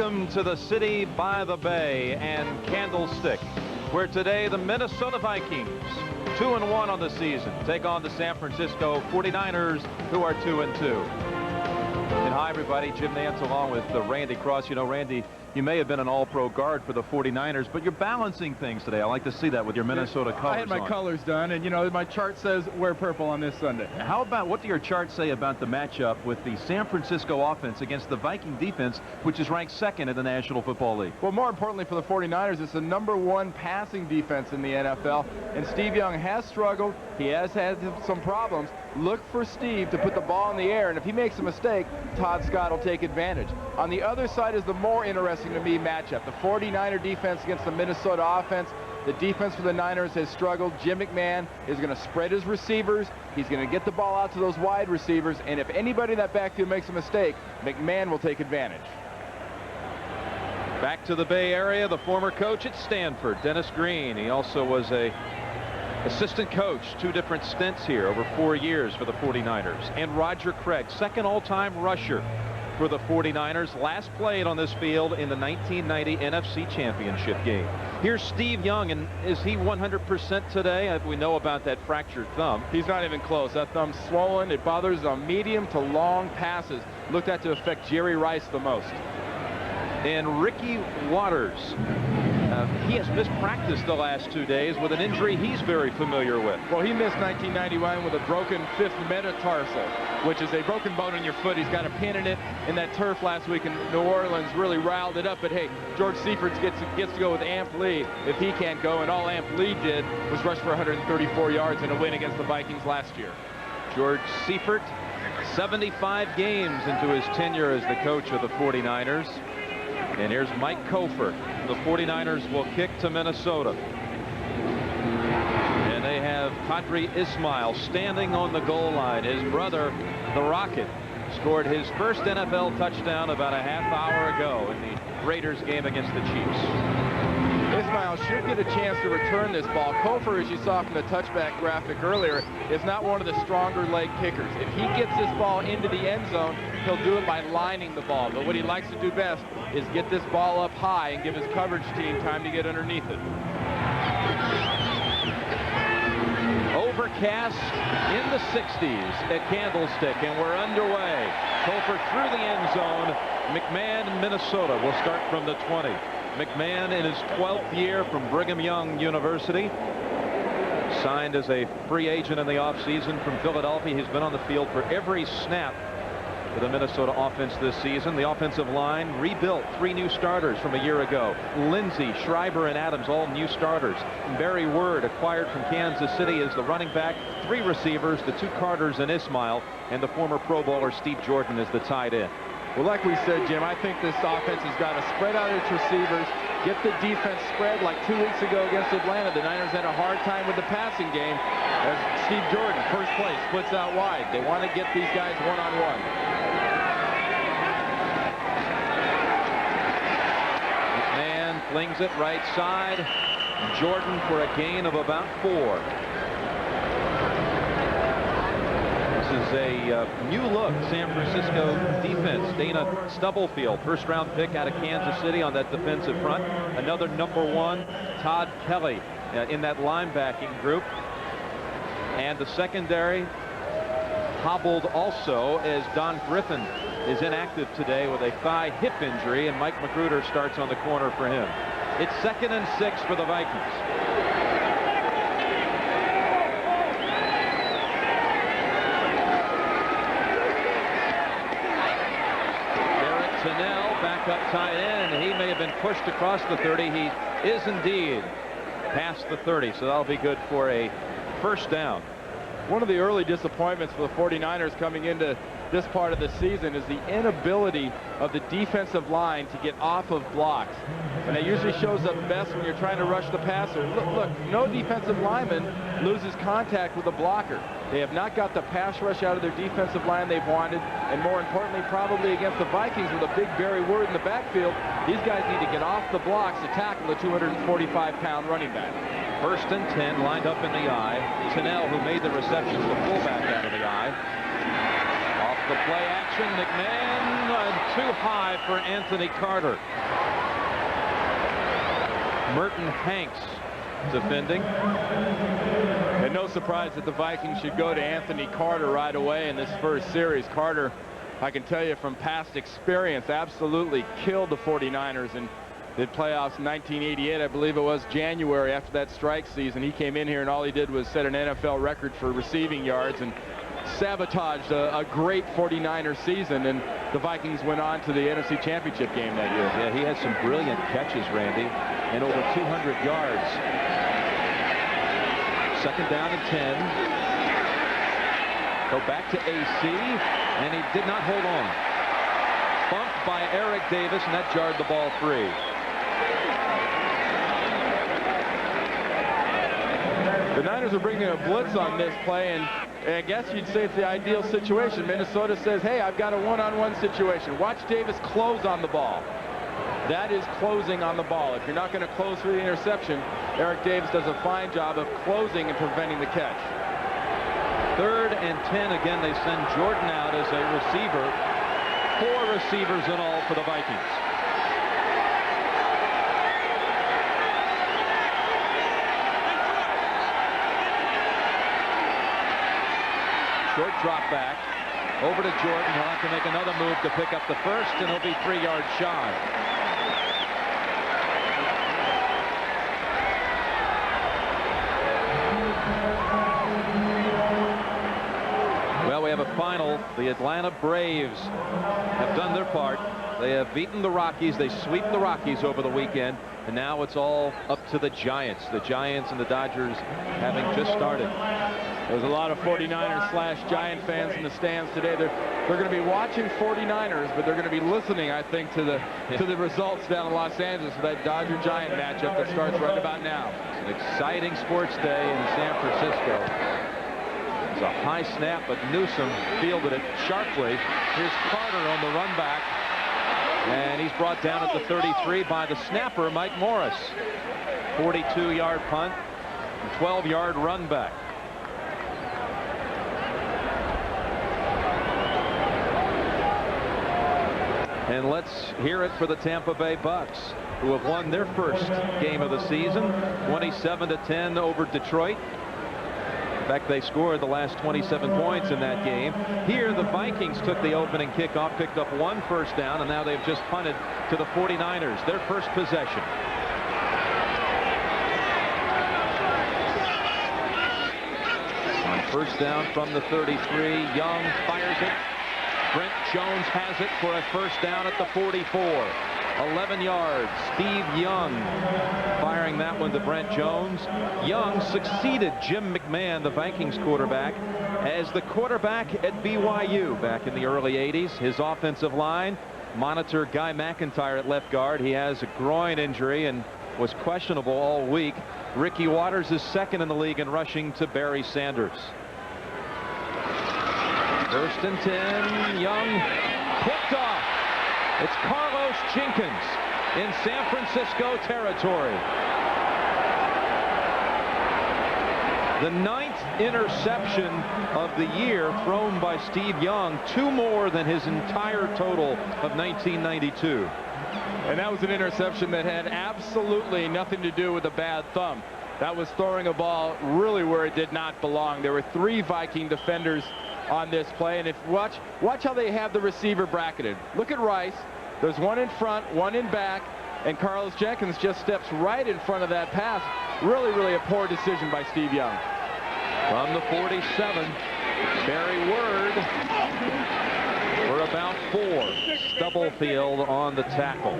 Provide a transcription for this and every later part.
Welcome to the city by the bay and Candlestick, where today the Minnesota Vikings, 2-1 on the season, take on the San Francisco 49ers, who are 2-2. And hi, everybody. Jim Nantz along with Randy Cross. You know, Randy, you may have been an all-pro guard for the 49ers, but you're balancing things today. I like to see that with your Minnesota colors on. I had my colors done, and, you know, my chart says wear purple on this Sunday. How about, what do your charts say about the matchup with the San Francisco offense against the Viking defense, which is ranked second in the National Football League? Well, more importantly for the 49ers, it's the #1 passing defense in the NFL, and Steve Young has struggled. He has had some problems. Look for Steve to put the ball in the air, and if he makes a mistake, Todd Scott will take advantage. On the other side is the more interesting to me matchup. The 49er defense against the Minnesota offense. The defense for the Niners has struggled. Jim McMahon is going to spread his receivers. He's going to get the ball out to those wide receivers, and if anybody in that backfield makes a mistake, McMahon will take advantage. Back to the Bay Area, the former coach at Stanford, Dennis Green. He also was a assistant coach, 2 different stints here over 4 years for the 49ers. And Roger Craig, second all-time rusher for the 49ers, last played on this field in the 1990 NFC Championship game. Here's Steve Young, and is he 100% today? We know about that fractured thumb. He's not even close. That thumb's swollen. It bothers on medium to long passes. Looked at to affect Jerry Rice the most. And Ricky Watters, he has missed practice the last 2 days with an injury he's very familiar with. Well, he missed 1991 with a broken 5th metatarsal, which is a broken bone in your foot. He's got a pin in it, and that turf last week in New Orleans really riled it up. But hey, George Seifert gets to go with Amp Lee if he can't go, and all Amp Lee did was rush for 134 yards in a win against the Vikings last year. George Seifert, 75 games into his tenure as the coach of the 49ers. And here's Mike Kofer. The 49ers will kick to Minnesota. And they have Qadry Ismail standing on the goal line. His brother, the Rocket, scored his first NFL touchdown about a half hour ago in the Raiders game against the Chiefs. Ismail should get a chance to return this ball. Kofer, as you saw from the touchback graphic earlier, is not one of the stronger leg kickers. If he gets this ball into the end zone, he'll do it by lining the ball. But what he likes to do best is get this ball up high and give his coverage team time to get underneath it. Overcast in the 60s at Candlestick, and we're underway. Kofer through the end zone. McMahon in Minnesota will start from the 20. McMahon in his 12th year from Brigham Young University. Signed as a free agent in the offseason from Philadelphia. He's been on the field for every snap for the Minnesota offense this season. The offensive line rebuilt, 3 new starters from a year ago. Lindsey, Schreiber, and Adams, all new starters. Barry Word, acquired from Kansas City, is the running back. 3 receivers, the 2 Carters and Ismail, and the former Pro Bowler Steve Jordan is the tight end. Well, like we said, Jim, I think this offense has got to spread out its receivers, get the defense spread like 2 weeks ago against Atlanta. The Niners had a hard time with the passing game as Steve Jordan, first play, splits out wide. They want to get these guys one-on-one. McMahon flings it right side. Jordan for a gain of about 4. This is a new look San Francisco defense. Dana Stubblefield, first-round pick out of Kansas City on that defensive front. Another #1, Todd Kelly, in that linebacking group. And the secondary hobbled also as Don Griffin is inactive today with a thigh hip injury, and Mike Magruder starts on the corner for him. It's 2nd and 6 for the Vikings. Backup tight end, and he may have been pushed across the 30. He is indeed past the 30, so that'll be good for a first down. One of the early disappointments for the 49ers coming into this part of the season is the inability of the defensive line to get off of blocks. And that usually shows up best when you're trying to rush the passer. Look, no defensive lineman loses contact with a blocker. They have not got the pass rush out of their defensive line they've wanted, and more importantly, probably against the Vikings with a big Barry Word in the backfield, these guys need to get off the blocks to tackle the 245-pound running back. 1st and 10, lined up in the eye. Tennell, who made the reception, the fullback out of the eye. Off the play action, McMahon, too high for Anthony Carter. Merton Hanks defending. And no surprise that the Vikings should go to Anthony Carter right away in this first series. Carter, I can tell you from past experience, absolutely killed the 49ers in the playoffs in 1988. I believe it was January after that strike season. He came in here and all he did was set an NFL record for receiving yards and sabotaged a great 49er season, and the Vikings went on to the NFC Championship game that year. Yeah, he had some brilliant catches, Randy, and over 200 yards. Second down and 10. Go back to AC, and he did not hold on. Bumped by Eric Davis, and that jarred the ball free. The Niners are bringing a blitz on this play, and I guess you'd say it's the ideal situation. Minnesota says, hey, I've got a one-on-one situation. Watch Davis close on the ball. That is closing on the ball. If you're not going to close for the interception, Eric Davis does a fine job of closing and preventing the catch. Third and 10. Again, they send Jordan out as a receiver. 4 receivers in all for the Vikings. Short drop back over to Jordan. He'll have to make another move to pick up the first, and he'll be 3 yards shy. Well, we have a final. The Atlanta Braves have done their part. They have beaten the Rockies. They sweep the Rockies over the weekend, and now it's all up to the Giants. The Giants and the Dodgers having just started. There's a lot of 49ers/Giant fans in the stands today. They're going to be watching 49ers, but they're going to be listening, I think, to the results down in Los Angeles for that Dodger-Giant matchup that starts right about now. It's an exciting sports day in San Francisco. It's a high snap, but Newsom fielded it sharply. Here's Carter on the run back, and he's brought down at the 33 by the snapper, Mike Morris. 42-yard punt, 12-yard run back. And let's hear it for the Tampa Bay Bucks, who have won their first game of the season, 27-10 over Detroit. In fact, they scored the last 27 points in that game. Here, the Vikings took the opening kickoff, picked up 1 first down, and now they've just punted to the 49ers, their first possession. On first down from the 33, Young fires it. Brent Jones has it for a first down at the 44. 11 yards. Steve Young firing that one to Brent Jones. Young succeeded Jim McMahon, the Vikings quarterback, as the quarterback at BYU back in the early 80s. His offensive line, monitor Guy McIntyre at left guard. He has a groin injury and was questionable all week. Ricky Waters is second in the league in rushing to Barry Sanders. First and 10, Young picked off. It's Carlos Jenkins in San Francisco territory. The 9th interception of the year thrown by Steve Young, 2 more than his entire total of 1992. And that was an interception that had absolutely nothing to do with a bad thumb. That was throwing a ball really where it did not belong. There were 3 Viking defenders on this play, and if watch how they have the receiver bracketed. Look at Rice. There's 1 in front, 1 in back, and Carlos Jenkins just steps right in front of that pass. Really a poor decision by Steve Young. From the 47, Barry Word for about 4. Stubblefield on the tackle.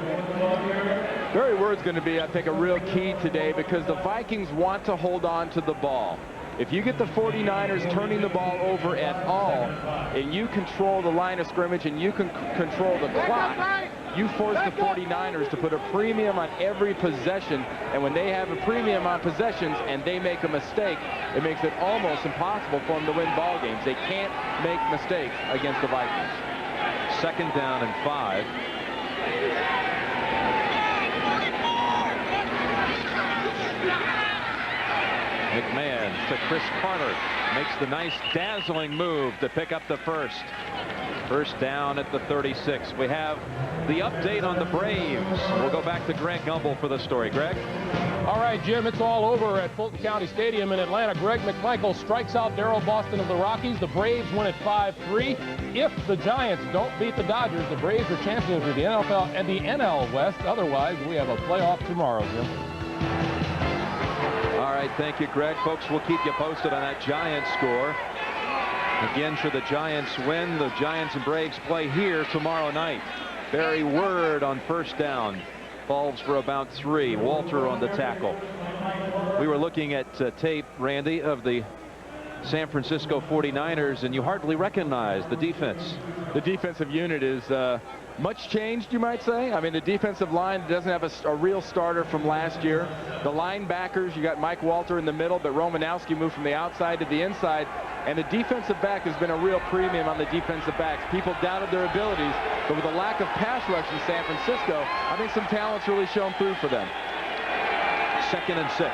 Barry Word's going to be, I think, a real key today because the Vikings want to hold on to the ball. If you get the 49ers turning the ball over at all, and you control the line of scrimmage and you can control the clock, you force the 49ers to put a premium on every possession. And when they have a premium on possessions and they make a mistake, it makes it almost impossible for them to win ball games. They can't make mistakes against the Vikings. Second down and 5. McMahon to Chris Carter, makes the nice dazzling move to pick up the first. First down at the 36. We have the update on the Braves. We'll go back to Greg Gumbel for the story. Greg? All right, Jim, it's all over at Fulton County Stadium in Atlanta. Greg McMichael strikes out Darryl Boston of the Rockies. The Braves win at 5-3. If the Giants don't beat the Dodgers, the Braves are champions of the NFL and the NL West. Otherwise, we have a playoff tomorrow, Jim. All right, thank you, Greg. Folks, we'll keep you posted on that Giants score. Again, should the Giants win, the Giants and Braves play here tomorrow night. Barry Word on first down. Falls for about 3. Walter on the tackle. We were looking at tape, Randy, of the San Francisco 49ers, and you hardly recognize the defense. The defensive unit is much changed, you might say. I mean, the defensive line doesn't have a real starter from last year. The linebackers, you got Mike Walter in the middle, but Romanowski moved from the outside to the inside. And the defensive back has been a real premium on the defensive backs. People doubted their abilities, but with a lack of pass rush in San Francisco, I think some talent's really shown through for them. 2nd and 6.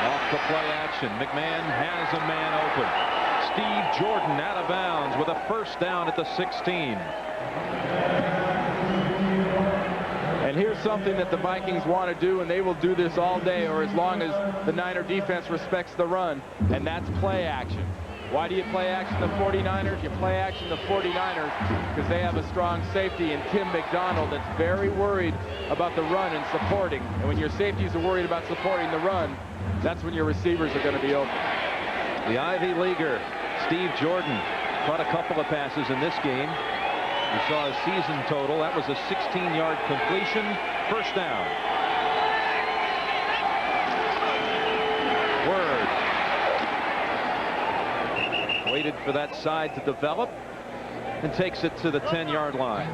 Off the play action. McMahon has a man open. Steve Jordan out of bounds with a first down at the 16. And here's something that the Vikings want to do, and they will do this all day, or as long as the Niner defense respects the run, and that's play action. Why do you play action the 49ers? You play action the 49ers because they have a strong safety in Tim McDonald that's very worried about the run and supporting. And when your safeties are worried about supporting the run, that's when your receivers are going to be open. The Ivy Leaguer, Steve Jordan, caught a couple of passes in this game. We saw a season total. That was a 16-yard completion. First down. Word. Waited for that side to develop and takes it to the 10-yard line.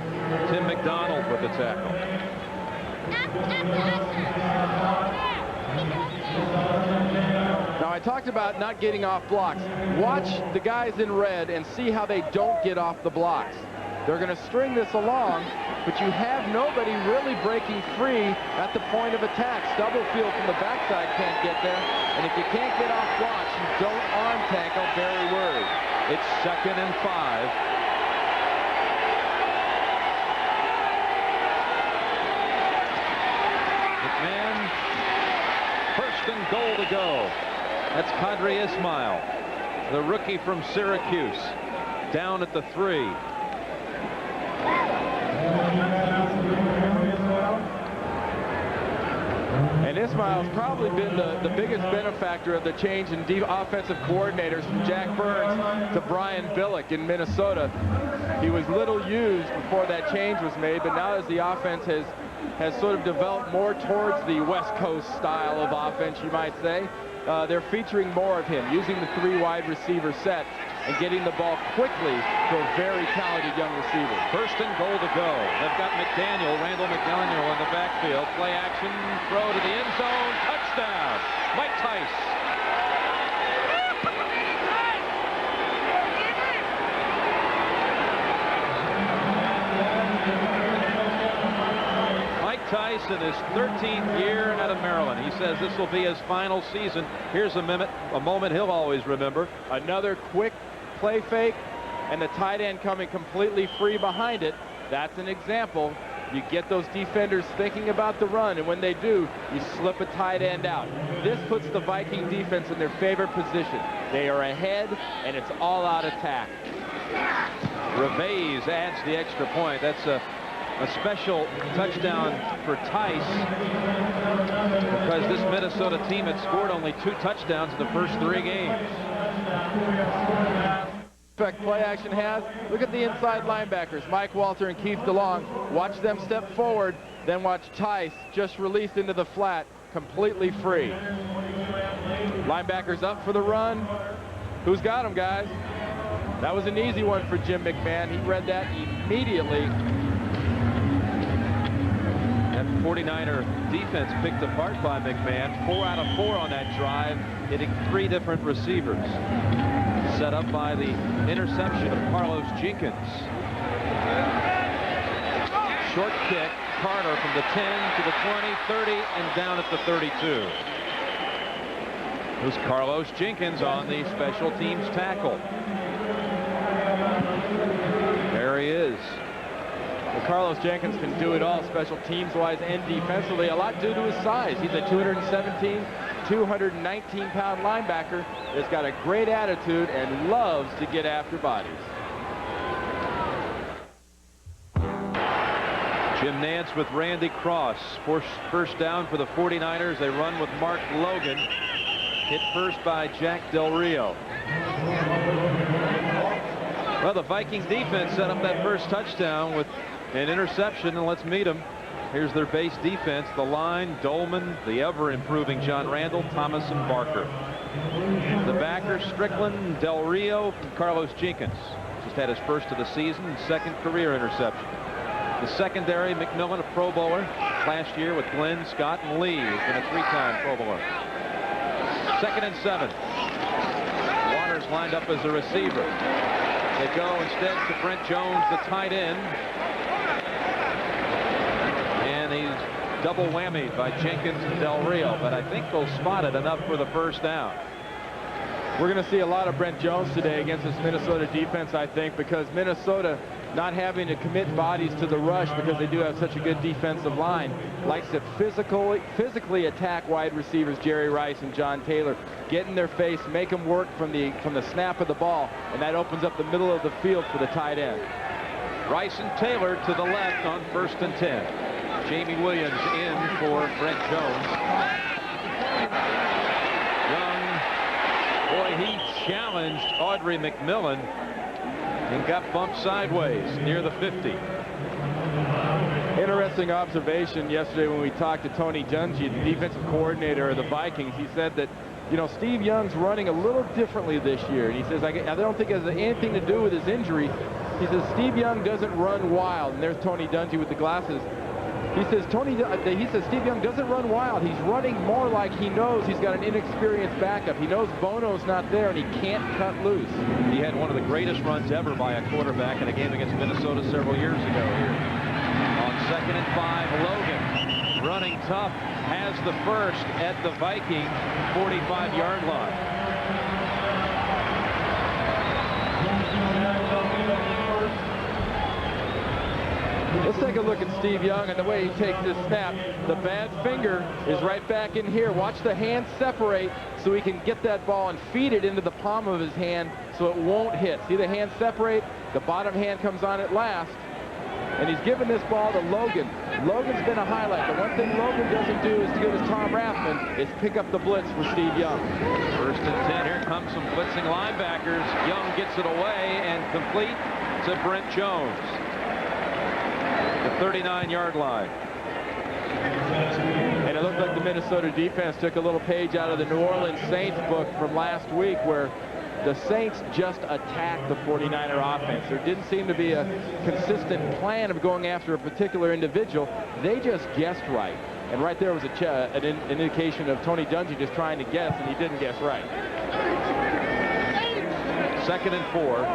Tim McDonald with the tackle. Now, I talked about not getting off blocks. Watch the guys in red and see how they don't get off the blocks. They're going to string this along, but you have nobody really breaking free at the point of attack. Stubblefield from the backside can't get there, and if you can't get off blocks, you don't arm tackle Barry Word. It's 2nd and 5. McMahon, first and goal to go. That's Qadri Ismail, the rookie from Syracuse, down at the 3. And Ismail's probably been the biggest benefactor of the change in offensive coordinators from Jack Burns to Brian Billick in Minnesota. He was little used before that change was made, but now as the offense has sort of developed more towards the West Coast style of offense, you might say, they're featuring more of him, using the 3 wide receiver set and getting the ball quickly to a very talented young receiver. First and goal to go. They've got Randall McDaniel in the backfield. Play action, throw to the end zone, touchdown. Mike Tice. Mike Tice in his 13th year out of Maryland. He says this will be his final season. Here's a moment he'll always remember. Another quick play fake, and the tight end coming completely free behind it. That's an example. You get those defenders thinking about the run, and when they do, you slip a tight end out. This puts the Viking defense in their favorite position. They are ahead, and it's all-out attack. Revays adds the extra point. That's a special touchdown for Tice, because this Minnesota team had scored only 2 touchdowns in the first 3 games. Effect play action has. Look at the inside linebackers, Mike Walter and Keith DeLong. Watch them step forward, then watch Tice just released into the flat, completely free. Linebackers up for the run. Who's got him, guys? That was an easy one for Jim McMahon. He read that immediately. That 49er defense picked apart by McMahon. 4 out of 4 on that drive, hitting 3 different receivers. Set up by the interception of Carlos Jenkins. Short kick, Carter from the 10 to the 20, 30, and down at the 32. It was Carlos Jenkins on the special teams tackle. there he is. Well, Carlos Jenkins can do it all, special teams-wise and defensively, a lot due to his size. He's a 217, 219-pound linebacker that's got a great attitude and loves to get after bodies. Jim Nantz with Randy Cross. First down for the 49ers. They run with Mark Logan. Hit first by Jack Del Rio. Well, the Vikings defense set up that first touchdown with an interception, and let's meet them. Here's their base defense. The line, Dolman, the ever-improving John Randall, Thomas, and Barker. The backers, Strickland, Del Rio, and Carlos Jenkins. Just had his first of the season and second career interception. The secondary, McMillan, a Pro Bowler last year with Glenn, Scott, and Lee, who's been a 3-time Pro Bowler. 2nd and 7. Waters lined up as a receiver. They go instead to Brent Jones, the tight end. And he's double whammied by Jenkins and Del Rio, but I think they'll spot it enough for the first down. We're going to see a lot of Brent Jones today against this Minnesota defense, I think, because Minnesota, not having to commit bodies to the rush because they do have such a good defensive line, likes to physically attack wide receivers Jerry Rice and John Taylor, get in their face, make them work from the snap of the ball, and that opens up the middle of the field for the tight end. Rice and Taylor to the left on 1st and 10. Jamie Williams in for Brent Jones. Young, boy, he challenged Audrey McMillan and got bumped sideways near the 50. Interesting observation yesterday when we talked to Tony Dungy, the defensive coordinator of the Vikings. He said that, you know, Steve Young's running a little differently this year. And he says, I don't think it has anything to do with his injury. He says, Steve Young doesn't run wild. And there's Tony Dungy with the glasses. He says, Steve Young doesn't run wild. He's running more like he knows he's got an inexperienced backup. He knows Bono's not there and he can't cut loose. He had one of the greatest runs ever by a quarterback in a game against Minnesota several years ago here. On 2nd and 5, Logan running tough, has the first at the Viking 45-yard line. Let's take a look at Steve Young and the way he takes this snap. The bad finger is right back in here. Watch the hands separate so he can get that ball and feed it into the palm of his hand so it won't hit. See the hands separate? The bottom hand comes on at last. And he's given this ball to Logan. Logan's been a highlight. The one thing Logan doesn't do as good as Tom Rathman is pick up the blitz for Steve Young. 1st and 10. Here comes some blitzing linebackers. Young gets it away and complete to Brent Jones. The 39-yard line. And it looked like the Minnesota defense took a little page out of the New Orleans Saints book from last week where the Saints just attacked the 49er offense. There didn't seem to be a consistent plan of going after a particular individual. They just guessed right. And right there was an indication of Tony Dungy just trying to guess, and he didn't guess right. 2nd and 4.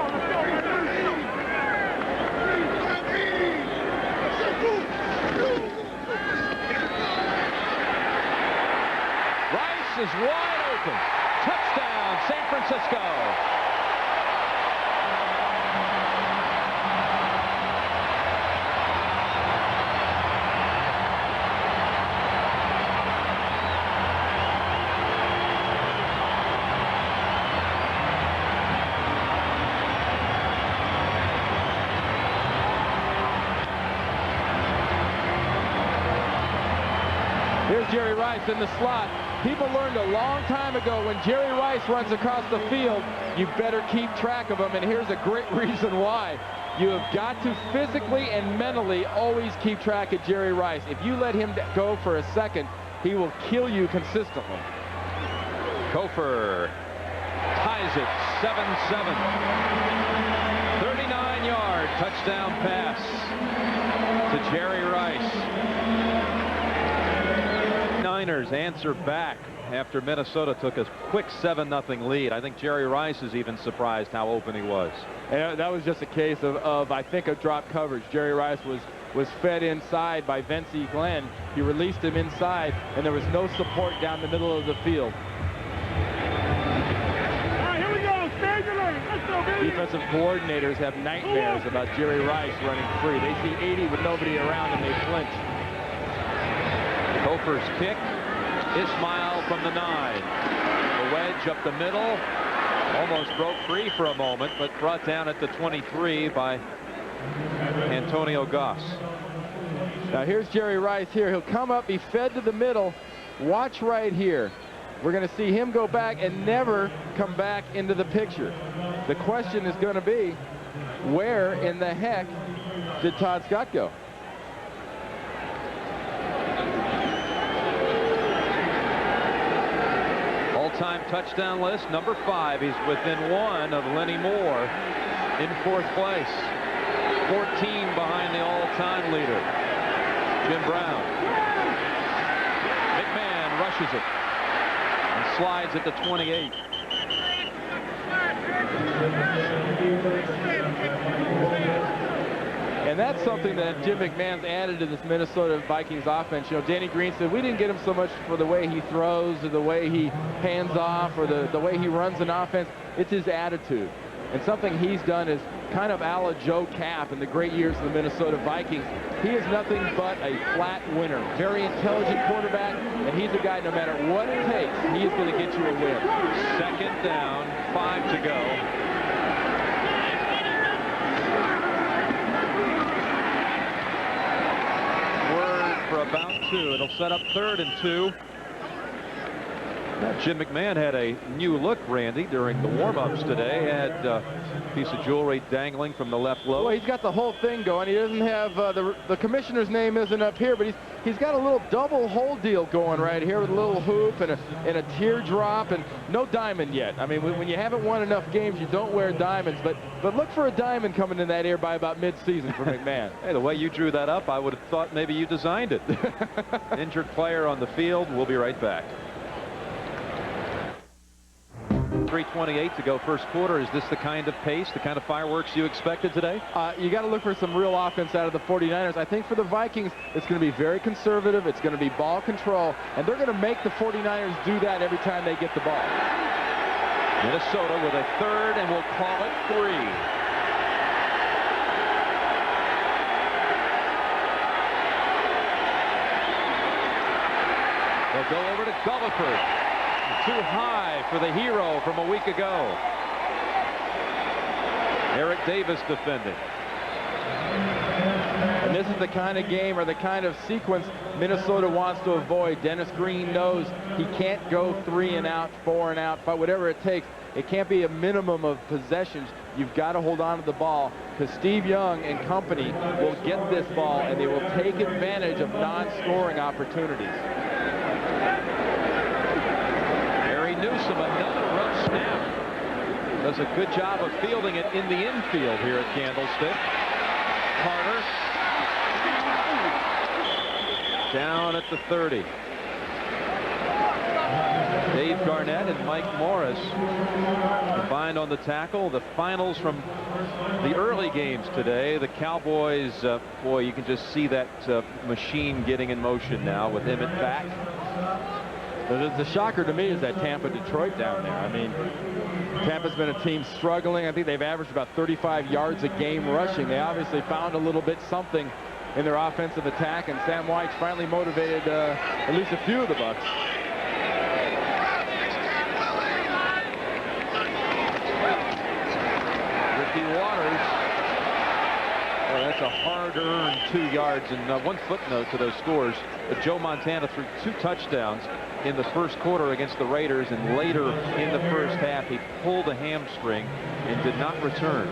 Is wide open. Touchdown, San Francisco. Here's Jerry Rice in the slot. People learned a long time ago when Jerry Rice runs across the field, you better keep track of him, and here's a great reason why. You have got to physically and mentally always keep track of Jerry Rice. If you let him go for a second, he will kill you consistently. Kofer ties it 7-7. 39-yard touchdown pass to Jerry Rice. Niners answer back after Minnesota took a quick 7-0 lead. I think Jerry Rice is even surprised how open he was. And that was just a case of I think, a drop coverage. Jerry Rice was fed inside by Vince Glenn. He released him inside, and there was no support down the middle of the field. All right, here we go. Stand your lane. Let's go, baby. offensive coordinators have nightmares about Jerry Rice running free. They see 80 with nobody around and they flinch. Topher's kick. Ismail from the 9. The wedge up the middle. Almost broke free for a moment, but brought down at the 23 by Antonio Goss. Now here's Jerry Rice here. He'll come up, be fed to the middle. Watch right here. We're going to see him go back and never come back into the picture. The question is going to be, where in the heck did Todd Scott go? All-time touchdown list, number 5. He's within 1 of Lenny Moore in 4th place. 14 behind the all-time leader, Jim Brown. McMahon rushes it and slides at the 28. And that's something that Jim McMahon's added to this Minnesota Vikings offense. You know, Danny Green said we didn't get him so much for the way he throws or the way he hands off or the way he runs an offense. It's his attitude. And something he's done is kind of a la Joe Kapp in the great years of the Minnesota Vikings. He is nothing but a flat winner. Very intelligent quarterback, and he's a guy, no matter what it takes, he is going to get you a win. 2nd down, 5 to go. For about 2. It'll set up 3rd and 2. Now, Jim McMahon had a new look, Randy, during the warm-ups today. Had a piece of jewelry dangling from the left lobe. Well, he's got the whole thing going. He doesn't have the commissioner's name isn't up here, but he's got a little double hole deal going right here with a little hoop and a teardrop and no diamond yet. I mean, when you haven't won enough games, you don't wear diamonds. But look for a diamond coming in that ear by about mid-season for McMahon. Hey, the way you drew that up, I would have thought maybe you designed it. Injured player on the field. We'll be right back. 3:28 to go first quarter. Is this the kind of pace, the kind of fireworks you expected today? You got to look for some real offense out of the 49ers. I think for the Vikings, it's going to be very conservative. It's going to be ball control, and they're going to make the 49ers do that every time they get the ball. Minnesota with a 3rd, and we'll call it 3. They'll go over to Gulliver. Too high for the hero from a week ago. Eric Davis defending. And this is the kind of game or the kind of sequence Minnesota wants to avoid. Dennis Green knows he can't go 3 and out, 4 and out, but whatever it takes. It can't be a minimum of possessions. You've got to hold on to the ball because Steve Young and company will get this ball and they will take advantage of non-scoring opportunities. Newsom, another rough snap. Does a good job of fielding it in the infield here at Candlestick. Carter down at the 30. Dave Garnett and Mike Morris combined on the tackle. The finals from the early games today. The Cowboys, boy, you can just see that machine getting in motion now with Emmett back. The shocker to me is that Tampa-Detroit down there. I mean, Tampa's been a team struggling. I think they've averaged about 35 yards a game rushing. They obviously found a little bit something in their offensive attack, and Sam White's finally motivated at least a few of the Bucs. Ricky Waters. Oh, that's a hard-earned 2 yards. And one footnote to those scores. Joe Montana threw 2 touchdowns in the first quarter against the Raiders, and later in the first half he pulled a hamstring and did not return.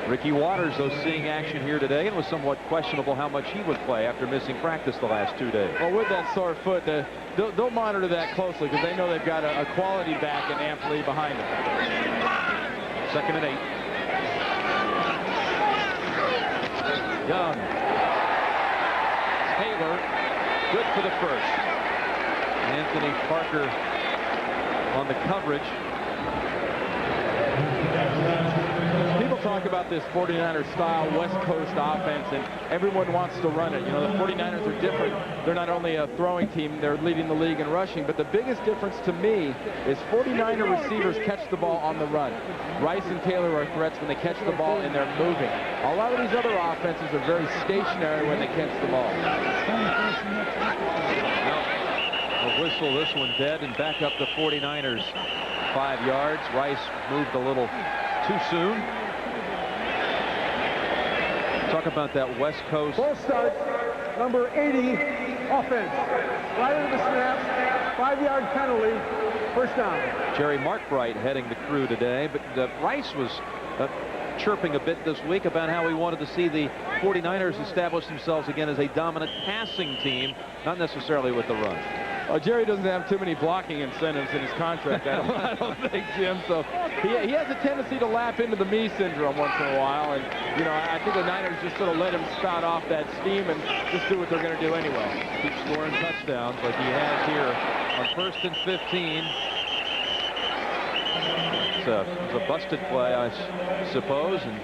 Ricky Waters, though, seeing action here today, and was somewhat questionable how much he would play after missing practice the last 2 days. Well, with that sore foot, they'll monitor that closely because they know they've got a quality back in Ampley behind them. 2nd and 8. Young. Taylor, good for the first. Anthony Parker on the coverage. People talk about this 49ers style West Coast offense, and everyone wants to run it. You know, the 49ers are different. They're not only a throwing team, they're leading the league in rushing, but the biggest difference to me is 49er receivers catch the ball on the run. Rice and Taylor are threats when they catch the ball and they're moving. A lot of these other offenses are very stationary when they catch the ball. A whistle, this one dead, and back up the 49ers 5 yards. Rice moved a little too soon. Talk about that West Coast. Full start, number 80, offense. Right into the snaps, 5-yard penalty, first down. Jerry Markbright heading the crew today, but Rice was chirping a bit this week about how he wanted to see the 49ers establish themselves again as a dominant passing team, not necessarily with the run. Jerry doesn't have too many blocking incentives in his contract, I don't think, Jim. So he has a tendency to lap into the me syndrome once in a while. And, you know, I think the Niners just sort of let him spout off that steam and just do what they're going to do anyway. Keep scoring touchdowns like he has here on 1st and 15. It's a busted play, I suppose. And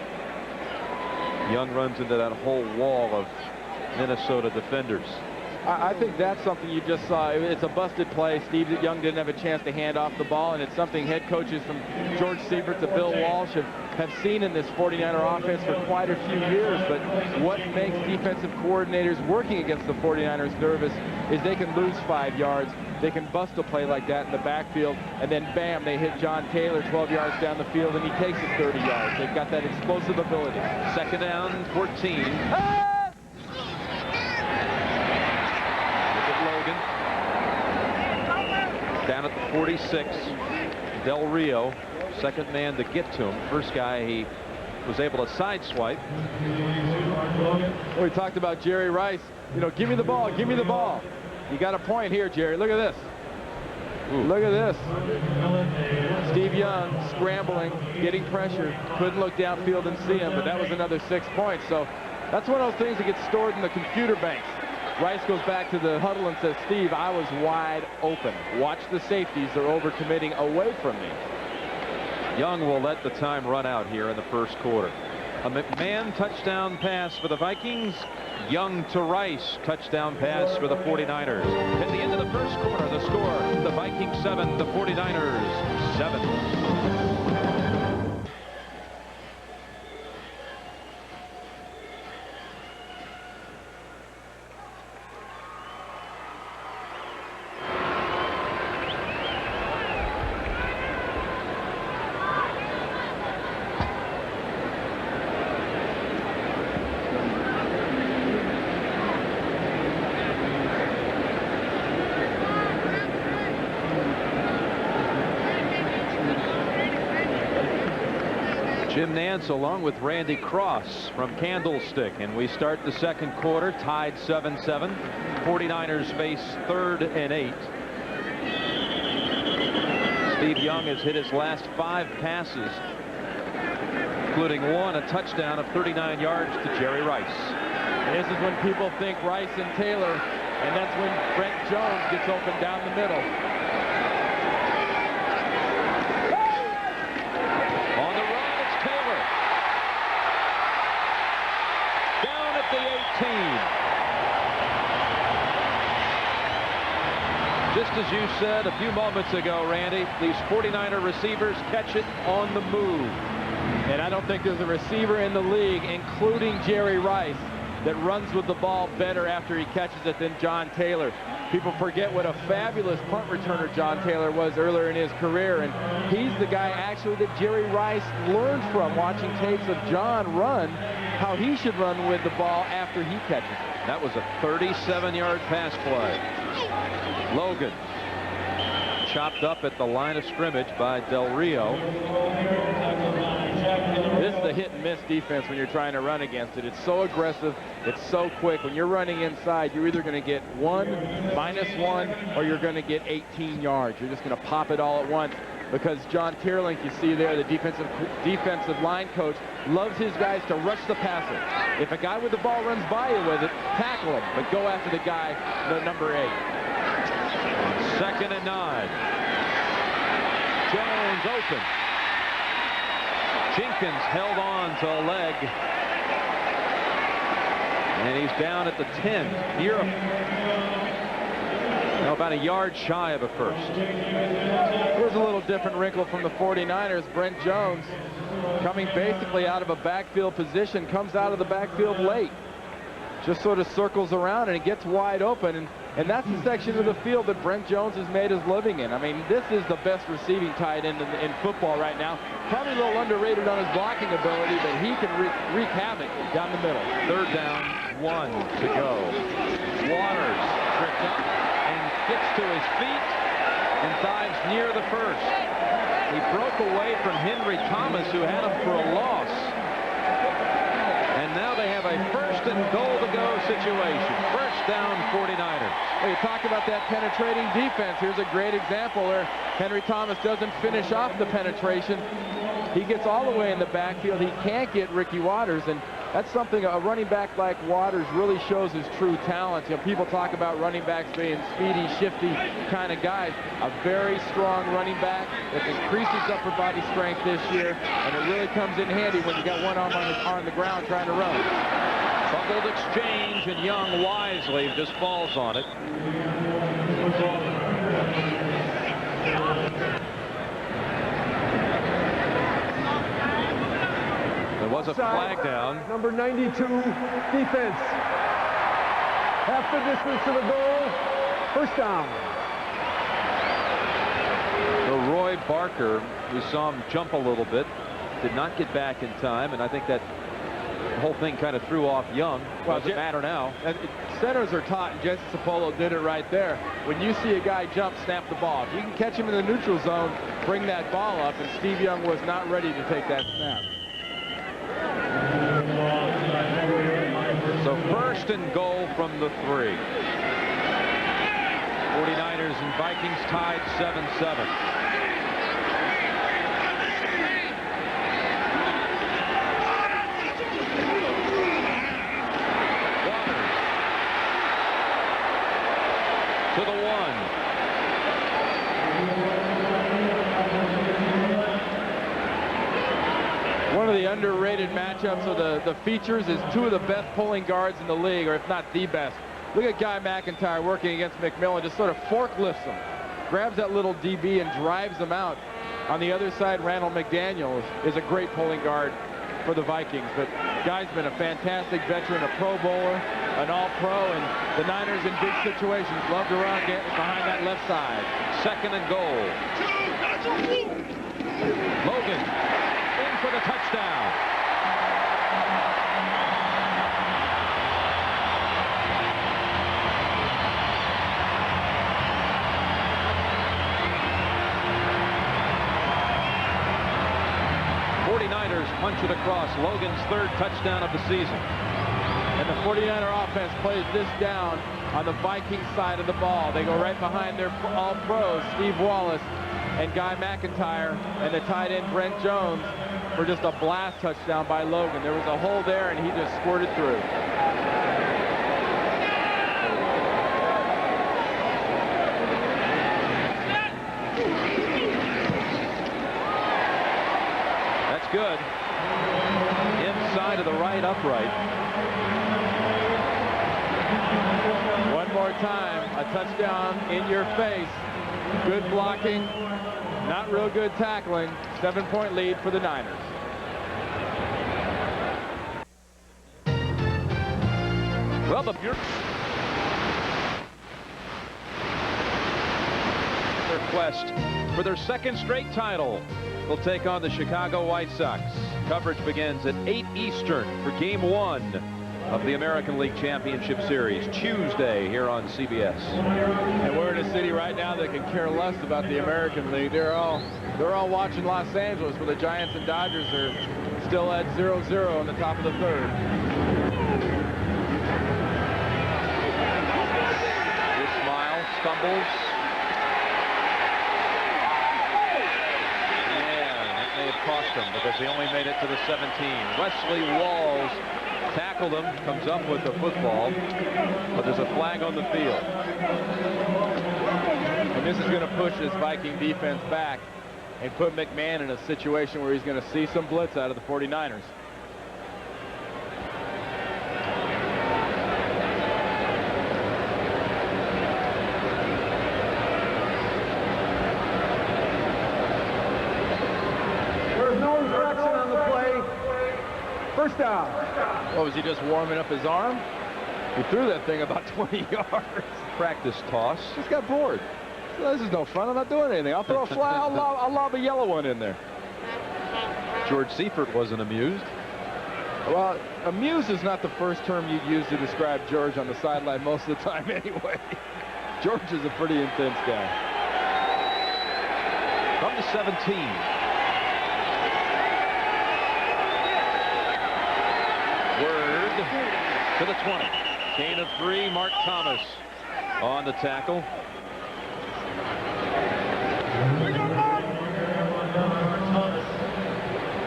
Young runs into that whole wall of Minnesota defenders. I think that's something you just saw. It's a busted play. Steve Young didn't have a chance to hand off the ball, and it's something head coaches from George Seibert to Bill Walsh have seen in this 49er offense for quite a few years. But what makes defensive coordinators working against the 49ers nervous is they can lose 5 yards. They can bust a play like that in the backfield, and then bam, they hit John Taylor 12 yards down the field, and he takes it 30 yards. They've got that explosive ability. 2nd down, 14. Down at the 46, Del Rio, second man to get to him. First guy he was able to sideswipe. Well, we talked about Jerry Rice. You know, give me the ball, give me the ball. You got a point here, Jerry. Look at this. Ooh. Look at this. Steve Young scrambling, getting pressure. Couldn't look downfield and see him, but that was another 6 points. So that's one of those things that gets stored in the computer banks. Rice goes back to the huddle and says, Steve, I was wide open. Watch the safeties. They're overcommitting away from me. Young will let the time run out here in the first quarter. A McMahon touchdown pass for the Vikings. Young to Rice touchdown pass for the 49ers. At the end of the first quarter, the score, the Vikings 7, the 49ers 7. Jim Nantz along with Randy Cross from Candlestick, and we start the second quarter tied 7-7. 49ers face 3rd and 8. Steve Young has hit his last 5 passes, including one a touchdown of 39 yards to Jerry Rice. This is when people think Rice and Taylor, and that's when Brent Jones gets open down the middle. Just as you said a few moments ago, Randy, these 49er receivers catch it on the move. And I don't think there's a receiver in the league, including Jerry Rice, that runs with the ball better after he catches it than John Taylor. People forget what a fabulous punt returner John Taylor was earlier in his career, and he's the guy actually that Jerry Rice learned from, watching tapes of John run, how he should run with the ball after he catches it. That was a 37-yard pass play. Logan chopped up at the line of scrimmage by Del Rio. This is a hit and miss defense when you're trying to run against it. It's so aggressive. It's so quick. When you're running inside, you're either going to get 1, -1, or you're going to get 18 yards. You're just going to pop it all at once, because John Teerlink, you see there, the defensive line coach, loves his guys to rush the passer. If a guy with the ball runs by you with it, tackle him, but go after the guy, the number 8. 2nd and 9. Jones open. Jenkins held on to a leg. And he's down at the 10. Near about a yard shy of a first. Here's a little different wrinkle from the 49ers. Brent Jones, coming basically out of a backfield position, comes out of the backfield late. Just sort of circles around and it gets wide open. And that's the section of the field that Brent Jones has made his living in. I mean, this is the best receiving tight end in football right now. Probably a little underrated on his blocking ability, but he can wreak havoc down the middle. 3rd down, 1 to go. Waters tripped up and gets to his feet and dives near the first. He broke away from Henry Thomas, who had him for a loss. And now they have a 1st and goal to go situation. 1st down, 49ers. Well, you talk about that penetrating defense. Here's a great example where Henry Thomas doesn't finish off the penetration. He gets all the way in the backfield. He can't get Ricky Waters, and that's something a running back like Waters really shows his true talent. You know, people talk about running backs being speedy, shifty kind of guys. A very strong running back that increases upper body strength this year, and it really comes in handy when you got one arm on the ground trying to run. Fumbled exchange, and Young wisely just falls on it. There was a flag down. Number 92, defense. Half the distance to the goal. 1st down. So Roy Barker, we saw him jump a little bit, did not get back in time, and I think that the whole thing kind of threw off Young. Well, doesn't matter now. Centers are taught, and Jesse Sapolo did it right there. When you see a guy jump, snap the ball. If you can catch him in the neutral zone, bring that ball up, and Steve Young was not ready to take that snap. So 1st and goal from the 3. 49ers and Vikings tied 7-7. To the 1. One of the underrated matchups of the features is 2 of the best pulling guards in the league, or if not the best. Look at Guy McIntyre working against McMillan, just sort of forklifts him, grabs that little DB and drives him out. On the other side, Randall McDaniel is a great pulling guard for the Vikings, but Guy's been a fantastic veteran, a Pro Bowler, an All-Pro, and the Niners in big situations love to run behind that left side. 2nd and goal. Logan in for the touchdown. Punch it across. Logan's 3rd touchdown of the season. And the 49er offense plays this down on the Vikings side of the ball. They go right behind their all-pros, Steve Wallace and Guy McIntyre, and the tight end Brent Jones for just a blast touchdown by Logan. There was a hole there, and he just squirted through. That's good. Inside of the right upright. One more time, a touchdown in your face. Good blocking, not real good tackling. 7-point lead for the Niners. Well, the quest for their 2nd straight title will take on the Chicago White Sox. Coverage begins at 8 Eastern for Game 1 of the American League Championship Series, Tuesday here on CBS. And we're in a city right now that can care less about the American League. They're all watching Los Angeles, where the Giants and Dodgers are still at 0-0 in the top of the 3rd. Ismail stumbles. Cost him because he only made it to the 17. Wesley Walls tackled him, comes up with the football, but there's a flag on the field. And this is going to push this Viking defense back. and put McMahon in a situation where he's going to see some blitz out of the 49ers. There's no infraction on the play. First down. What, was he just warming up his arm? He threw that thing about 20 yards. Practice toss. Just got bored. So this is no fun. I'm not doing anything. I'll throw a fly. I'll lob a yellow one in there. George Seifert wasn't amused. Well, amused is not the first term you'd use to describe George on the sideline most of the time anyway. George is a pretty intense guy. From the 17. Word to the 20. Gain of 3. Mark Thomas on the tackle.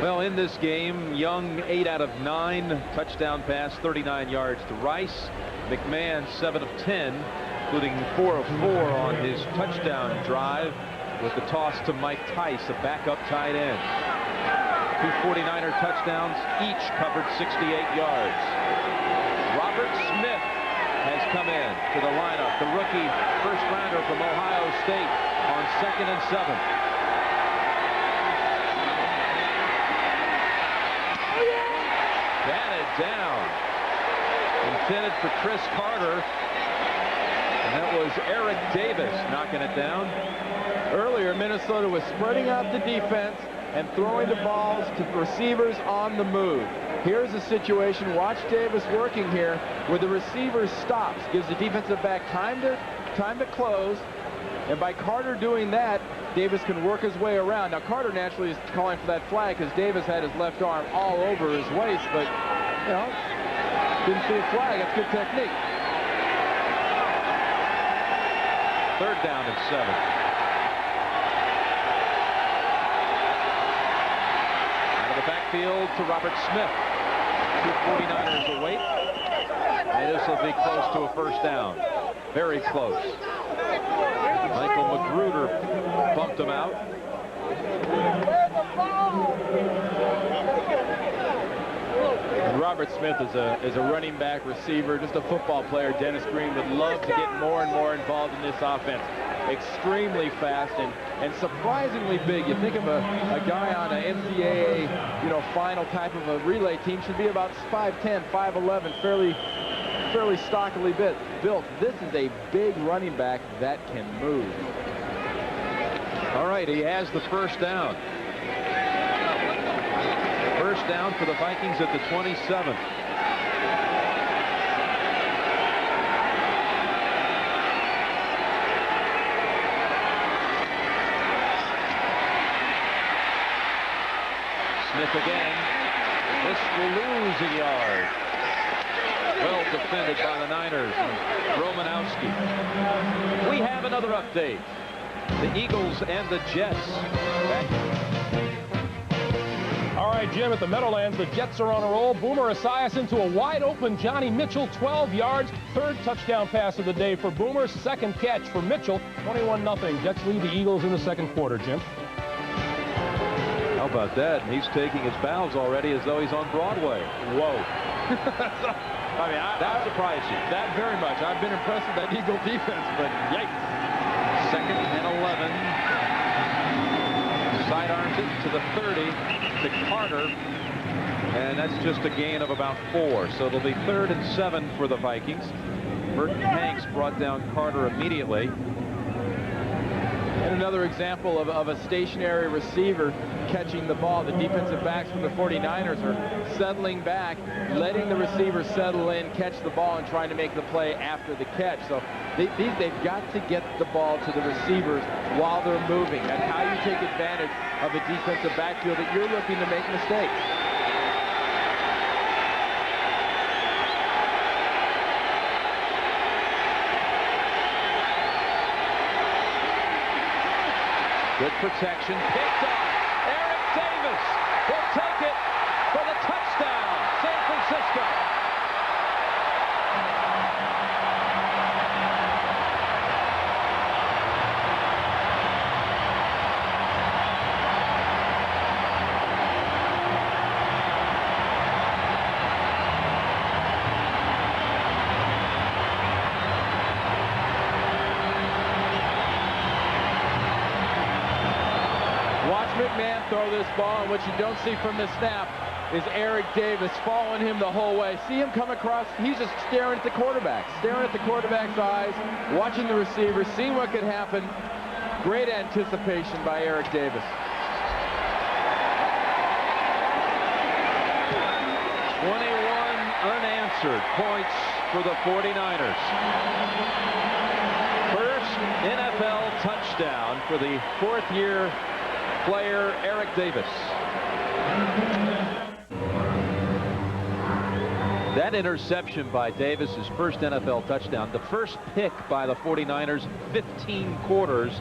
Well, in this game, Young 8 out of 9. Touchdown pass, 39 yards to Rice. McMahon 7 of 10, including 4 of 4 on his touchdown drive with the toss to Mike Tice, a backup tight end. 2 49er touchdowns, each covered 68 yards. Robert Smith has come in to the lineup, the rookie first rounder from Ohio State on 2nd and 7. Batted down. Intended for Chris Carter. And that was Eric Davis knocking it down. Earlier, Minnesota was spreading out the defense and throwing the balls to receivers on the move. Here's a situation, watch Davis working here, where the receiver stops, gives the defensive back time to close, and by Carter doing that, Davis can work his way around. Now, Carter naturally is calling for that flag because Davis had his left arm all over his waist, but, you know, didn't see a flag. That's good technique. 3rd down and 7. Out of the backfield to Robert Smith. 2 49ers await. And this will be close to a first down. Very close. Michael Magruder bumped him out. Robert Smith is a running back receiver, just a football player. Dennis Green would love to get more and more involved in this offense. Extremely fast and surprisingly big. You think of a guy on an NCAA, you know, final type of a relay team should be about 5'10", 5'11", fairly stockily built. This is a big running back that can move. All right, he has the first down. First down for the Vikings at the 27. Smith again. This will lose a yard. Well defended by the Niners. Romanowski. We have another update. The Eagles and the Jets. All right, Jim, at the Meadowlands, the Jets are on a roll. Boomer Esiason to a wide-open Johnny Mitchell, 12 yards. 3rd touchdown pass of the day for Boomer. 2nd catch for Mitchell. 21-0. Jets lead the Eagles in the 2nd quarter, Jim. How about that? He's taking his bows already as though he's on Broadway. Whoa. I mean, that surprised you. That very much. I've been impressed with that Eagle defense, but yikes. 2nd and 11. Sidearms it to the 30 to Carter. And that's just a gain of about 4. So it'll be 3rd and 7 for the Vikings. Burton Hanks brought down Carter immediately. And another example of a stationary receiver catching the ball. The defensive backs from the 49ers are settling back, letting the receiver settle in, catch the ball, and trying to make the play after the catch. So they've got to get the ball to the receivers while they're moving. That's how you take advantage of a defensive backfield that you're looking to make mistakes. Good protection, picked up. Eric Davis will take it for the touchdown, San Francisco. McMahon throw this ball, and what you don't see from this snap is Eric Davis following him the whole way. See him come across, he's just staring at the quarterback, staring at the quarterback's eyes, watching the receiver, seeing what could happen. Great anticipation by Eric Davis. 21 unanswered points for the 49ers. First NFL touchdown for the fourth-year player Eric Davis. That interception by Davis, his first NFL touchdown. The first pick by the 49ers, 15 quarters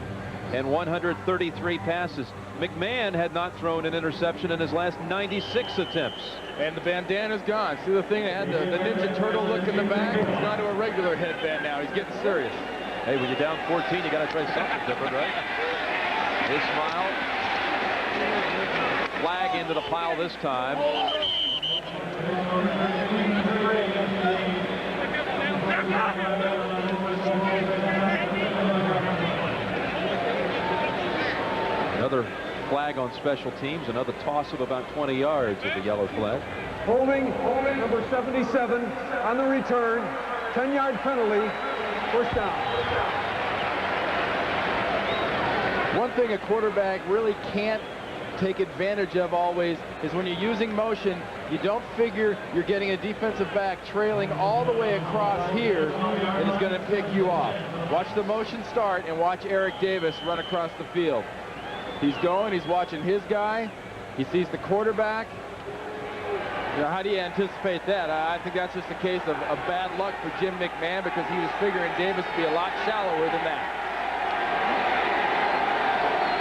and 133 passes. McMahon had not thrown an interception in his last 96 attempts. And the bandana's gone. See the thing that had the Ninja Turtle look in the back? It's gone to a regular headband now. He's getting serious. Hey, when you're down 14, you got to try something different, right? His smile. Flag into the pile this time. Another flag on special teams, another toss of about 20 yards of the yellow flag. Holding number 77 on the return. 10-yard penalty. First down. One thing a quarterback really can't take advantage of always is when you're using motion, you don't figure you're getting a defensive back trailing all the way across here and is going to pick you off. Watch the motion start and watch Eric Davis run across the field. He's going, he's watching his guy, he sees the quarterback. You know, how do you anticipate that? I think that's just a case of bad luck for Jim McMahon, because he was figuring Davis to be a lot shallower than that.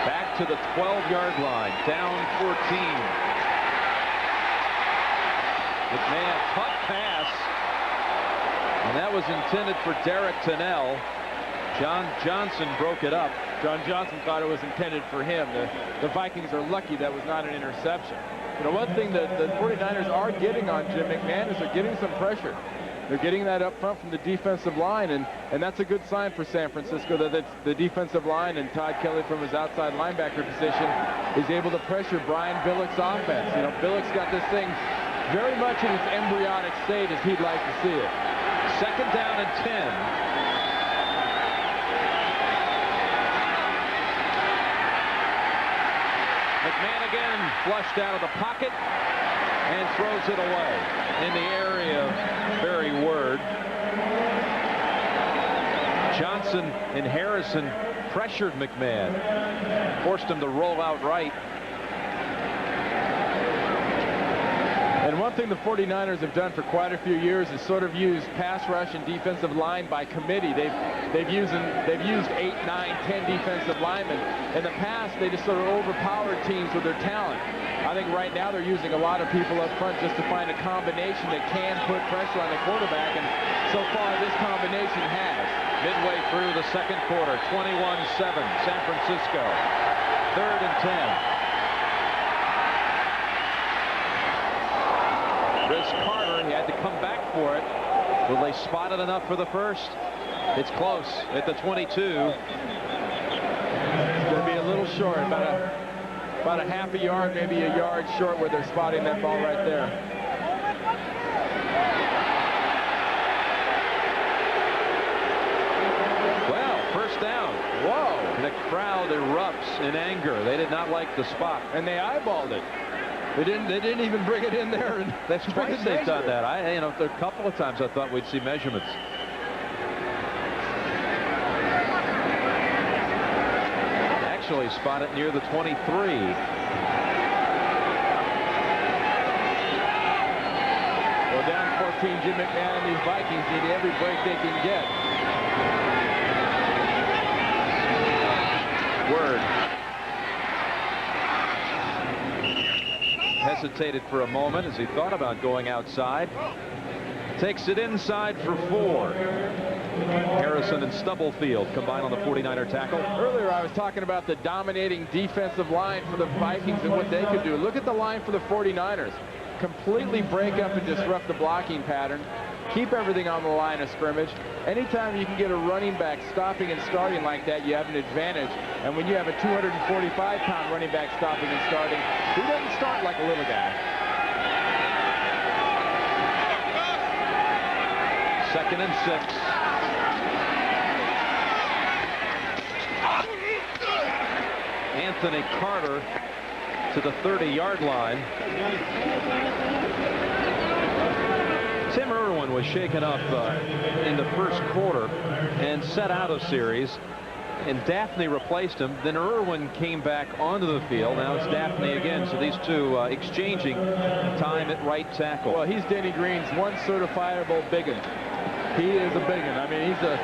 Back to the 12-yard line, down 14. McMahon, tough pass, and that was intended for Derek Tennell. John Johnson broke it up. John Johnson thought it was intended for him. The Vikings are lucky that was not an interception. You know, one thing that the 49ers are getting on Jim McMahon is they're getting some pressure. They're getting that up front from the defensive line, and that's a good sign for San Francisco, that the defensive line and Todd Kelly from his outside linebacker position is able to pressure Brian Billick's offense. You know, Billick's got this thing very much in its embryonic state as he'd like to see it. Second down and 10. McMahon again flushed out of the pocket and throws it away in the area of Barry Word. Johnson and Harrison pressured McMahon, forced him to roll out right. And one thing the 49ers have done for quite a few years is sort of use pass rush and defensive line by committee. They've used 8, 9, 10 defensive linemen. In the past, they just sort of overpowered teams with their talent. I think right now they're using a lot of people up front just to find a combination that can put pressure on the quarterback, and so far this combination has. Midway through the second quarter, 21-7, San Francisco. 3rd and 10. Chris Carter, he had to come back for it. Will they spot it enough for the first? It's close at the 22. It's going to be a little short, about a half a yard, maybe a yard short where they're spotting that ball right there. Well, first down. Whoa. And the crowd erupts in anger. They did not like the spot. And they eyeballed it. They didn't even bring it in there. And that's twice they've done that. You know, a couple of times I thought we'd see measurements. Actually spotted near the 23. Well, down 14, Jim McMahon and these Vikings need every break they can get. Word hesitated for a moment as he thought about going outside. Takes it inside for 4. Harrison and Stubblefield combine on the 49er tackle. Earlier I was talking about the dominating defensive line for the Vikings and what they could do. Look at the line for the 49ers. Completely break up and disrupt the blocking pattern. Keep everything on the line of scrimmage. Anytime you can get a running back stopping and starting like that, you have an advantage. And when you have a 245-pound running back stopping and starting, he doesn't start like a little guy. Second and 6. Anthony Carter to the 30-yard line. Tim Irwin was shaken up in the first quarter and set out a series, and Daphne replaced him. Then Irwin came back onto the field. Now it's Daphne again, so these two exchanging time at right tackle. Well, he's Denny Green's one certifiable biggin. He is a biggin. I mean, he's a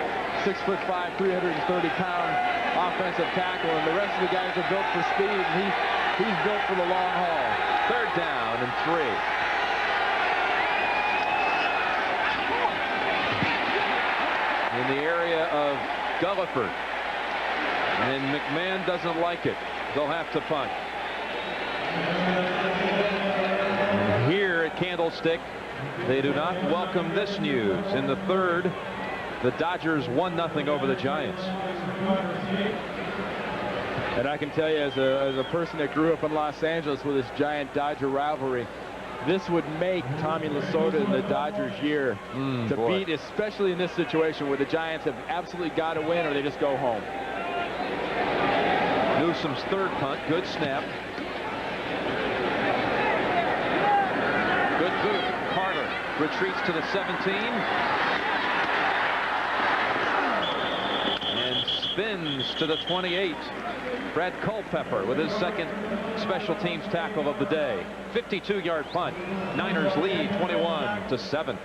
6'5", 330-pound offensive tackle, and the rest of the guys are built for speed, and he's built for the long haul. Third down and 3. In the area of Gulliford, and McMahon doesn't like it. They'll have to punt. And here at Candlestick, they do not welcome this news. In the third, the Dodgers 1-0 over the Giants. And I can tell you, as a person that grew up in Los Angeles with this Giant-Dodger rivalry, this would make Tommy Lasorda in the Dodgers year to beat, especially in this situation where the Giants have absolutely got to win or they just go home. Newsom's third punt. Good snap. Good boot. Carter retreats to the 17 and spins to the 28. Brad Culpepper with his second special teams tackle of the day. 52-yard punt. Niners lead 21-7.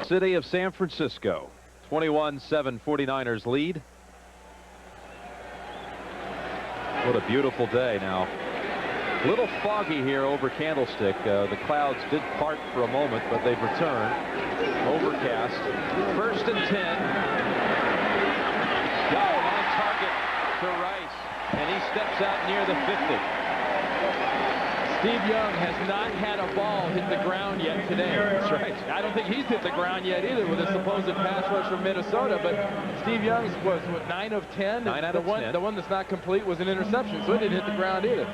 City of San Francisco. 21-7 49ers lead. What a beautiful day. Now, a little foggy here over Candlestick. The clouds did part for a moment, but they've returned. Overcast. First and 10. Got him on target to Rice, and he steps out near the 50. Steve Young has not had a ball hit the ground yet today. That's right. I don't think he's hit the ground yet either with a supposed pass rush from Minnesota, but Steve Young's was, what, 9 of 10? 9 out of 10. The one that's not complete was an interception, so it didn't hit the ground either.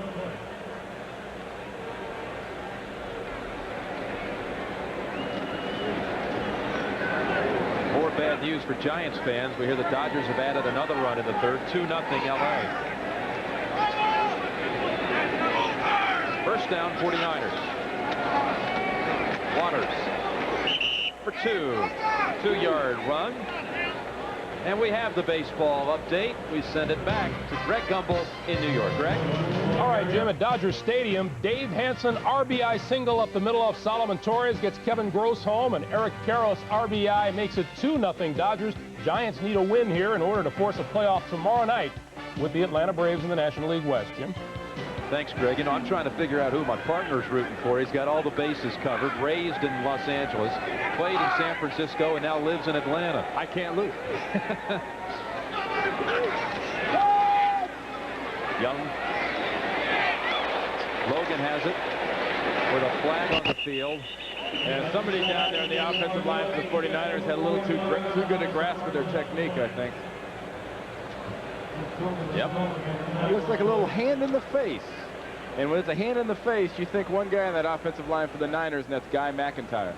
More bad news for Giants fans. We hear the Dodgers have added another run in the third. 2-0 LA. First down, 49ers. Waters for 2. 2-yard run. And we have the baseball update. We send it back to Greg Gumbel in New York. Greg? All right, Jim, at Dodger Stadium, Dave Hansen RBI single up the middle of Solomon Torres gets Kevin Gross home, and Eric Karros RBI makes it 2-0 Dodgers. Giants need a win here in order to force a playoff tomorrow night with the Atlanta Braves in the National League West. Jim? Thanks, Greg. You know, I'm trying to figure out who my partner's rooting for. He's got all the bases covered, raised in Los Angeles, played in San Francisco, and now lives in Atlanta. I can't lose. Young. Logan has it with a flag on the field. And somebody down there in the offensive line for the 49ers had a little too good a grasp of their technique, I think. Yep. It looks like a little hand in the face. And when it's a hand in the face, you think one guy on that offensive line for the Niners, and that's Guy McIntyre.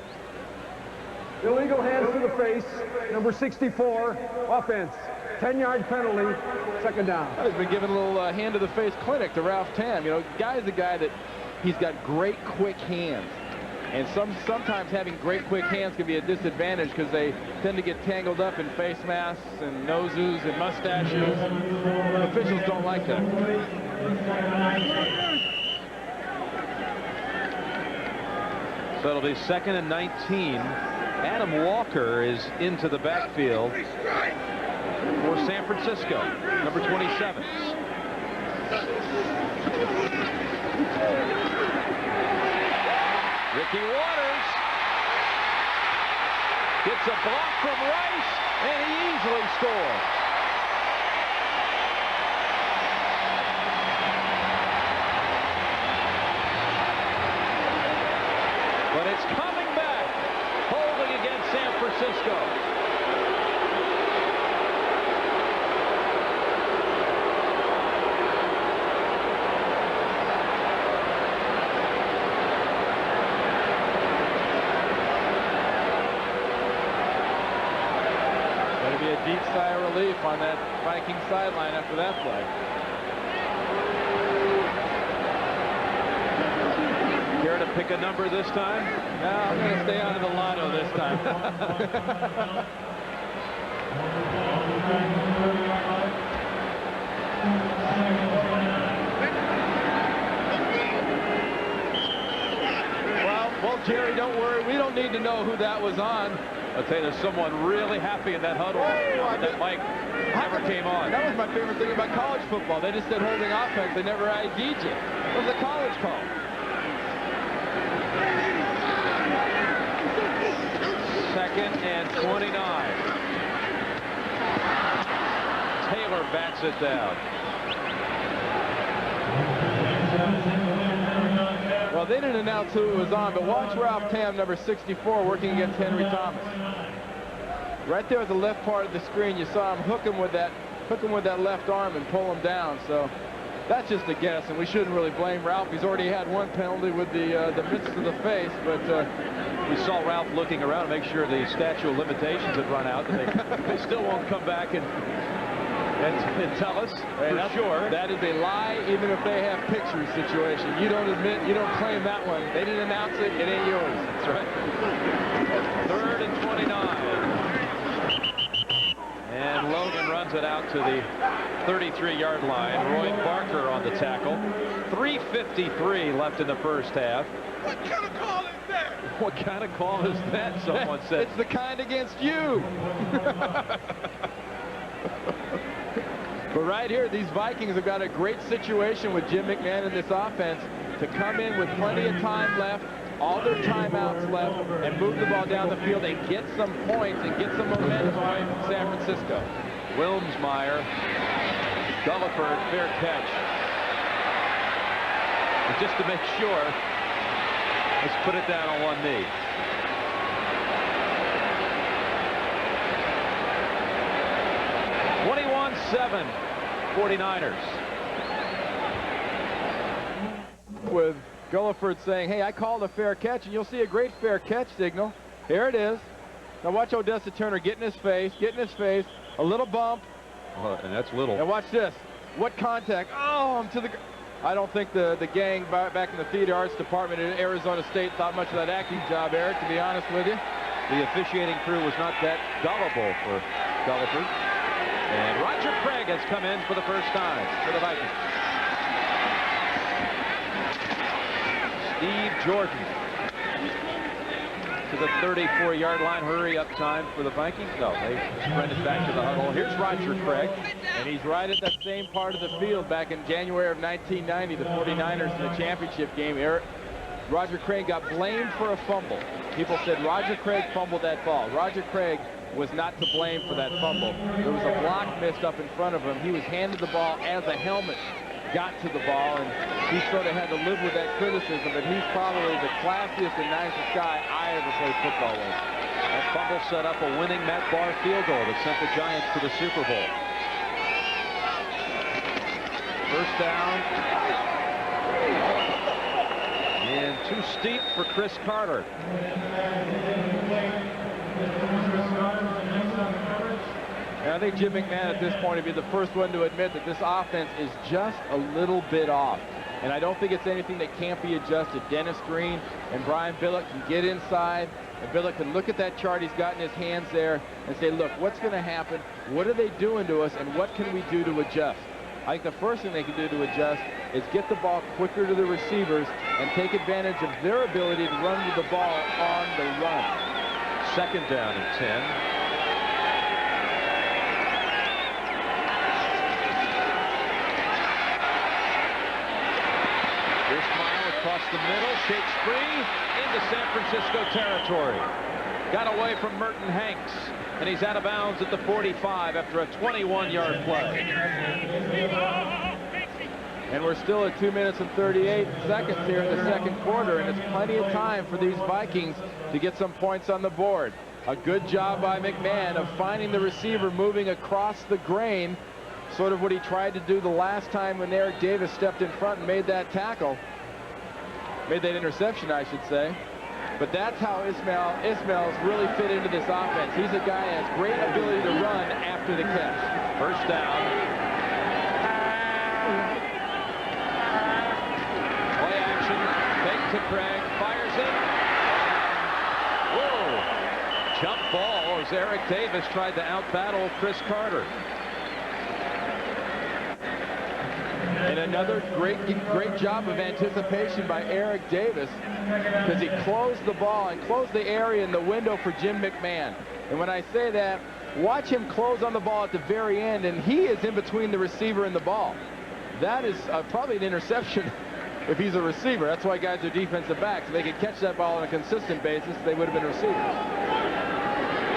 Illegal hands to the face, number 64, offense. 10-yard penalty, second down. He's been giving a little hand to the face clinic to Ralph Tam. You know, Guy's a guy that he's got great quick hands. And sometimes having great quick hands can be a disadvantage because they tend to get tangled up in face masks and noses and mustaches. Officials don't like that. So it'll be 2nd and 19. Adam Walker is into the backfield for San Francisco, number 27. Ricky Waters gets a block from Rice, and he easily scores. But it's coming back. Holding against on that Viking sideline after that play. Care to pick a number this time? No, I'm going to stay out of the lotto this time. Well, Jerry, don't worry. We don't need to know who that was on. I'll tell you, there's someone really happy in that huddle that Mike never came on. That was my favorite thing about college football. They just said holding offense. They never ID'd you. It was a college call. Second and 29. Taylor backs it down. Well, they didn't announce who it was on, but watch Ralph Tam, number 64, working against Henry Thomas. Right there at the left part of the screen, you saw him hook him with that left arm and pull him down. So that's just a guess, and we shouldn't really blame Ralph. He's already had one penalty with the mitts to the face, but we saw Ralph looking around to make sure the statute of limitations had run out. They still won't come back and tell us for sure. That is a lie, even if they have pictures situation. You don't claim that one. They didn't announce it. It ain't yours. That's right. Third and 29. And Logan runs it out to the 33-yard line. Roy Barker on the tackle. 3:53 left in the first half. What kind of call is that? What kind of call is that, someone said. It's the kind against you. But right here, these Vikings have got a great situation with Jim McMahon in this offense to come in with plenty of time left, all their timeouts left, and move the ball down the field and get some points and get some momentum away from San Francisco. Wilmsmeyer, Gulliford, fair catch. And just to make sure, let's put it down on one knee. '7, 49ers. With Gulliford saying, hey, I called a fair catch, and you'll see a great fair catch signal. Here it is. Now watch Odessa Turner get in his face, a little bump. And that's little. And watch this. What contact? Oh, I'm to the... I don't think the gang back in the theater arts department at Arizona State thought much of that acting job, Eric, to be honest with you. The officiating crew was not that gullible for Gulliford. And Roger Craig has come in for the first time for the Vikings. Steve Jordan to the 34-yard line. Hurry up time for the Vikings. No, they sprinted back to the huddle. Here's Roger Craig. And he's right at that same part of the field back in January of 1990, the 49ers in the championship game. Roger Craig got blamed for a fumble. People said Roger Craig fumbled that ball. Roger Craig was not to blame for that fumble. There was a block missed up in front of him. He was handed the ball as a helmet got to the ball, and he sort of had to live with that criticism, but he's probably the classiest and nicest guy I ever played football with. That fumble set up a winning Matt Barr field goal that sent the Giants to the Super Bowl. First down. And too steep for Chris Carter. And I think Jim McMahon at this point would be the first one to admit that this offense is just a little bit off. And I don't think it's anything that can't be adjusted. Dennis Green and Brian Billick can get inside, and Billick can look at that chart he's got in his hands there and say, look, what's going to happen? What are they doing to us, and what can we do to adjust? I think the first thing they can do to adjust is get the ball quicker to the receivers and take advantage of their ability to run with the ball on the run. Second down and 10. Across the middle, shakes free into San Francisco territory. Got away from Merton Hanks, and he's out of bounds at the 45 after a 21-yard play. And we're still at 2 minutes and 38 seconds here in the second quarter, and it's plenty of time for these Vikings to get some points on the board. A good job by McMahon of finding the receiver moving across the grain, sort of what he tried to do the last time when Eric Davis stepped in front and made that tackle. Made that interception, I should say. But that's how Ismail's really fit into this offense. He's a guy that has great ability to run after the catch. First down. Play action. Fake to Craig. Fires it. Whoa. Jump ball as Eric Davis tried to out-battle Chris Carter. And another great job of anticipation by Eric Davis, because he closed the ball and closed the area in the window for Jim McMahon. And when I say that, watch him close on the ball at the very end, and he is in between the receiver and the ball. That is probably an interception if he's a receiver. That's why guys are defensive backs. If they could catch that ball on a consistent basis, they would have been receivers.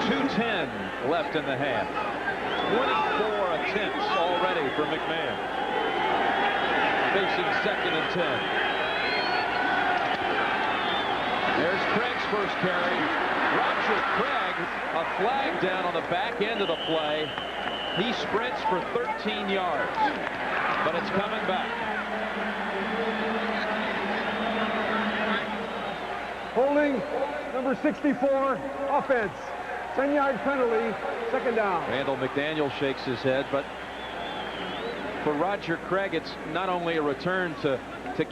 2:10 left in the half. 24 attempts already for McMahon. Facing 2nd and 10. There's Craig's first carry. Roger Craig, a flag down on the back end of the play. He sprints for 13 yards, but it's coming back. Holding number 64, offense. 10-yard penalty, 2nd down. Randall McDaniel shakes his head, but for Roger Craig, it's not only a return to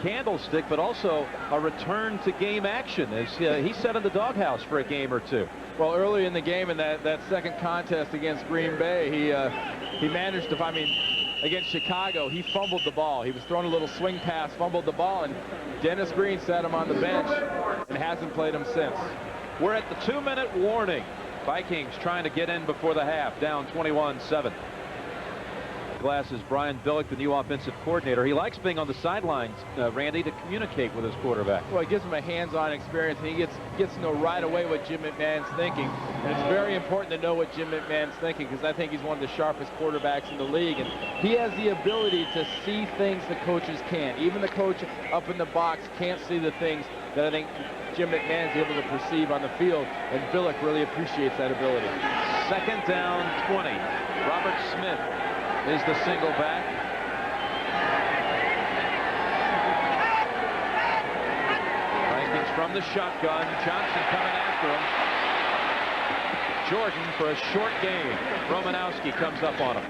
Candlestick, but also a return to game action, as he sat in the doghouse for a game or two. Well, early in the game, in that second contest against Green Bay, he managed to, against Chicago, he fumbled the ball. He was throwing a little swing pass, fumbled the ball, and Dennis Green sat him on the bench and hasn't played him since. We're at the 2-minute warning. Vikings trying to get in before the half, down 21-7. Glasses Brian Billick, the new offensive coordinator. He likes being on the sidelines, Randy, to communicate with his quarterback. Well, it gives him a hands-on experience, and he gets to know right away what Jim McMahon's thinking. And it's very important to know what Jim McMahon's thinking, because I think he's one of the sharpest quarterbacks in the league, and he has the ability to see things the coaches can't. Even the coach up in the box can't see the things that I think Jim McMahon's able to perceive on the field, and Billick really appreciates that ability. 2nd down 20. Robert Smith is the single back. Vikings from the shotgun. Johnson coming after him. Jordan for a short gain. Romanowski comes up on him.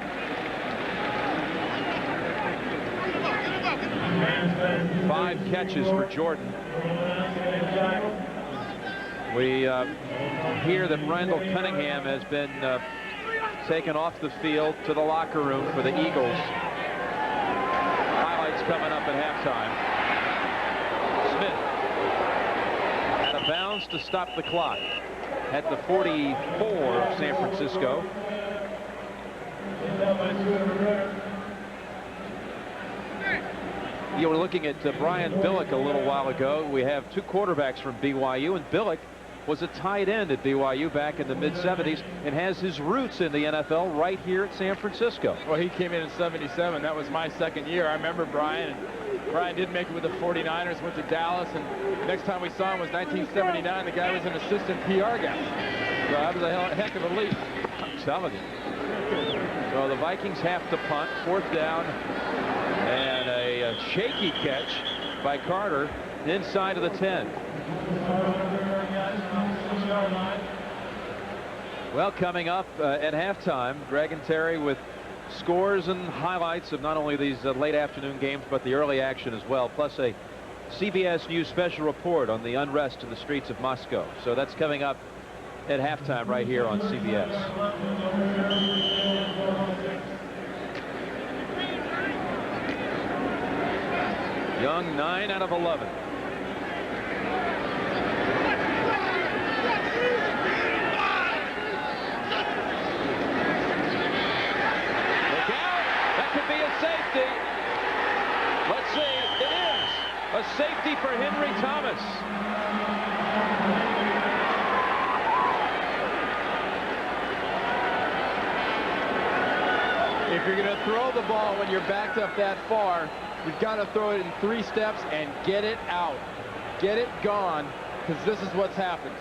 5 catches for Jordan. We hear that Randall Cunningham has been taken off the field to the locker room for the Eagles. Highlights coming up at halftime. Smith out of bounds to stop the clock at the 44 of San Francisco. You were looking at Brian Billick a little while ago. We have 2 quarterbacks from BYU, and Billick was a tight end at BYU back in the mid-70s and has his roots in the NFL right here at San Francisco. Well, he came in '77. That was my 2nd year. I remember Brian. And Brian did make it with the 49ers, went to Dallas, and next time we saw him was 1979. The guy was an assistant PR guy. So that was a heck of a leap. I'm telling you. So the Vikings have to punt. 4th down, and a shaky catch by Carter inside of the 10. Well, coming up at halftime, Greg and Terry with scores and highlights of not only these late afternoon games, but the early action as well, plus a CBS News special report on the unrest in the streets of Moscow. So that's coming up at halftime right here on CBS. Young 9 out of 11. Safety. Let's see. It is a safety for Henry Thomas. If you're going to throw the ball when you're backed up that far, you've got to throw it in 3 steps and get it out. Get it gone, because this is what's happened.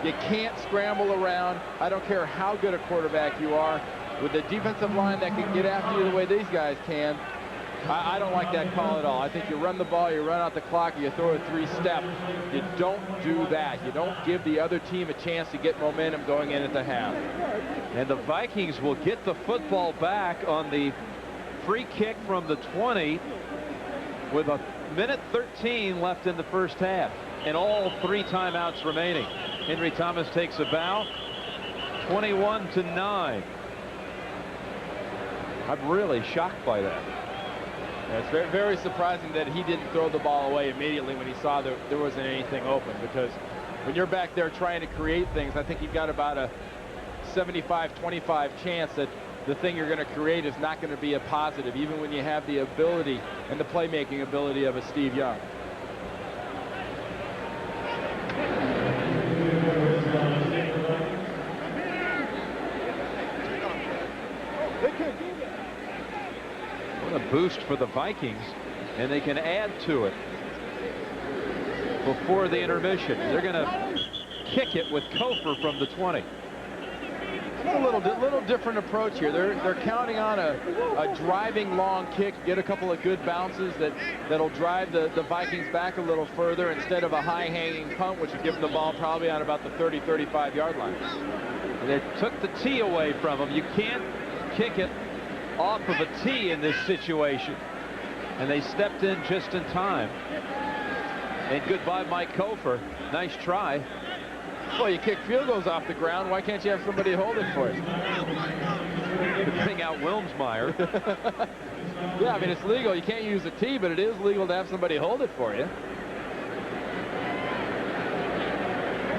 You can't scramble around. I don't care how good a quarterback you are. With the defensive line that can get after you the way these guys can, I don't like that call at all. I think you run the ball, you run out the clock, you throw a 3-step. You don't do that. You don't give the other team a chance to get momentum going in at the half. And the Vikings will get the football back on the free kick from the 20 with a minute 13 left in the first half and all 3 timeouts remaining. Henry Thomas takes a bow. 21-9. I'm really shocked by that. Yeah, it's very, very surprising that he didn't throw the ball away immediately when he saw that there wasn't anything open, because when you're back there trying to create things, I think you've got about a 75-25 chance that the thing you're going to create is not going to be a positive, even when you have the ability and the playmaking ability of a Steve Young. What a boost for the Vikings, and they can add to it before the intermission. They're going to kick it with Kofor from the 20. A little different approach here. They're counting on a driving long kick, get a couple of good bounces that'll drive the Vikings back a little further instead of a high-hanging punt, which would give them the ball probably on about the 30-35 yard line. And they took the tee away from them. You can't kick it off of a tee in this situation, and they stepped in just in time. And goodbye, Mike Kofor. Nice try. Well, you kick field goals off the ground. Why can't you have somebody hold it for you? Bring out Wilmsmeyer. Yeah, I mean, it's legal. You can't use a tee, but it is legal to have somebody hold it for you.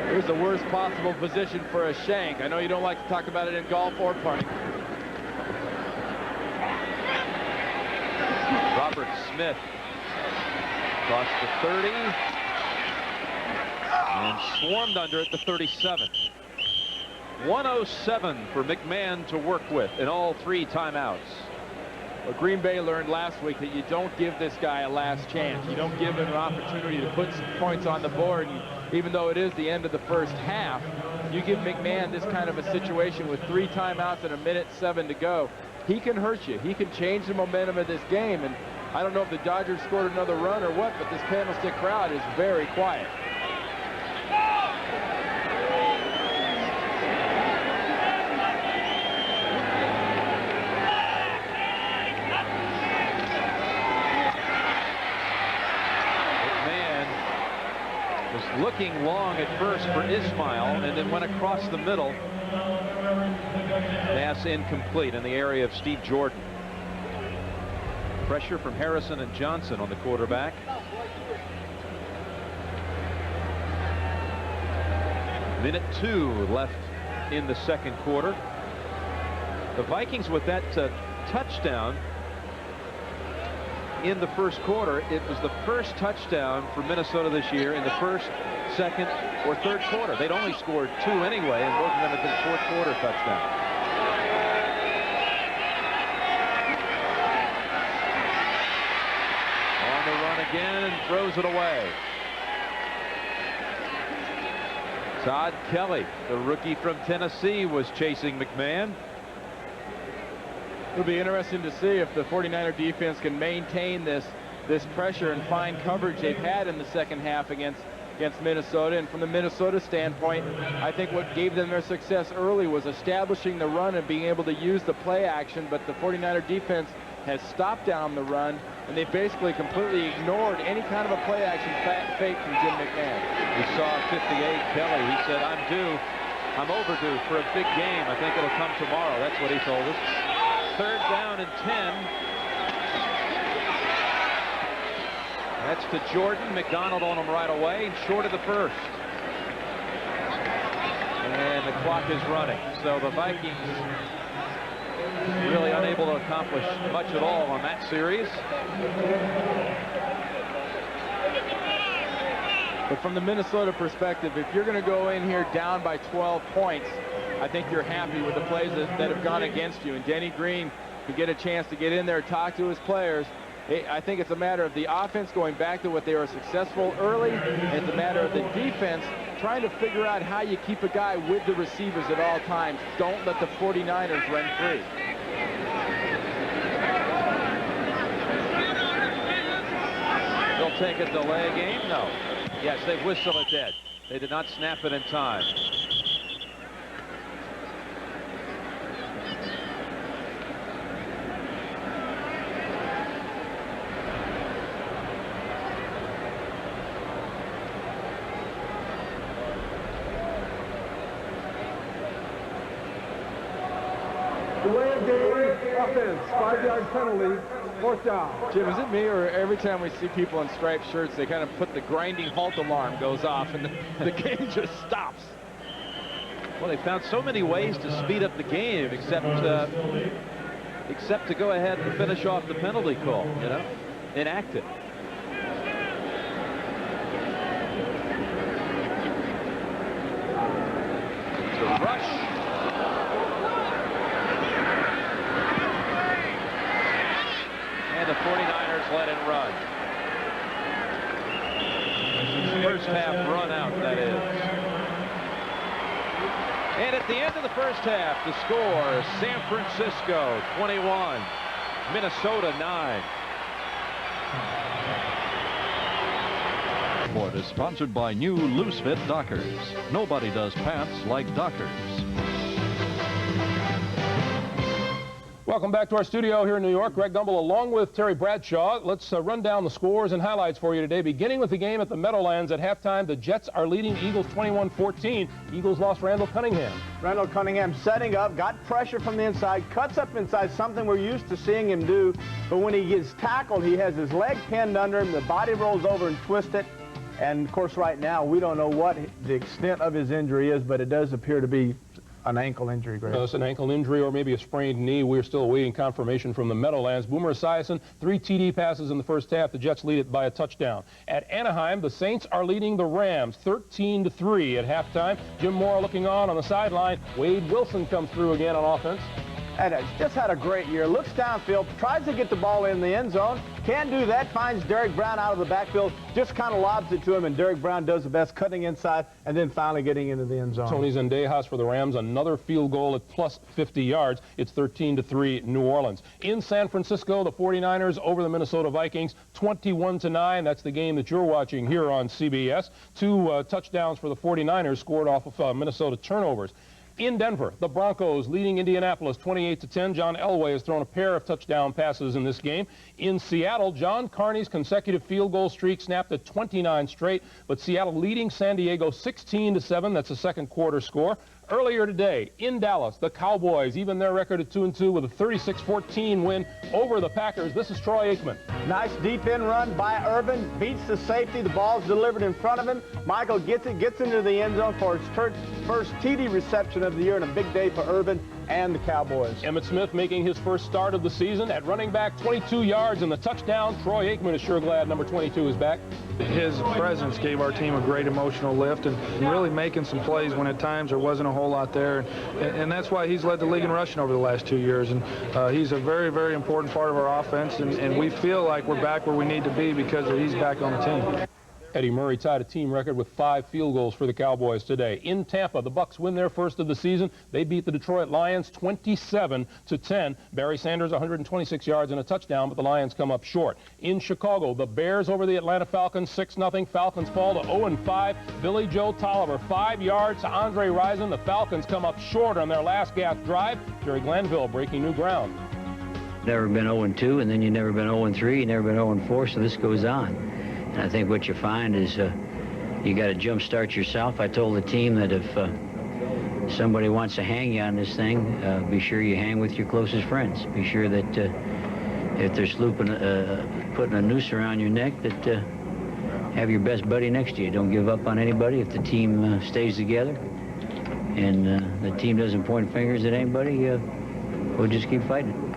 Here's the worst possible position for a shank. I know you don't like to talk about it in golf or punting. Robert Smith across the 30 and swarmed under at the 37. 107 for McMahon to work with in all 3 timeouts. Well, Green Bay learned last week that you don't give this guy a last chance. You don't give him an opportunity to put some points on the board. And even though it is the end of the first half, you give McMahon this kind of a situation with 3 timeouts and a minute 7 to go. He can hurt you. He can change the momentum of this game. And I don't know if the Dodgers scored another run or what, but this Candlestick crowd is very quiet. Looking long at first for Ismail, and then went across the middle. Pass incomplete in the area of Steve Jordan. Pressure from Harrison and Johnson on the quarterback. Minute 2 left in the second quarter. The Vikings with that touchdown in the first quarter. It was the first touchdown for Minnesota this year in the first, second, or third quarter. They'd only scored 2 anyway, and both of them have been fourth quarter touchdowns. On the run again and throws it away. Todd Kelly, the rookie from Tennessee, was chasing McMahon. It'll be interesting to see if the 49er defense can maintain this pressure and find coverage they've had in the second half against Minnesota. And from the Minnesota standpoint, I think what gave them their success early was establishing the run and being able to use the play action. But the 49er defense has stopped down the run, and they basically completely ignored any kind of a play action fake from Jim McMahon. We saw 58 Kelly. He said, I'm overdue for a big game. I think it'll come tomorrow. That's what he told us. 3rd down and 10. That's to Jordan. McDonald on him right away, short of the first. And the clock is running. So the Vikings really unable to accomplish much at all on that series. But from the Minnesota perspective, if you're going to go in here down by 12 points, I think you're happy with the plays that have gone against you. And Denny Green can get a chance to get in there, talk to his players. I think it's a matter of the offense going back to what they were successful early. It's a matter of the defense trying to figure out how you keep a guy with the receivers at all times. Don't let the 49ers run free. take a delay game? No. Yes, they whistle it dead. They did not snap it in time. Delay of game, offense, 5-yard penalty, 4th down. Jim, is it me, or every time we see people in striped shirts, they kind of put the grinding halt alarm goes off and the game just stops? Well, they found so many ways to speed up the game, except to go ahead and finish off the penalty call, you know, enact it. The rush. And the 49ers let it run. First half run out, that is. And at the end of the first half, the score, San Francisco 21, Minnesota 9. Sport is sponsored by new Loose Fit Dockers. Nobody does pants like Dockers. Welcome back to our studio here in New York. Greg Gumbel along with Terry Bradshaw. Let's run down the scores and highlights for you today. Beginning with the game at the Meadowlands at halftime, the Jets are leading Eagles 21-14. Eagles lost Randall Cunningham. Randall Cunningham setting up, got pressure from the inside, cuts up inside, something we're used to seeing him do. But when he gets tackled, he has his leg pinned under him, the body rolls over and twists it. And, of course, right now, we don't know what the extent of his injury is, but it does appear to be an ankle injury, Greg. It's an ankle injury or maybe a sprained knee. We're still awaiting confirmation from the Meadowlands. Boomer Esiason, 3 TD passes in the first half. The Jets lead it by a touchdown. At Anaheim, the Saints are leading the Rams 13-3 at halftime. Jim Mora looking on the sideline. Wade Wilson comes through again on offense. And has just had a great year. Looks downfield, tries to get the ball in the end zone. Can't do that. Finds Derek Brown out of the backfield. Just kind of lobs it to him, and Derek Brown does the best, cutting inside and then finally getting into the end zone. Tony Zendejas for the Rams, another field goal at plus 50 yards. It's 13-3 New Orleans. In San Francisco, the 49ers over the Minnesota Vikings, 21-9. That's the game that you're watching here on CBS. 2 touchdowns for the 49ers scored off of Minnesota turnovers. In Denver, the Broncos leading Indianapolis 28-10. John Elway has thrown a pair of touchdown passes in this game. In Seattle, John Carney's consecutive field goal streak snapped at 29 straight, but Seattle leading San Diego 16-7. That's a second quarter score. Earlier today, in Dallas, the Cowboys, even their record at 2-2 with a 36-14 win over the Packers. This is Troy Aikman. Nice deep end run by Urban, beats the safety. The ball's delivered in front of him. Michael gets it, gets into the end zone for his first TD reception of the year, and a big day for Urban and the Cowboys. Emmitt Smith making his first start of the season at running back, 22 yards and the touchdown. Troy Aikman is sure glad number 22 is back. His presence gave our team a great emotional lift and really making some plays when at times there wasn't a whole lot there. And that's why he's led the league in rushing over the last 2 years. And he's a very, very important part of our offense. And we feel like we're back where we need to be because he's back on the team. Eddie Murray tied a team record with 5 field goals for the Cowboys today. In Tampa, the Bucs win their first of the season. They beat the Detroit Lions 27-10. Barry Sanders 126 yards and a touchdown, but the Lions come up short. In Chicago, the Bears over the Atlanta Falcons 6-0. Falcons fall to 0-5. Billy Joe Tolliver 5 yards to Andre Rison. The Falcons come up short on their last gasp drive. Jerry Glanville breaking new ground. Never been 0-2, and then you've never been 0-3, you've never been 0-4, so this goes on. And I think what you find is you got to jump-start yourself. I told the team that if somebody wants to hang you on this thing, be sure you hang with your closest friends. Be sure that if they're putting a noose around your neck, that have your best buddy next to you. Don't give up on anybody. If the team stays together and the team doesn't point fingers at anybody, we'll just keep fighting.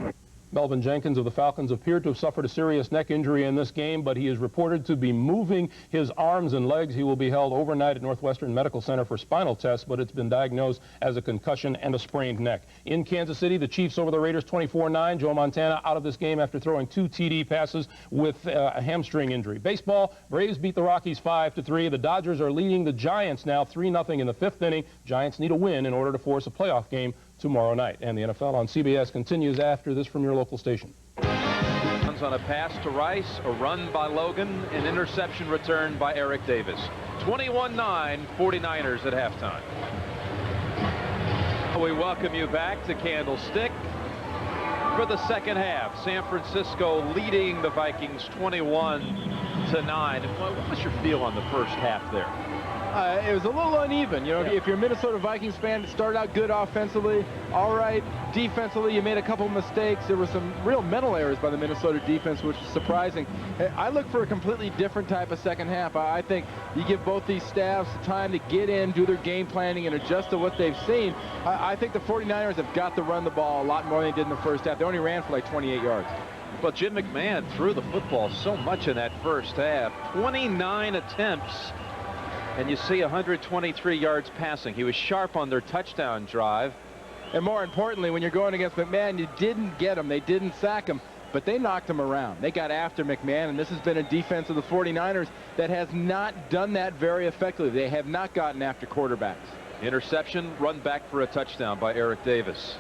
Melvin Jenkins of the Falcons appeared to have suffered a serious neck injury in this game, but he is reported to be moving his arms and legs. He will be held overnight at Northwestern Medical Center for spinal tests, but it's been diagnosed as a concussion and a sprained neck. In Kansas City, the Chiefs over the Raiders 24-9. Joe Montana out of this game after throwing 2 TD passes with a hamstring injury. Baseball, Braves beat the Rockies 5-3. The Dodgers are leading the Giants now 3-0 in the 5th inning. Giants need a win in order to force a playoff game tomorrow night. And the NFL on CBS continues after this from your local station. On touchdowns on a pass to Rice, a run by Logan, an interception return by Eric Davis. 21-9 49ers at halftime. We welcome you back to Candlestick for the second half. San Francisco leading the Vikings 21-9. And what was your feel on the first half there? It was a little uneven. You know, if you're a Minnesota Vikings fan, it started out good offensively. All right, defensively, you made a couple mistakes. There were some real mental errors by the Minnesota defense, which is surprising. I look for a completely different type of second half. I think you give both these staffs time to get in, do their game planning, and adjust to what they've seen. I think the 49ers have got to run the ball a lot more than they did in the first half. They only ran for like 28 yards. Well, Jim McMahon threw the football so much in that first half. 29 attempts. And you see 123 yards passing. He was sharp on their touchdown drive. And more importantly, when you're going against McMahon, you didn't get him. They didn't sack him, but they knocked him around. They got after McMahon, and this has been a defense of the 49ers that has not done that very effectively. They have not gotten after quarterbacks. Interception, run back for a touchdown by Eric Davis.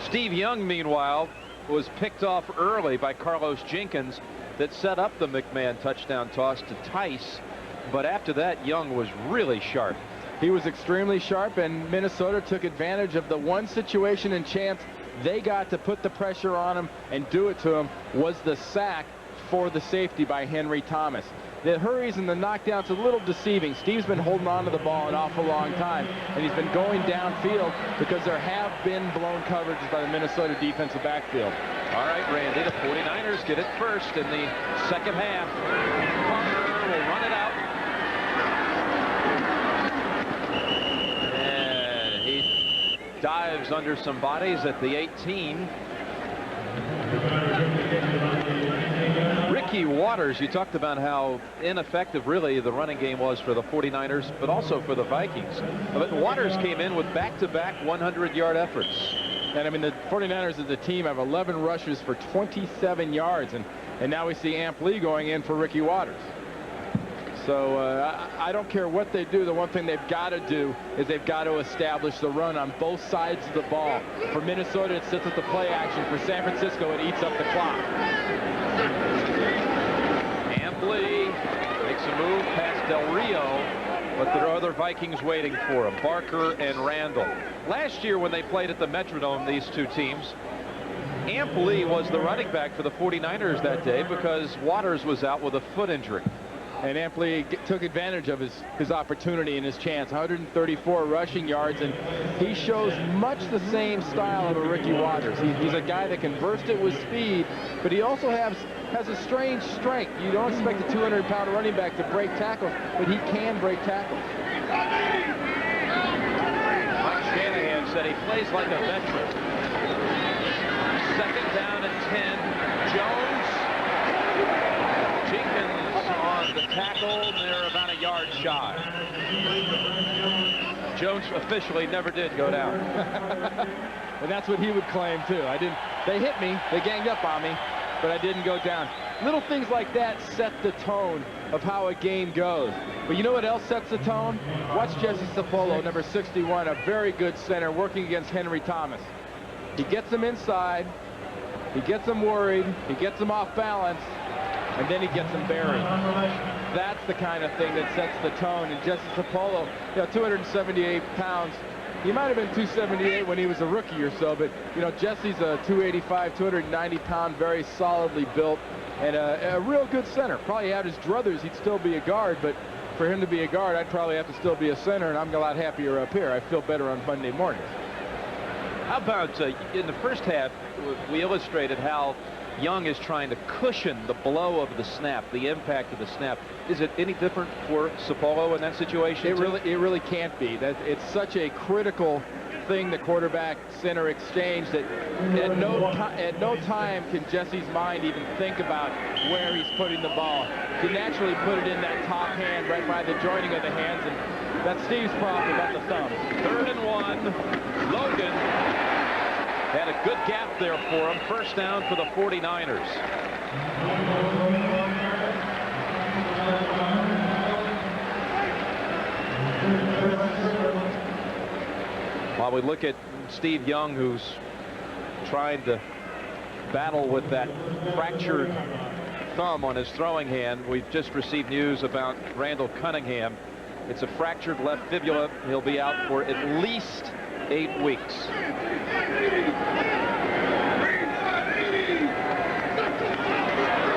Steve Young, meanwhile, was picked off early by Carlos Jenkins that set up the McMahon touchdown toss to Tice. But after that, Young was really sharp. He was extremely sharp, and Minnesota took advantage of the one situation and chance they got to put the pressure on him and do it to him was the sack for the safety by Henry Thomas. The hurries and the knockdowns are a little deceiving. Steve's been holding on to the ball an awful long time, and he's been going downfield because there have been blown coverages by the Minnesota defensive backfield. All right, Randy, the 49ers get it first in the second half. Parker will run it out. Dives under some bodies at the 18. Ricky Waters, you talked about how ineffective really the running game was for the 49ers, but also for the Vikings. But Waters came in with back-to-back 100-yard efforts. And I mean, the 49ers as a team have 11 rushes for 27 yards, and now we see Amp Lee going in for Ricky Waters. So I don't care what they do. The one thing they've got to do is they've got to establish the run on both sides of the ball. For Minnesota, it sits at the play action. For San Francisco, it eats up the clock. Amp Lee makes a move past Del Rio, but there are other Vikings waiting for him, Barker and Randall. Last year when they played at the Metrodome, these two teams, Amp Lee was the running back for the 49ers that day because Waters was out with a foot injury. And Amp Lee took advantage of his opportunity and his chance. 134 rushing yards, and he shows much the same style of a Ricky Waters. He's a guy that can burst it with speed, but he also has a strange strength. You don't expect a 200-pound running back to break tackles, but he can break tackles. Mike Shanahan said he plays like a veteran. Second down and 10. Jones. Jenkins on the tackle. They're about a yard shy. Jones officially never did go down. And that's what he would claim too. They hit me, they ganged up on me, but I didn't go down. Little things like that set the tone of how a game goes. But you know what else sets the tone? Watch Jesse Sapolo, number 61, a very good center working against Henry Thomas. He gets him inside, he gets him worried, he gets him off balance, and then he gets him buried. That's the kind of thing that sets the tone. And Jesse Sapolo, 278 pounds. He might have been 278 when he was a rookie or so, but Jesse's a 285, 290-pound, very solidly built, and a real good center. Probably had his druthers, he'd still be a guard, but for him to be a guard, I'd probably have to still be a center, and I'm a lot happier up here. I feel better on Monday mornings. How about in the first half, we illustrated how Young is trying to cushion the blow of the snap, the impact of the snap. Is it any different for Sapolo in that situation? It really can't be. It's such a critical thing, the quarterback center exchange, that at no time can Jesse's mind even think about where he's putting the ball. He naturally put it in that top hand right by the joining of the hands, and that's Steve's problem about the thumb. 3rd and 1. Logan had a good gap there for him. First down for the 49ers. While we look at Steve Young, who's trying to battle with that fractured thumb on his throwing hand. We've just received news about Randall Cunningham. It's a fractured left fibula. He'll be out for at least 8 weeks.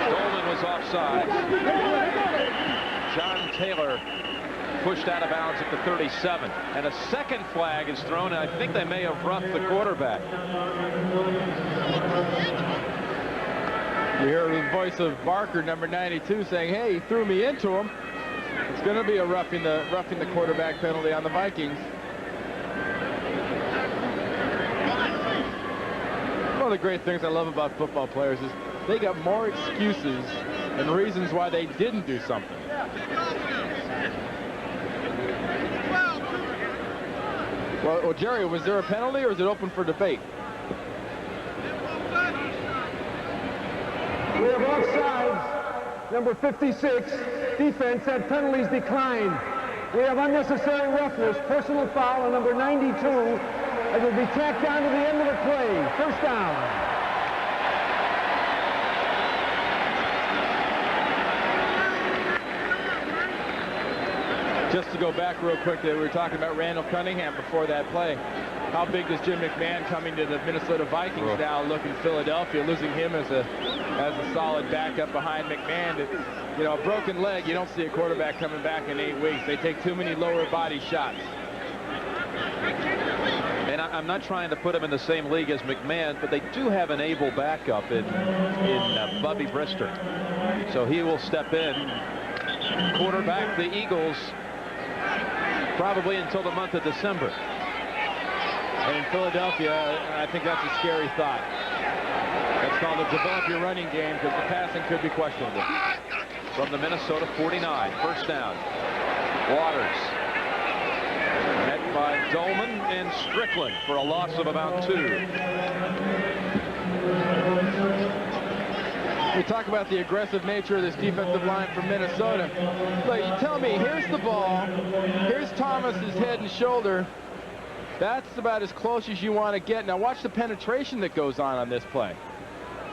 Dolman was offside. John Taylor pushed out of bounds at the 37, and a second flag is thrown. I think they may have roughed the quarterback. You hear the voice of Barker, number 92, saying, hey, he threw me into him. It's going to be a roughing the quarterback penalty on the Vikings. One of the great things I love about football players is they got more excuses and reasons why they didn't do something. Well, Jerry, was there a penalty or is it open for debate? We have offsides. Number 56, defense had penalties declined. We have unnecessary roughness, personal foul on number 92. It will be tacked on to the end of the play. First down. Just to go back real quick, we were talking about Randall Cunningham before that play. How big does Jim McMahon coming to the Minnesota Vikings now look in Philadelphia, losing him as a solid backup behind McMahon? You know, a broken leg, you don't see a quarterback coming back in 8 weeks. They take too many lower body shots. And I'm not trying to put him in the same league as McMahon, but they do have an able backup in Bubby Brister. So he will step in, quarterback the Eagles probably until the month of December. And in Philadelphia, I think that's a scary thought. That's called to develop your running game because the passing could be questionable. From the Minnesota 49, first down. Waters. Met by Dolman and Strickland for a loss of about 2. We talk about the aggressive nature of this defensive line from Minnesota. But you tell me, here's the ball. Here's Thomas's head and shoulder. That's about as close as you want to get. Now watch the penetration that goes on this play.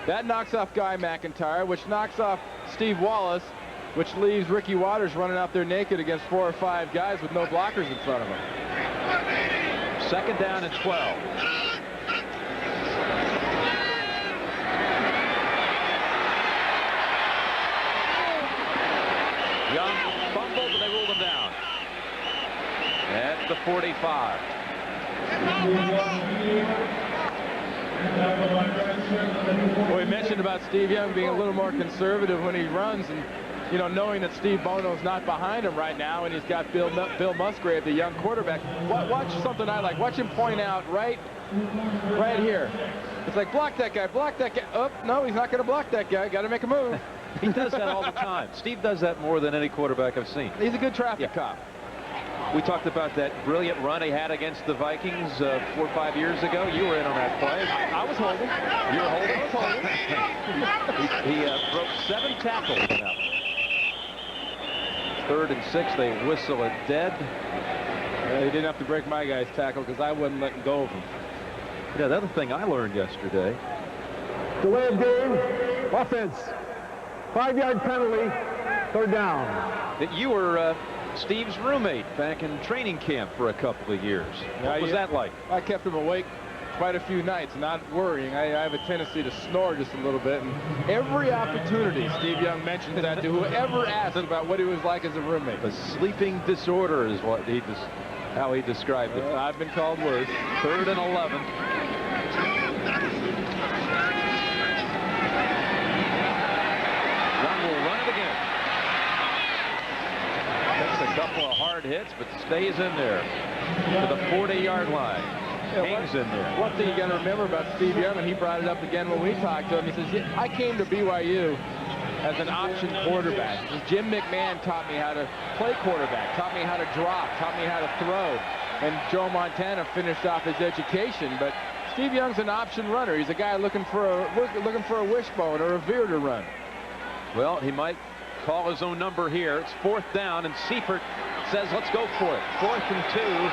That knocks off Guy McIntyre, which knocks off Steve Wallace, which leaves Ricky Waters running out there naked against 4 or 5 guys with no blockers in front of him. Second down and 12. Young fumbled, and they ruled him down at the 45. Well, we mentioned about Steve Young being a little more conservative when he runs, and you know, knowing that Steve Bono's not behind him right now, and he's got Bill Musgrave, the young quarterback. Watch something I like. Watch him point out right here. It's like, block that guy, block that guy. Oh, no, he's not going to block that guy. Got to make a move. He does that all the time. Steve does that more than any quarterback I've seen. He's a good traffic cop. We talked about that brilliant run he had against the Vikings 4 or 5 years ago. You were in on that play. I was holding. You were holding? I was holding. he broke 7 tackles in that one. 3rd and 6, they whistle it dead. He didn't have to break my guy's tackle because I wouldn't let him go of him. Yeah, the other thing I learned yesterday. Delay of game, offense. 5-yard penalty, 3rd down. That you were Steve's roommate back in training camp for a couple of years. What was that like? I kept him awake quite a few nights, not worrying. I have a tendency to snore just a little bit, and every opportunity Steve Young mentions that to whoever asked about what he was like as a roommate. A sleeping disorder is what how he described it. I've been called worse. 3rd and 11. Young will run it again. Takes a couple of hard hits, but stays in there to the 40-yard line. Hangs in there. One thing you got to remember about Steve Young, and he brought it up again when we talked to him, he says, I came to BYU as an option quarterback. Jim McMahon taught me how to play quarterback, taught me how to drop, taught me how to throw. And Joe Montana finished off his education. But Steve Young's an option runner. He's a guy looking for a wishbone or a veer to run. Well, he might call his own number here. It's 4th down, and Seifert says, let's go for it. 4th and 2.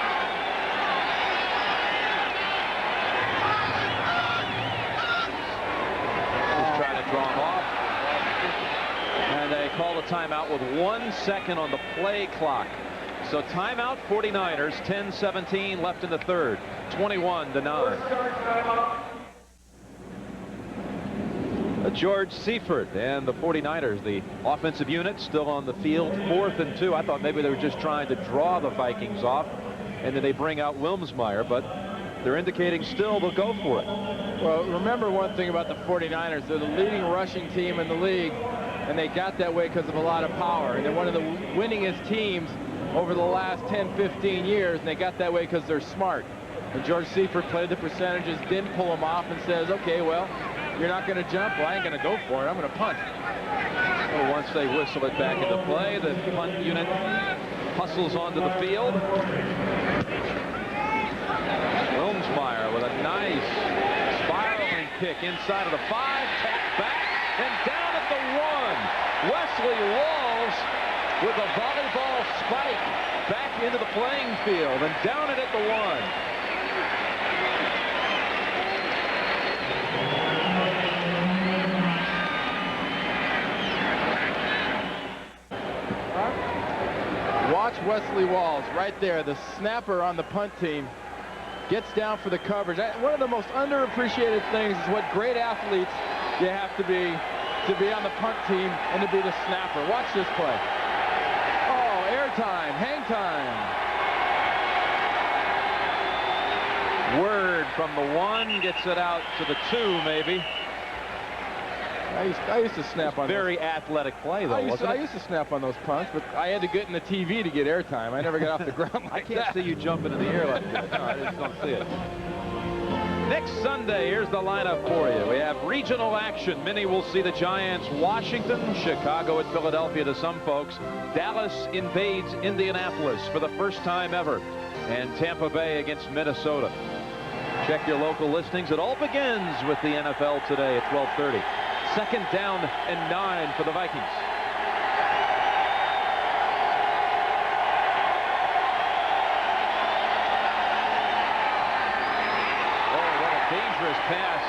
timeout with 1 second on the play clock. So timeout 49ers, 10-17 left in the third, 21-9. George Seifert and the 49ers, the offensive unit, still on the field, 4th and 2. I thought maybe they were just trying to draw the Vikings off, and then they bring out Wilmsmeyer, but they're indicating still they'll go for it. Well, remember one thing about the 49ers. They're the leading rushing team in the league, and they got that way because of a lot of power. And they're one of the winningest teams over the last 10, 15 years, and they got that way because they're smart. And George Seifert played the percentages, didn't pull them off, and says, okay, well, you're not going to jump. Well, I ain't going to go for it. I'm going to punt. Well, once they whistle it back into play, the punt unit hustles onto the field. Wilmsmeyer with a nice spiraling kick inside of the 5, tapped back, and down at the 1. Wesley Walls with a volleyball spike back into the playing field and down it at the 1. Watch Wesley Walls right there, the snapper on the punt team, gets down for the coverage. One of the most underappreciated things is what great athletes you have to be on the punt team and to be the snapper. Watch this play. Oh, air time, hang time. Word from the 1 gets it out to the 2, maybe. I used to snap on very athletic play, though, wasn't it? I used to snap on those punts, but I had to get in the TV to get airtime. I never got off the ground like that. I can't see you jumping in the air like that. No, I just don't see it. Next Sunday, here's the lineup for you. We have regional action. Many will see the Giants, Washington, Chicago at Philadelphia to some folks. Dallas invades Indianapolis for the first time ever, and Tampa Bay against Minnesota. Check your local listings. It all begins with the NFL today at 12:30. 2nd down and 9 for the Vikings. Oh, what a dangerous pass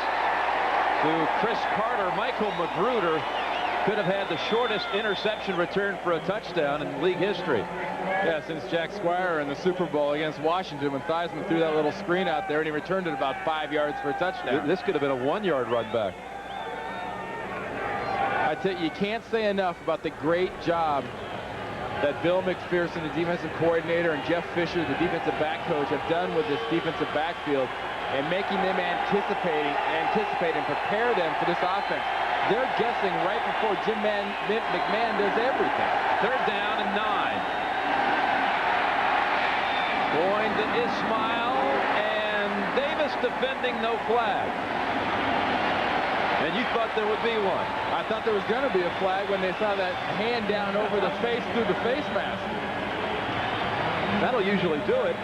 to Chris Carter. Michael Magruder could have had the shortest interception return for a touchdown in league history. Yeah, since Jack Squire in the Super Bowl against Washington when Theismann threw that little screen out there and he returned it about 5 yards for a touchdown. This could have been a 1-yard run back. You can't say enough about the great job that Bill McPherson, the defensive coordinator, and Jeff Fisher, the defensive back coach, have done with this defensive backfield and making them anticipate and prepare them for this offense. They're guessing right before Jim McMahon does everything. 3rd down and 9. Going to Ismail, and Davis defending, no flag. And you thought there would be one. I thought there was going to be a flag when they saw that hand down over the face through the face mask. That'll usually do it.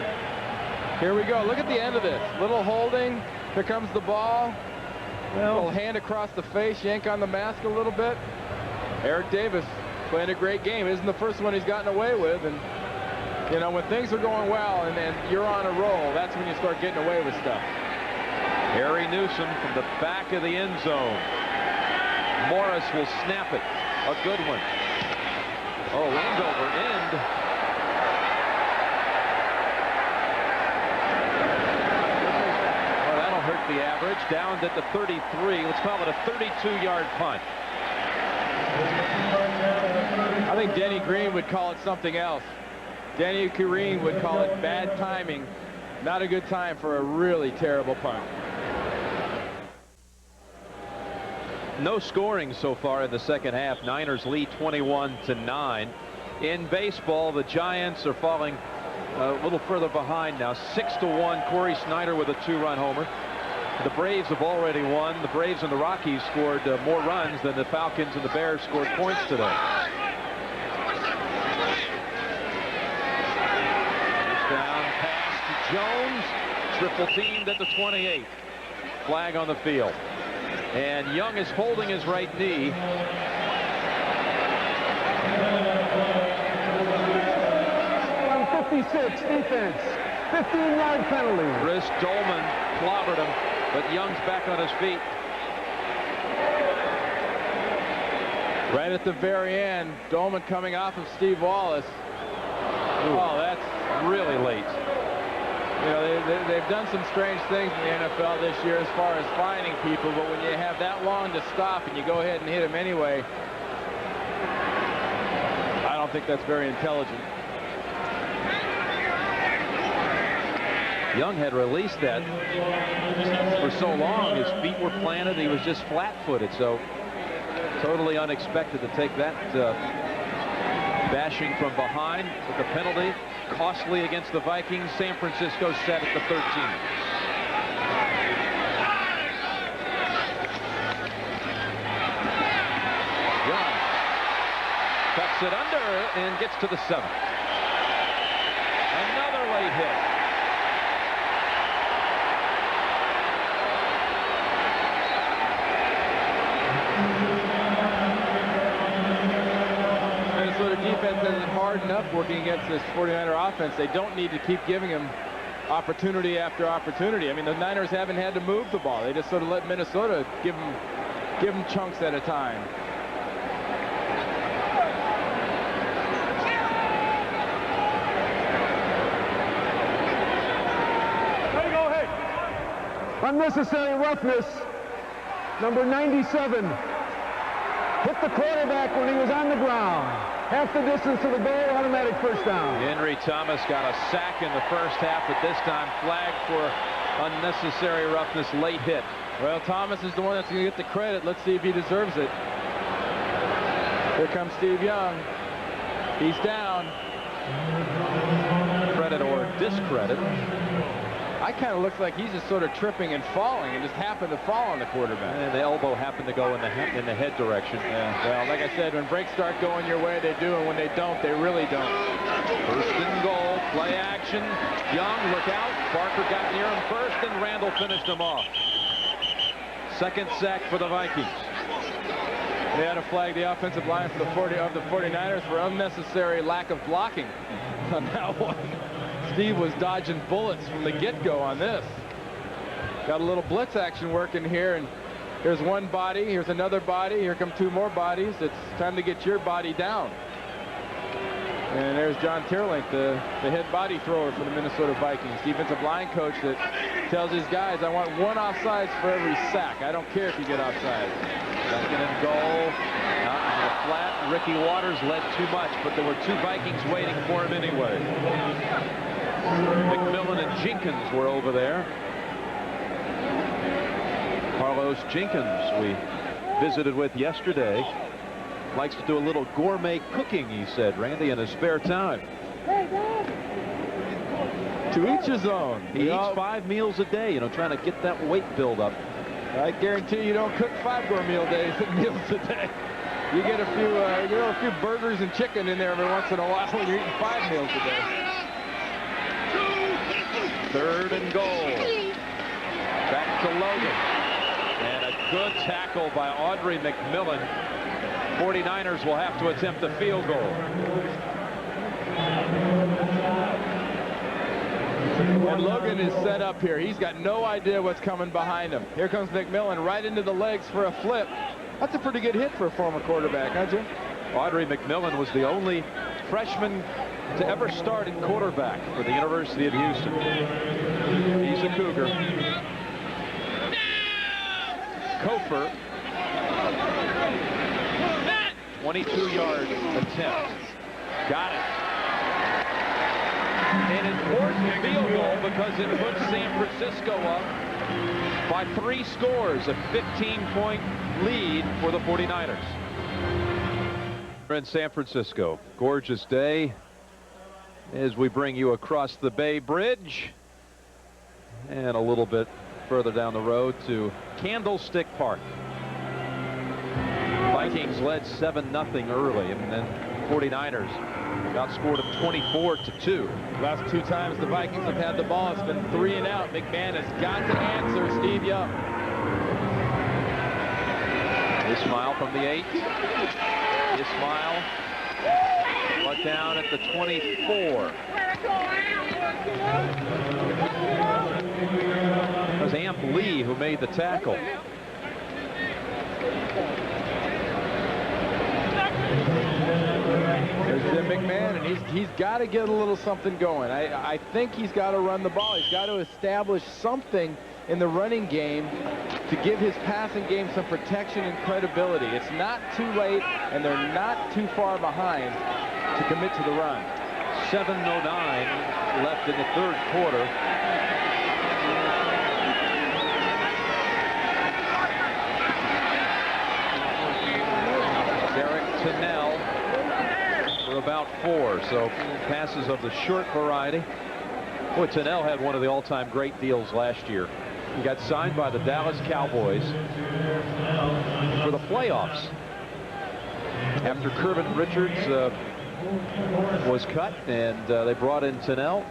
Here we go. Look at the end of this. Little holding. Here comes the ball. Little hand across the face, yank on the mask a little bit. Eric Davis playing a great game. Isn't the first one he's gotten away with. And, you know, when things are going well and you're on a roll, that's when you start getting away with stuff. Harry Newsom from the back of the end zone. Morris will snap it. A good one. Oh, Landover end. Oh, that'll hurt the average. Down at the 33. Let's call it a 32-yard punt. I think Denny Green would call it something else. Denny Green would call it bad timing. Not a good time for a really terrible punt. No scoring so far in the second half. Niners lead 21-9. In baseball, the Giants are falling a little further behind now. 6-1. Corey Snyder with a 2-run homer. The Braves have already won. The Braves and the Rockies scored more runs than the Falcons and the Bears scored points today. First down pass to Jones. Triple teamed at the 28. Flag on the field. And Young is holding his right knee. 56 defense. 15-yard penalty. Chris Dolman clobbered him, but Young's back on his feet. Right at the very end, Dolman coming off of Steve Wallace. Oh, that's really late. You know, they've done some strange things in the NFL this year as far as finding people, but when you have that long to stop and you go ahead and hit him anyway, I don't think that's very intelligent. Young had released that for so long. His feet were planted. He was just flat-footed, so totally unexpected to take that bashing from behind. But the penalty costly against the Vikings. San Francisco set at the 13. Young cuts it under and gets to the 7. Another late hit. Minnesota defense has it hard enough working against this 49er offense. They don't need to keep giving him opportunity after opportunity. I mean, the Niners haven't had to move the ball. They just sort of let Minnesota give them chunks at a time. Unnecessary roughness. Number 97 hit the quarterback when he was on the ground. Half the distance to the goal, automatic first down. Henry Thomas got a sack in the first half, but this time flagged for unnecessary roughness, late hit. Well, Thomas is the one that's going to get the credit. Let's see if he deserves it. Here comes Steve Young. He's down. Credit or discredit. I kind of looks like he's just sort of tripping and falling and just happened to fall on the quarterback. And the elbow happened to go in the head direction. Yeah. Well, like I said, when breaks start going your way, they do, and when they don't, they really don't. First and goal, play action. Young, look out. Barker got near him first, and Randall finished him off. Second sack for the Vikings. They had to flag the offensive line for the 49ers for unnecessary lack of blocking on that one. Steve was dodging bullets from the get-go on this. Got a little blitz action working here, and here's one body, here's another body, here come two more bodies. It's time to get your body down. And there's John Teerlink, the head body thrower for the Minnesota Vikings. Defensive line coach that tells his guys, I want one offsides for every sack. I don't care if you get offsides. Second and goal. Out in the flat. Ricky Waters led too much, but there were two Vikings waiting for him anyway. McMillan and Jenkins were over there. Carlos Jenkins we visited with yesterday. Likes to do a little gourmet cooking, he said, Randy, in his spare time. To each his own. He eats 5 meals a day, you know, trying to get that weight build up. I guarantee you don't cook 5 meals a day. You get a few burgers and chicken in there every once in a while when you're eating 5 meals a day. Third and goal. Back to Logan. And a good tackle by Audrey McMillan. 49ers will have to attempt a field goal. And Logan is set up here. He's got no idea what's coming behind him. Here comes McMillan right into the legs for a flip. That's a pretty good hit for a former quarterback, huh, Jim? Audrey McMillan was the only freshman to ever start at quarterback for the University of Houston. He's a Cougar. Kofer. 22-yard attempt. Got it. An important field goal because it puts San Francisco up by 3 scores, a 15-point lead for the 49ers. We're in San Francisco. Gorgeous day as we bring you across the Bay Bridge and a little bit further down the road to Candlestick Park. Vikings led 7-0 early, and then 49ers outscored them 24-2. Last 2 times the Vikings have had the ball, it's been 3 and out. McMahon has got to answer Steve Young. Ismail from the 8. Ismail brought down at the 24. It was Amp Lee who made the tackle. There's Jim McMahon, and he's got to get a little something going. I think he's got to run the ball. He's got to establish something in the running game to give his passing game some protection and credibility. It's not too late, and they're not too far behind to commit to the run. 7:09 left in the third quarter. Tennell for about 4, so passes of the short variety. Boy, Tennell had one of the all-time great deals last year. He got signed by the Dallas Cowboys for the playoffs after Kervin Richards was cut, and they brought in Tennell.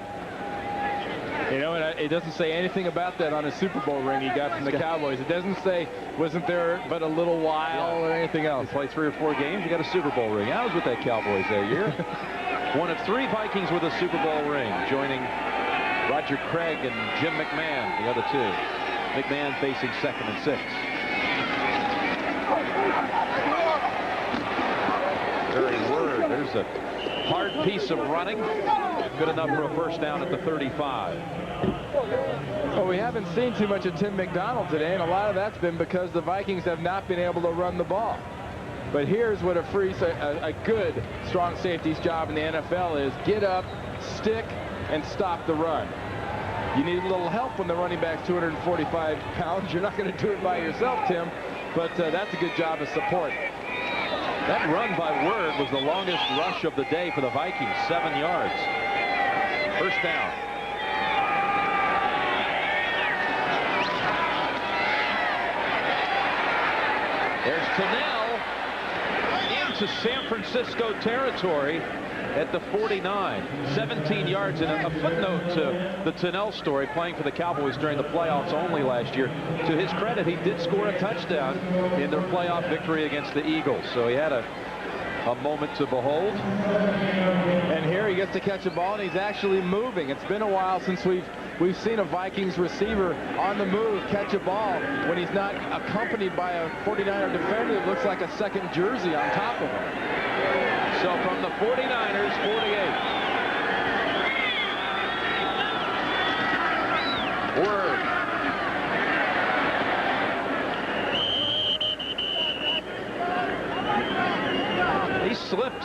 You know, and it doesn't say anything about that on his Super Bowl ring he got from the Cowboys. It doesn't say, wasn't there but a little while or anything else. He played 3 or 4 games. You got a Super Bowl ring. I was with that Cowboys that year. One of 3 Vikings with a Super Bowl ring, joining Roger Craig and Jim McMahon, the other 2. McMahon facing 2nd and 6. Very word. There's a hard piece of running. Good enough for a first down at the 35. Well, we haven't seen too much of Tim McDonald today, and a lot of that's been because the Vikings have not been able to run the ball. But here's what a good, strong safety's job in the NFL is: get up, stick, and stop the run. You need a little help when the running back's 245 pounds. You're not going to do it by yourself, Tim, but that's a good job of support. That run by Word was the longest rush of the day for the Vikings, 7 yards. First down. There's Tennell into San Francisco territory at the 49. 17 yards, and a footnote to the Tennell story, playing for the Cowboys during the playoffs only last year. To his credit, he did score a touchdown in their playoff victory against the Eagles, so he had a moment to behold. And here he gets to catch a ball, and he's actually moving. It's been a while since we've seen a Vikings receiver on the move catch a ball when he's not accompanied by a 49er defender that looks like a second jersey on top of him. So from the 49ers, 48. Word. He slipped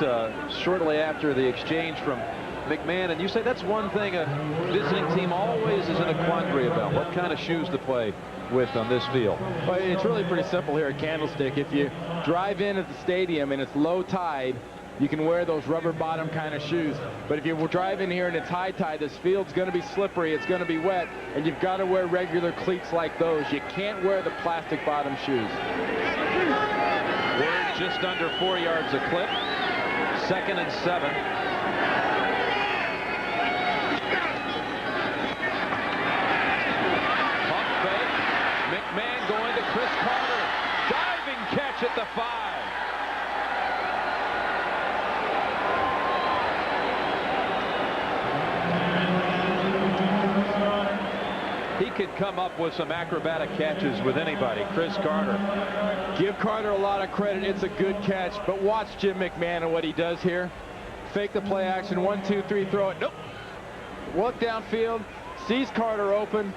shortly after the exchange from McMahon, and you say that's one thing a visiting team always is in a quandary about: what kind of shoes to play with on this field. Well, it's really pretty simple here at Candlestick. If you drive in at the stadium and it's low tide, you can wear those rubber bottom kind of shoes. But if you drive in here and it's high tide, this field's going to be slippery, it's going to be wet, and you've got to wear regular cleats like those. You can't wear the plastic bottom shoes. Word just under 4 yards a clip. 2nd and 7. Pump fake. McMahon going to Chris Carter. Diving catch at the 5. He could come up with some acrobatic catches with anybody. Chris Carter. Give Carter a lot of credit. It's a good catch, but watch Jim McMahon and what he does here. Fake the play action, 1, 2, 3, throw it. Nope. Look downfield, sees Carter open,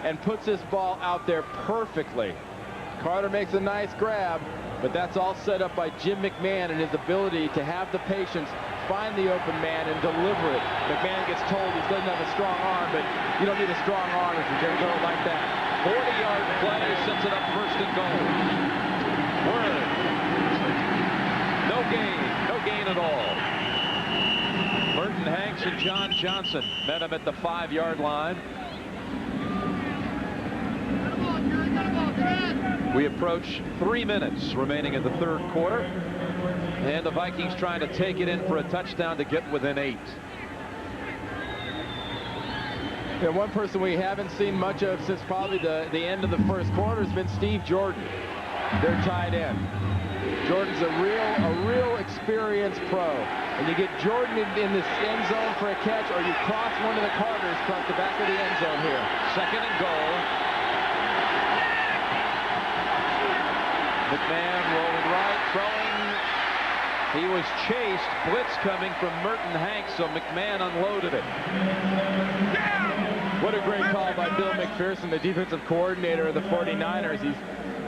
and puts this ball out there perfectly. Carter makes a nice grab, but that's all set up by Jim McMahon and his ability to have the patience, find the open man, and deliver it. McMahon gets told he doesn't have a strong arm, but you don't need a strong arm if you're going to go like that. 40-yard play sets it up 1st and goal. Word. No gain at all. Burton Hanks and John Johnson met him at the 5-yard line. We approach 3 minutes remaining in the third quarter, and the Vikings trying to take it in for a touchdown to get within 8. And one person we haven't seen much of since probably the end of the first quarter has been Steve Jordan, their tight end. Jordan's a real experienced pro. And you get Jordan in this end zone for a catch, or you cross one of the Carters across the back of the end zone here. 2nd and goal. McMahon rolling right, throwing He was chased, blitz coming from Merton Hanks, so McMahon unloaded it. What a great call by Bill McPherson, the defensive coordinator of the 49ers. He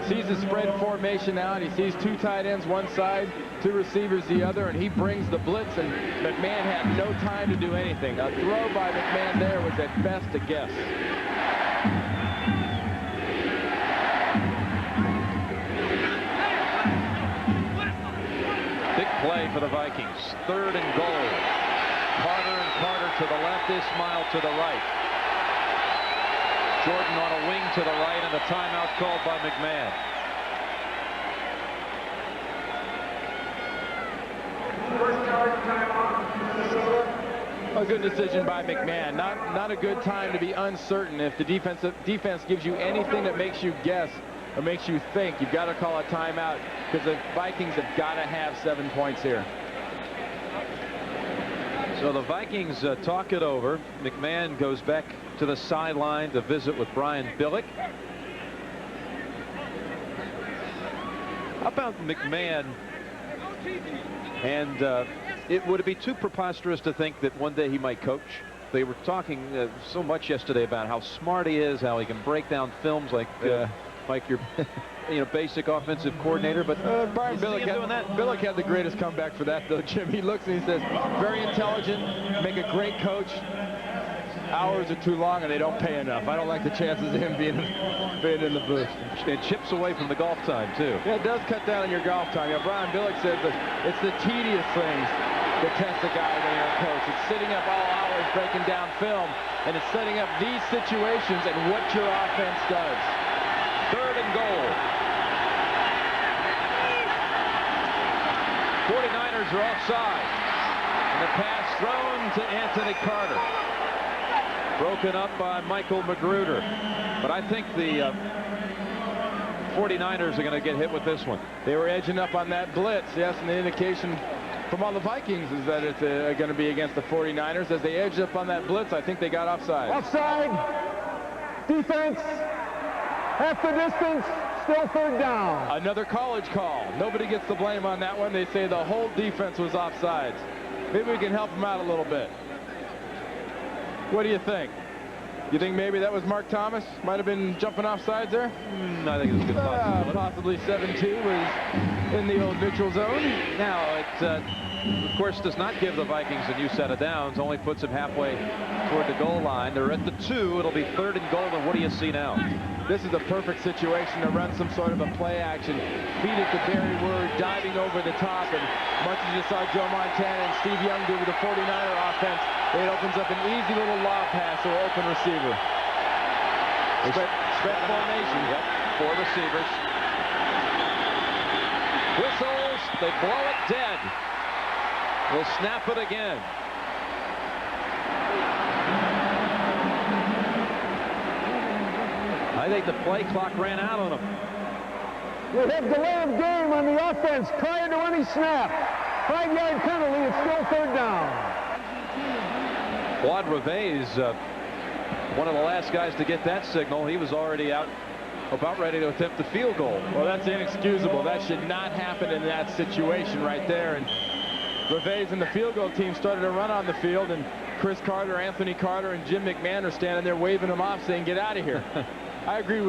sees the spread formation out. He sees 2 tight ends one side, 2 receivers the other, and he brings the blitz, and McMahon had no time to do anything. A throw by McMahon there was at best a guess. Big play for the Vikings. 3rd and goal. Carter and Carter to the left, Ismail to the right. Jordan on a wing to the right, and a timeout called by McMahon. A good decision by McMahon. Not a good time to be uncertain. If the defense gives you anything that makes you guess or makes you think, you've got to call a timeout, because the Vikings have got to have 7 points here. So the Vikings talk it over. McMahon goes back to the sideline to visit with Brian Billick. How about McMahon? And would it be too preposterous to think that one day he might coach? They were talking so much yesterday about how smart he is, how he can break down films like your basic offensive coordinator, but Brian Billick had the greatest comeback for that, though, Jim. He looks and he says, very intelligent, make a great coach. Hours are too long and they don't pay enough. I don't like the chances of him being in the booth. It chips away from the golf time, too. Yeah, it does cut down on your golf time. Brian Billick says that it's the tedious things that test a guy when you're a coach. It's sitting up all hours, breaking down film, and it's setting up these situations and what your offense does. 3rd and goal. 49ers are offside. And the pass thrown to Anthony Carter. Broken up by Michael Magruder. But I think the 49ers are going to get hit with this one. They were edging up on that blitz, yes, and the indication from all the Vikings is that it's going to be against the 49ers. As they edged up on that blitz, I think they got offside. Offside. Defense. Half the distance. Still 3rd down. Another college call. Nobody gets the blame on that one. They say the whole defense was offsides. Maybe we can help them out a little bit. What do you think? You think maybe that was Mark Thomas? Might have been jumping off sides there? I think it was a good possibility. Possibly 7-2 was in the old neutral zone. Now, it, of course, does not give the Vikings a new set of downs. Only puts them halfway toward the goal line. They're at the 2. It'll be 3rd and goal. And what do you see now? This is a perfect situation to run some sort of a play action. Feed it to Barry Word, diving over the top. And much as you saw Joe Montana and Steve Young do with the 49er offense, it opens up an easy little lob pass to an open receiver. Spread formation. Yep. 4 receivers. Whistles. They blow it dead. We'll snap it again. I think the play clock ran out on them. We have delay of game on the offense prior to any snap. 5-yard penalty. It's still 3rd down. Claude Reve's one of the last guys to get that signal. He was already out, about ready to attempt the field goal. Well, that's inexcusable. That should not happen in that situation right there. And Reve's and the field goal team started to run on the field, and Chris Carter, Anthony Carter, and Jim McMahon are standing there waving them off, saying, "Get out of here." I agree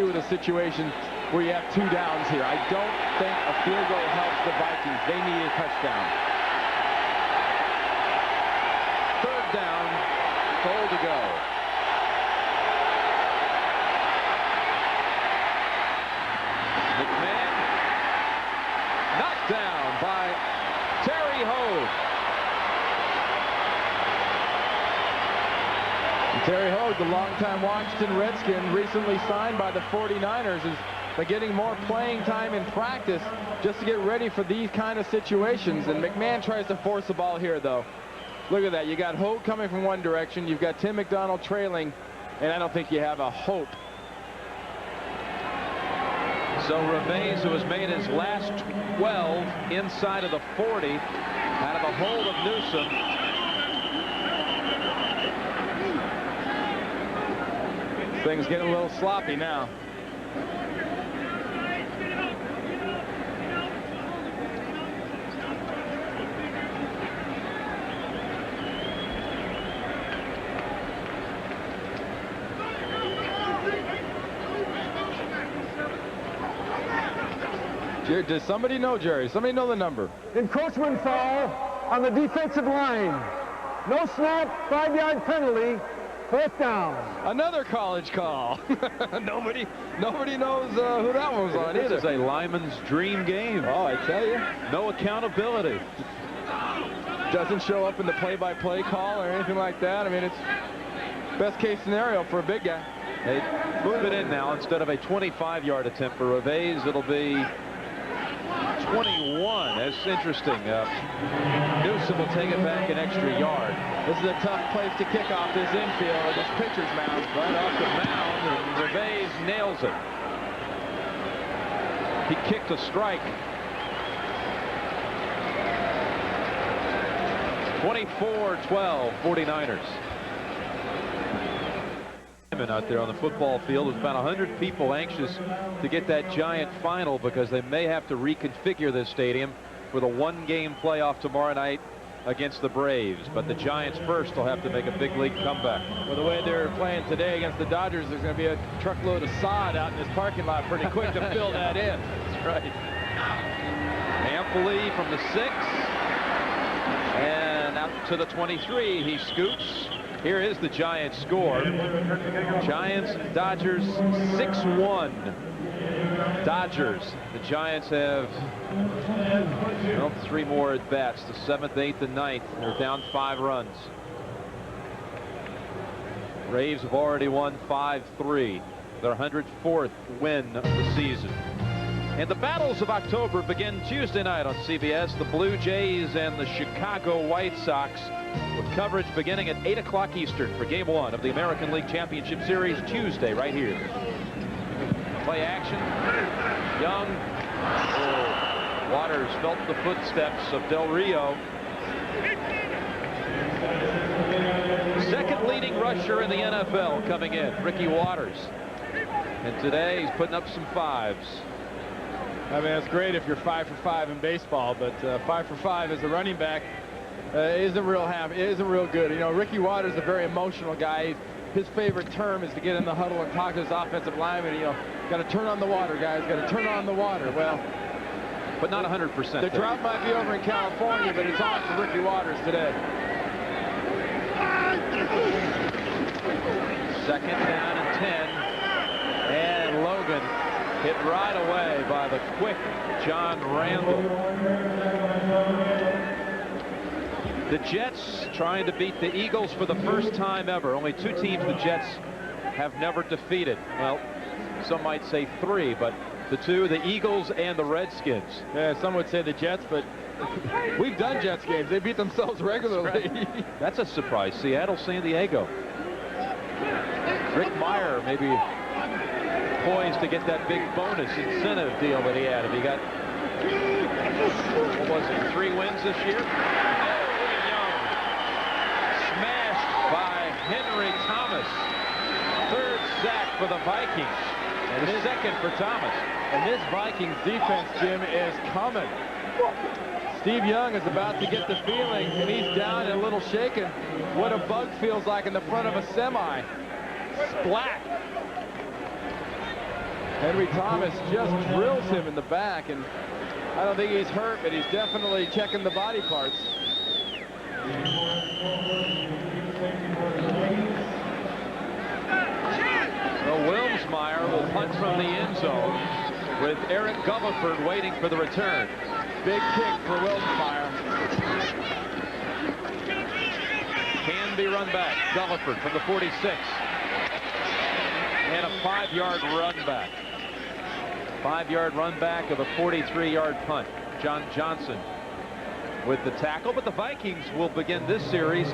with a situation where you have 2 downs here. I don't think a field goal helps the Vikings. They need a touchdown. 3rd down, goal to go. McMahon knocked down by Terry Hogue. Terry Hogue, the longtime Washington Redskin, recently signed by the 49ers, is getting more playing time in practice just to get ready for these kind of situations. And McMahon tries to force the ball here, though. Look at that. You got Hogue coming from one direction. You've got Tim McDonald trailing, and I don't think you have a hope. So Reves, who has made his last 12 inside of the 40, out of the hold of Newsom. Things getting a little sloppy now. Does somebody know, Jerry? Somebody know the number? Encroachment foul on the defensive line. No snap, 5-yard penalty, 4th down. Another college call. nobody knows who that one was on either. This is a lineman's dream game. Oh, I tell you. No accountability. Doesn't show up in the play-by-play call or anything like that. I mean, it's best case scenario for a big guy. They move it in now. Instead of a 25-yard attempt for Reves, it'll be 21. That's interesting. Newsom will take it back an extra yard. This is a tough place to kick off this infield, this pitcher's mound. Right off the mound, and Reves nails it. He kicked a strike. 24-12, 49ers. Out there on the football field. There's about 100 people anxious to get that Giant final because they may have to reconfigure this stadium for the one-game playoff tomorrow night against the Braves. But the Giants first will have to make a big league comeback. Well, the way they're playing today against the Dodgers, there's going to be a truckload of sod out in this parking lot pretty quick to fill that in. That's right. Ampley from the 6. And out to the 23. He scoots. Here is the Giants score. Giants, Dodgers, 6-1. Dodgers. The Giants have 3 more at bats. The 7th, 8th, and 9th. They're down 5 runs. Braves have already won 5-3. Their 104th win of the season. And the battles of October begin Tuesday night on CBS. The Blue Jays and the Chicago White Sox, with coverage beginning at 8 o'clock Eastern for Game 1 of the American League Championship Series Tuesday right here. Play action. Young. Oh, Waters felt the footsteps of Del Rio. Second leading rusher in the NFL coming in, Ricky Waters. And today he's putting up some 5s. I mean, it's great if you're 5 for 5 in baseball, but 5 for 5 as a running back isn't real good. You know, Ricky Waters is a very emotional guy. His favorite term is to get in the huddle and talk to his offensive lineman. You know, got to turn on the water, guys. Got to turn on the water. Well, but not 100%. The drought might be over in California, but it's on for Ricky Waters today. Second down and 10. And Logan hit right away by the quick John Randall. The Jets trying to beat the Eagles for the first time ever. Only 2 teams the Jets have never defeated. Well, some might say 3, but the 2, the Eagles and the Redskins. Yeah, some would say the Jets, but we've done Jets games. They beat themselves regularly. That's right. That's a surprise. Seattle, San Diego. Rick Meyer maybe poised to get that big bonus incentive deal that he had. If he got, what was it, 3 wins this year? By Henry Thomas. 3rd sack for the Vikings. And the 2nd for Thomas. And this Vikings defense, Jim, is coming. Steve Young is about to get the feeling, and he's down and a little shaken. What a bug feels like in the front of a semi. Splat. Henry Thomas just drills him in the back, and I don't think he's hurt, but he's definitely checking the body parts. Well, Wilmsmeyer will punt from the end zone with Eric Goviford waiting for the return. Big kick for Wilmsmeyer. Can be run back. Goviford from the 46. And a 5-yard run back. 5-yard run back of a 43-yard punt. John Johnson with the tackle, but the Vikings will begin this series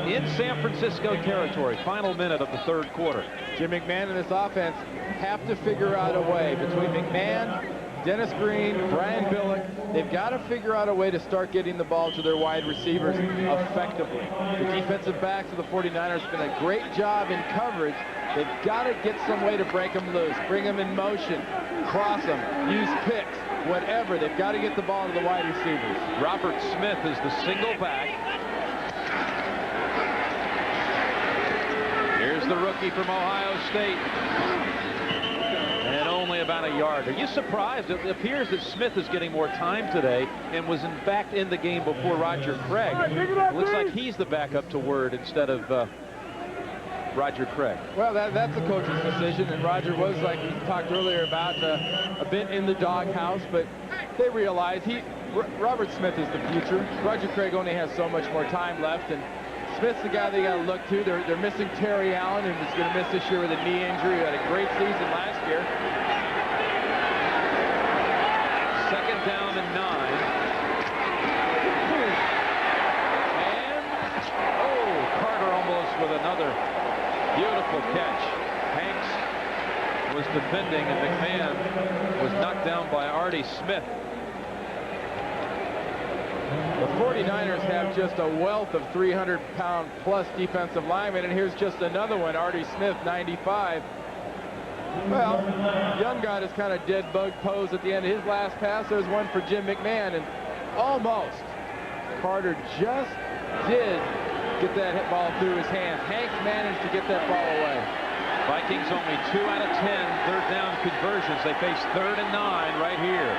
in San Francisco territory. Final minute of the 3rd quarter. Jim McMahon and this offense have to figure out a way. Between McMahon, Dennis Green, Brian Billick, they've got to figure out a way to start getting the ball to their wide receivers effectively. The defensive backs of the 49ers have done a great job in coverage. They've got to get some way to break them loose, bring them in motion, cross them, use picks, whatever. They've got to get the ball to the wide receivers. Robert Smith is the single back. Here's the rookie from Ohio State. And only about a yard. Are you surprised? It appears that Smith is getting more time today and was in fact in the game before Roger Craig. It looks like he's the backup to Word instead of Roger Craig. Well, that's the coach's decision, and Roger was, like we talked earlier about, a bit in the doghouse, but they realize Robert Smith is the future. Roger Craig only has so much more time left, and Smith's the guy they got to look to. They're missing Terry Allen, and is going to miss this year with a knee injury. He had a great season last year. Second down and 9. And, Carter almost with another beautiful catch. Hanks was defending, and McMahon was knocked down by Artie Smith. The 49ers have just a wealth of 300-pound plus defensive linemen, and here's just another one, Artie Smith, 95. Well, Young got his kind of dead bug pose at the end of his last pass. There's one for Jim McMahon, and almost Carter just did get that hit ball through his hands. Hanks managed to get that ball away. Vikings only 2 out of 10 third down conversions. They face 3rd and 9 right here.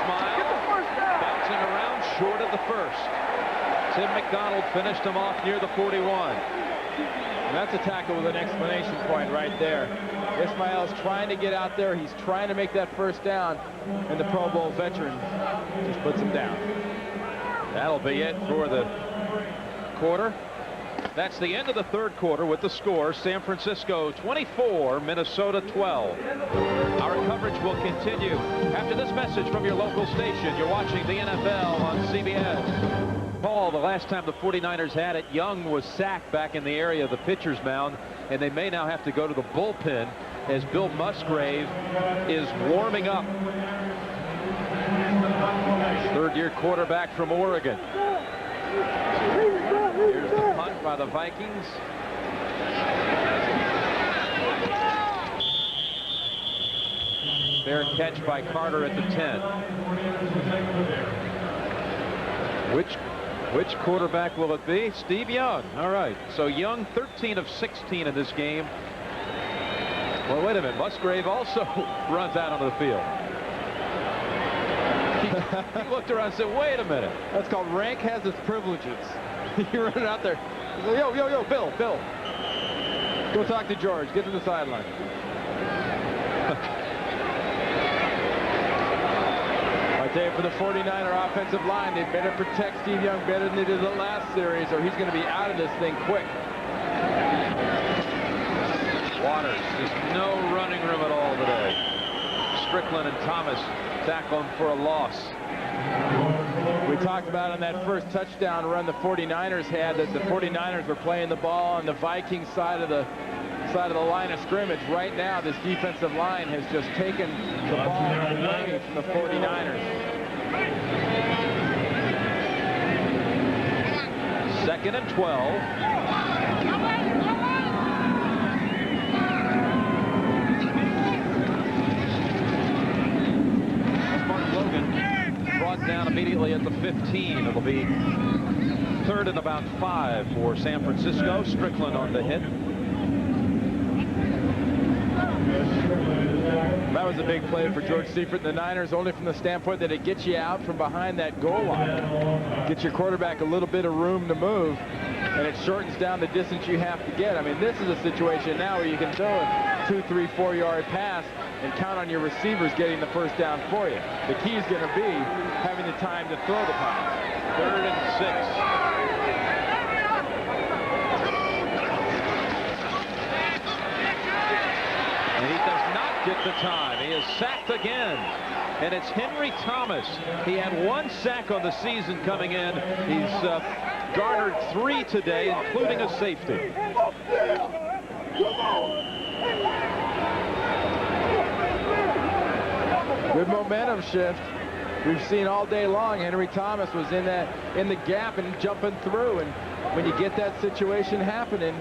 Bouncing around short of the first. Tim McDonald finished him off near the 41. And that's a tackle with an exclamation point right there. Ismail's trying to get out there. He's trying to make that first down, and the Pro Bowl veteran just puts him down. That'll be it for the quarter. That's the end of the third quarter with the score: San Francisco 24, Minnesota 12. Our coverage will continue after this message from your local station. You're watching the NFL on CBS. Paul, the last time the 49ers had it, Young was sacked back in the area of the pitcher's mound, and they may now have to go to the bullpen as Bill Musgrave is warming up. Third-year quarterback from Oregon. Here's the punt by the Vikings. Fair catch by Carter at the 10. Which quarterback will it be? Steve Young. All right. So Young 13 of 16 in this game. Well, wait a minute. Musgrave also runs out onto the field. He looked around and said, wait a minute. That's called rank has its privileges. You're running out there. Yo, Bill. Go talk to George. Get to the sideline. I tell you, for the 49er offensive line, they better protect Steve Young better than they did the last series, or he's going to be out of this thing quick. Waters, there's no running room at all today. Strickland and Thomas tackle him for a loss. We talked about on that first touchdown run the 49ers had, that the 49ers were playing the ball on the Vikings side of the line of scrimmage. Right now, this defensive line has just taken the ball away from the 49ers. Second and 12. Down immediately at the 15. It'll be 3rd and about 5 for San Francisco. Strickland on the hit. That was a big play for George Seifert and the Niners, only from the standpoint that it gets you out from behind that goal line. Gets your quarterback a little bit of room to move, and it shortens down the distance you have to get. I mean, this is a situation now where you can throw a 2, 3, 4-yard pass and count on your receivers getting the first down for you. The key is going to be having the time to throw the pass. 3rd and 6. And he does not get the time. He is sacked again. And it's Henry Thomas. He had 1 sack on the season coming in. He's garnered 3 today, including a safety. Good momentum shift. We've seen all day long. Henry Thomas was in the gap and jumping through. And when you get that situation happening,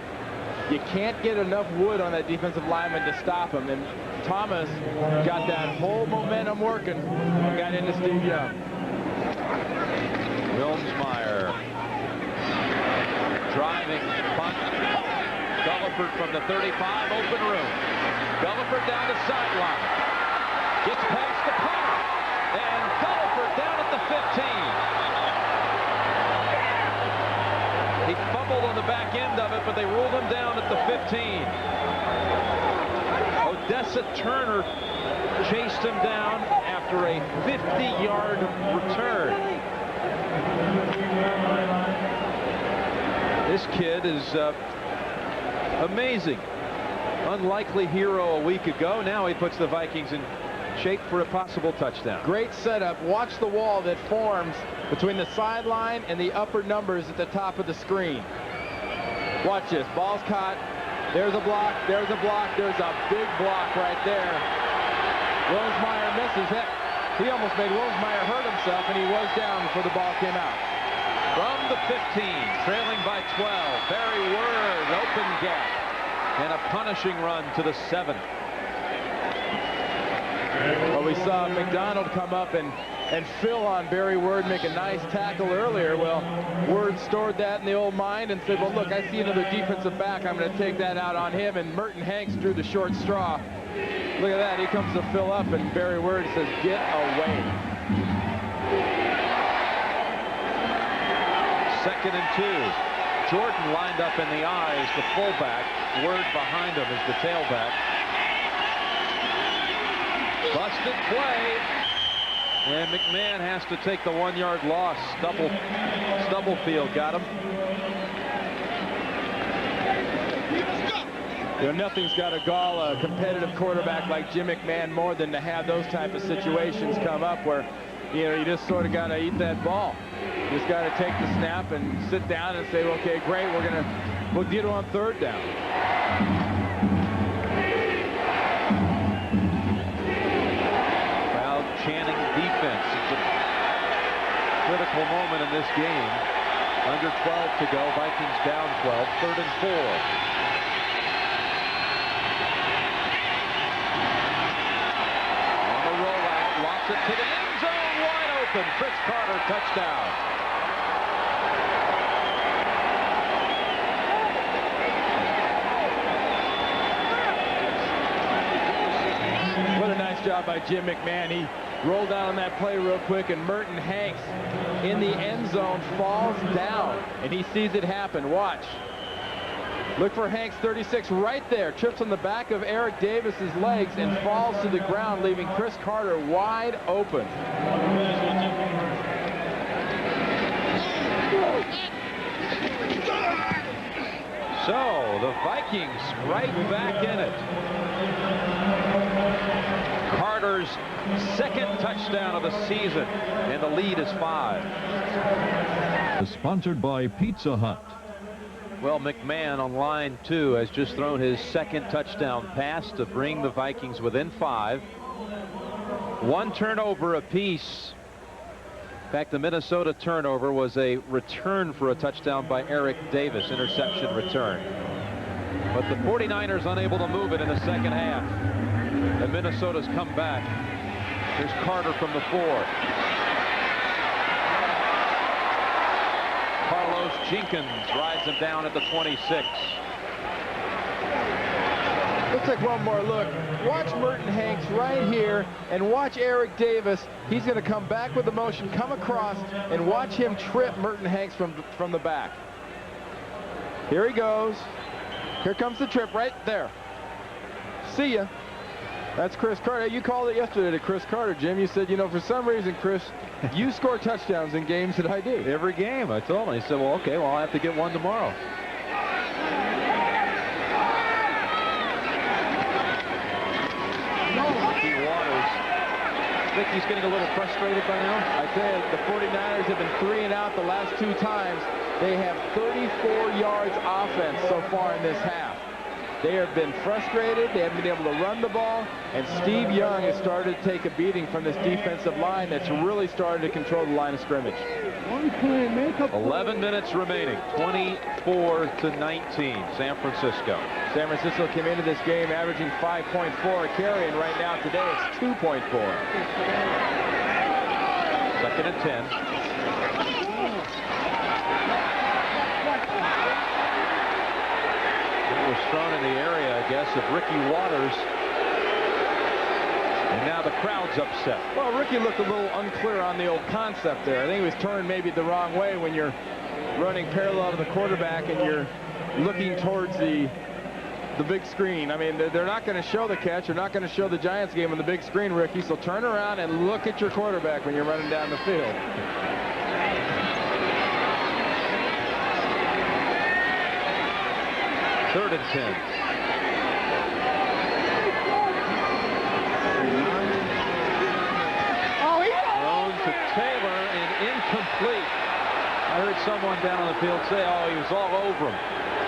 you can't get enough wood on that defensive lineman to stop him. And Thomas got that whole momentum working and got into Steve Young. Wilmsmeyer driving, punt. Belaford from the 35, open room. Belaford down the sideline. Gets past the punter. And Belaford down at the 15. He fumbled on the back end of it, but they ruled him down at the 15. Odessa Turner chased him down after a 50-yard return. This kid is amazing. Unlikely hero a week ago. Now he puts the Vikings in shape for a possible touchdown. Great setup. Watch the wall that forms between the sideline and the upper numbers at the top of the screen. Watch this. Ball's caught. There's a block. There's a block. There's a big block right there. Rosemeyer misses it. He almost made Rosemeyer hurt himself, and he was down before the ball came out. From the 15, trailing by 12, Barry Word, open gap, and a punishing run to the 7. Well, we saw McDonald come up and fill on Barry Word, make a nice tackle earlier. Well, Word stored that in the old mind and said, well, look, I see another defensive back. I'm going to take that out on him. And Merton Hanks drew the short straw. Look at that. He comes to fill up, and Barry Word says, get away. 2nd and 2. Jordan lined up in the eyes, the fullback. Word behind him is the tailback. Busted play. And McMahon has to take the 1-yard loss. Stubblefield got him. You know, nothing's got to gall a competitive quarterback like Jim McMahon more than to have those type of situations come up where, you know, you just sort of got to eat that ball. You just got to take the snap and sit down and say, okay, great, we'll get it on 3rd down. Crowd chanting defense. It's a critical moment in this game. Under 12 to go. Vikings down 12. 3rd and 4. To the end zone, wide open. Chris Carter, touchdown. What a nice job by Jim McMahon. He rolled down on that play real quick, and Merton Hanks in the end zone falls down, and he sees it happen. Watch. Look for Hanks, 36, right there. Trips on the back of Eric Davis's legs and falls to the ground, leaving Chris Carter wide open. So the Vikings right back in it. Carter's 2nd touchdown of the season, and the lead is 5. Sponsored by Pizza Hut. Well, McMahon on line 2 has just thrown his 2nd touchdown pass to bring the Vikings within 5. 1 turnover apiece. In fact, the Minnesota turnover was a return for a touchdown by Eric Davis, interception return. But the 49ers unable to move it in the 2nd half. And Minnesota's come back. Here's Carter from the 4. Carlos Jenkins rides him down at the 26. Let's take one more look. Watch Merton Hanks right here, and watch Eric Davis. He's going to come back with the motion, come across, and watch him trip Merton Hanks from the back. Here he goes. Here comes the trip right there. See ya. That's Chris Carter. You called it yesterday to Chris Carter, Jim. You said, you know, for some reason, Chris, you score touchdowns in games that I do. Every game, I told him. He said, well, okay, well, I'll have to get one tomorrow. Waters. I think he's getting a little frustrated by now. I tell you, the 49ers have been 3 and out the last 2 times. They have 34 yards offense so far in this half. They have been frustrated. They haven't been able to run the ball. And Steve Young has started to take a beating from this defensive line that's really started to control the line of scrimmage. 11 minutes remaining. 24-19. San Francisco. San Francisco came into this game averaging 5.4 a carry, and right now today it's 2.4. 2nd and 10. It was from I guess, of Ricky Waters. And now the crowd's upset. Well, Ricky looked a little unclear on the old concept there. I think he was turning maybe the wrong way when you're running parallel to the quarterback and you're looking towards the big screen. I mean, they're not going to show the catch. They're not going to show the Giants game on the big screen, Ricky. So turn around and look at your quarterback when you're running down the field. Third and 10. Thrown to Taylor and incomplete. I heard someone down on the field say, oh, he was all over him.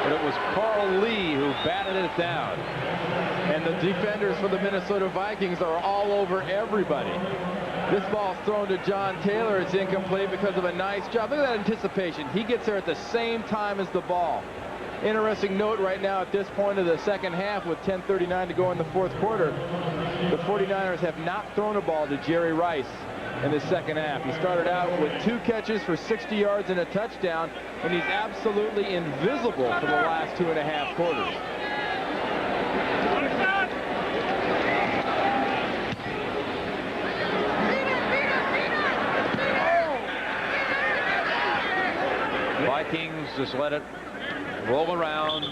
But it was Carl Lee who batted it down. And the defenders for the Minnesota Vikings are all over everybody. This ball's thrown to John Taylor. It's incomplete because of a nice job. Look at that anticipation. He gets there at the same time as the ball. Interesting note right now at this point of the second half with 10:39 to go in the fourth quarter. The 49ers have not thrown a ball to Jerry Rice in the second half. He started out with 2 catches for 60 yards and a touchdown, and he's absolutely invisible for the last 2.5 quarters. Vikings just let it roll around,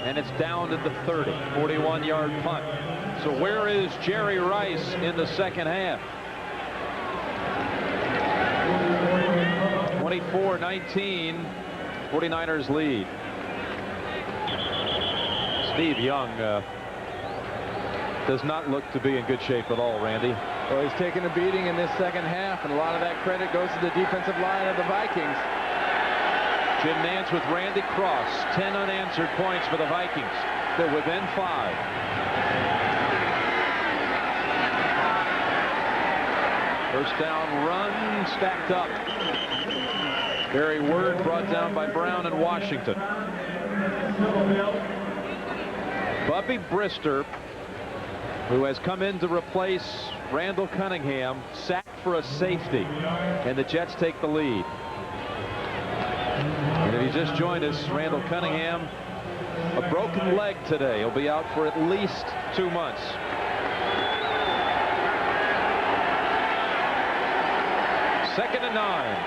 and it's down at the 30, 41-yard punt. So where is Jerry Rice in the second half? 24-19, 49ers lead. Steve Young does not look to be in good shape at all, Randy. Well, he's taken a beating in this second half, and a lot of that credit goes to the defensive line of the Vikings. Jim Nantz with Randy Cross. 10 unanswered points for the Vikings. They're within 5. First down run stacked up. Barry Word brought down by Brown in Washington. Bubby Brister, who has come in to replace Randall Cunningham, sacked for a safety, and the Jets take the lead. And if you just joined us, Randall Cunningham, a broken leg today. He'll be out for at least 2 months. Second and 9.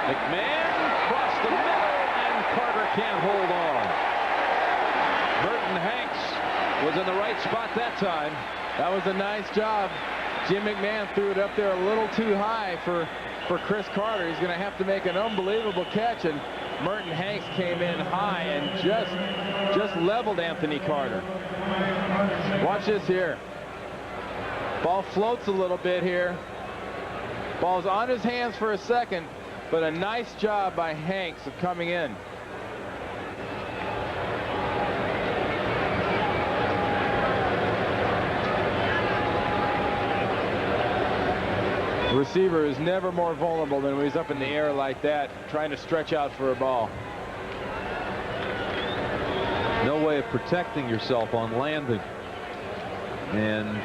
McMahon across the middle, and Carter can't hold on. Merton Hanks was in the right spot that time. That was a nice job. Jim McMahon threw it up there a little too high for Chris Carter. He's going to have to make an unbelievable catch, and Merton Hanks came in high and just leveled Anthony Carter. Watch this here. Ball floats a little bit here. Ball's on his hands for a second, but a nice job by Hanks of coming in. The receiver is never more vulnerable than when he's up in the air like that, trying to stretch out for a ball. No way of protecting yourself on landing. And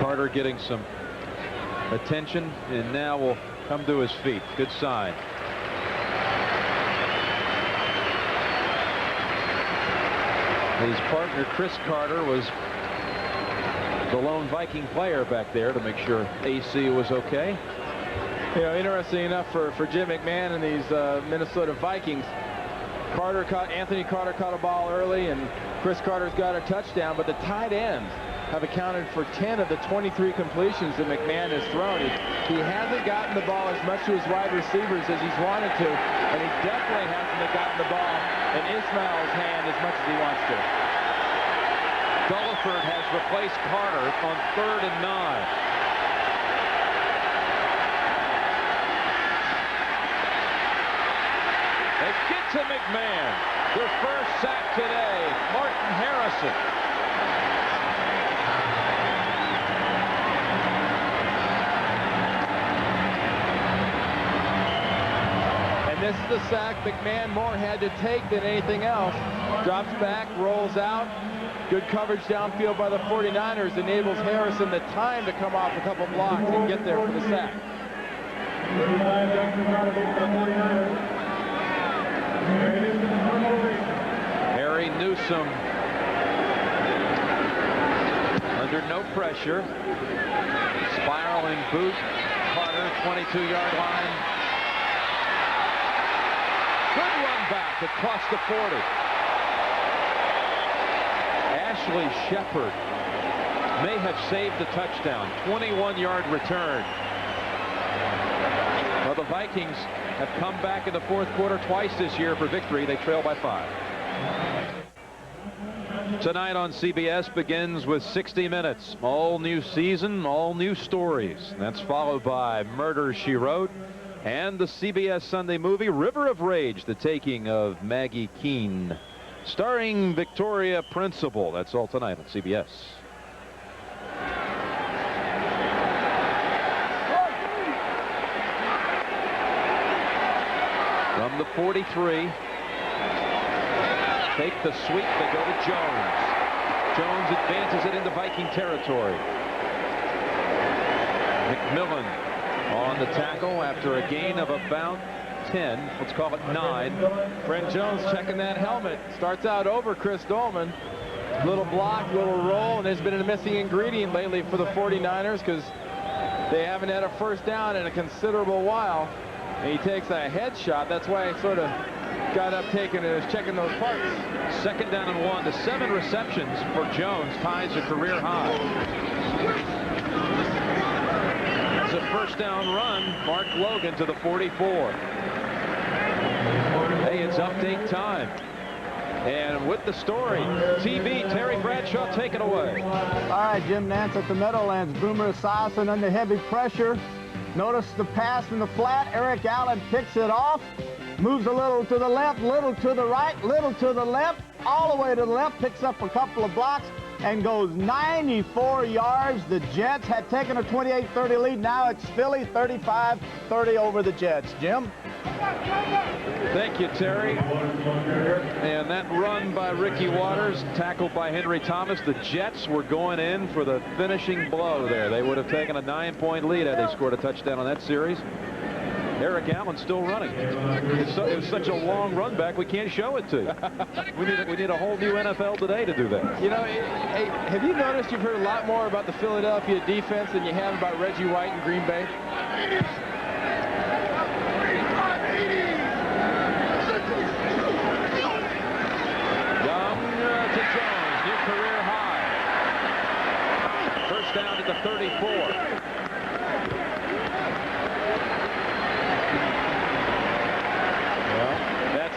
Carter getting some attention, and now will come to his feet. Good sign. His partner Chris Carter was the lone Viking player back there to make sure AC was okay. You know, interesting enough for Jim McMahon and these Minnesota Vikings, Anthony Carter caught a ball early, and Chris Carter's got a touchdown, but the tight ends have accounted for 10 of the 23 completions that McMahon has thrown. He hasn't gotten the ball as much to his wide receivers as he's wanted to, and he definitely hasn't gotten the ball in Ismail's hand as much as he wants to. Gulliford has replaced Carter on 3rd and 9. They get to McMahon. Their first sack today, Martin Harrison. And misses the sack. McMahon more had to take than anything else. Drops back, rolls out. Good coverage downfield by the 49ers enables Harrison the time to come off a couple blocks and get there for the sack. Harry Newsome under no pressure. Spiraling boot. Carter, 22-yard line. Good run back across the 40. Ashley Shepard may have saved the touchdown. 21-yard return. Well, the Vikings have come back in the fourth quarter twice this year for victory. They trail by 5. Tonight on CBS begins with 60 Minutes. All new season, all new stories. That's followed by Murder, She Wrote, and the CBS Sunday movie River of Rage, the taking of Maggie Keene, starring Victoria Principal. That's all tonight on CBS. From the 43. Take the sweep. They go to Jones. Jones advances it into Viking territory. McMillan on the tackle after a gain of about 10. Let's call it 9. Brent Jones checking that helmet. Starts out over Chris Dolman. Little block, little roll, and there's been a missing ingredient lately for the 49ers because they haven't had a first down in a considerable while. And he takes a headshot. That's why I sort of got up taking and is checking those parts. 2nd down and 1 to 7 receptions for Jones, ties a career high. It's a first down run. Mark Logan to the 44. Hey, it's update time. And with the story, TV Terry Bradshaw, take it away. All right, Jim Nantz at the Meadowlands. Boomer Esiason under heavy pressure. Notice the pass in the flat. Eric Allen picks it off. Moves a little to the left, little to the right, little to the left, all the way to the left, picks up a couple of blocks, and goes 94 yards. The Jets had taken a 28-30 lead. Now it's Philly 35-30 over the Jets. Jim? Thank you, Terry. And that run by Ricky Waters, tackled by Henry Thomas. The Jets were going in for the finishing blow there. They would have taken a 9-point lead had they scored a touchdown on that series. Eric Allen still running. It was such a long run back, we can't show it to you. We need a whole new NFL today to do that. You know, hey, have you noticed you've heard a lot more about the Philadelphia defense than you have about Reggie White in Green Bay? Young to Jones, new career high. First down at the 34.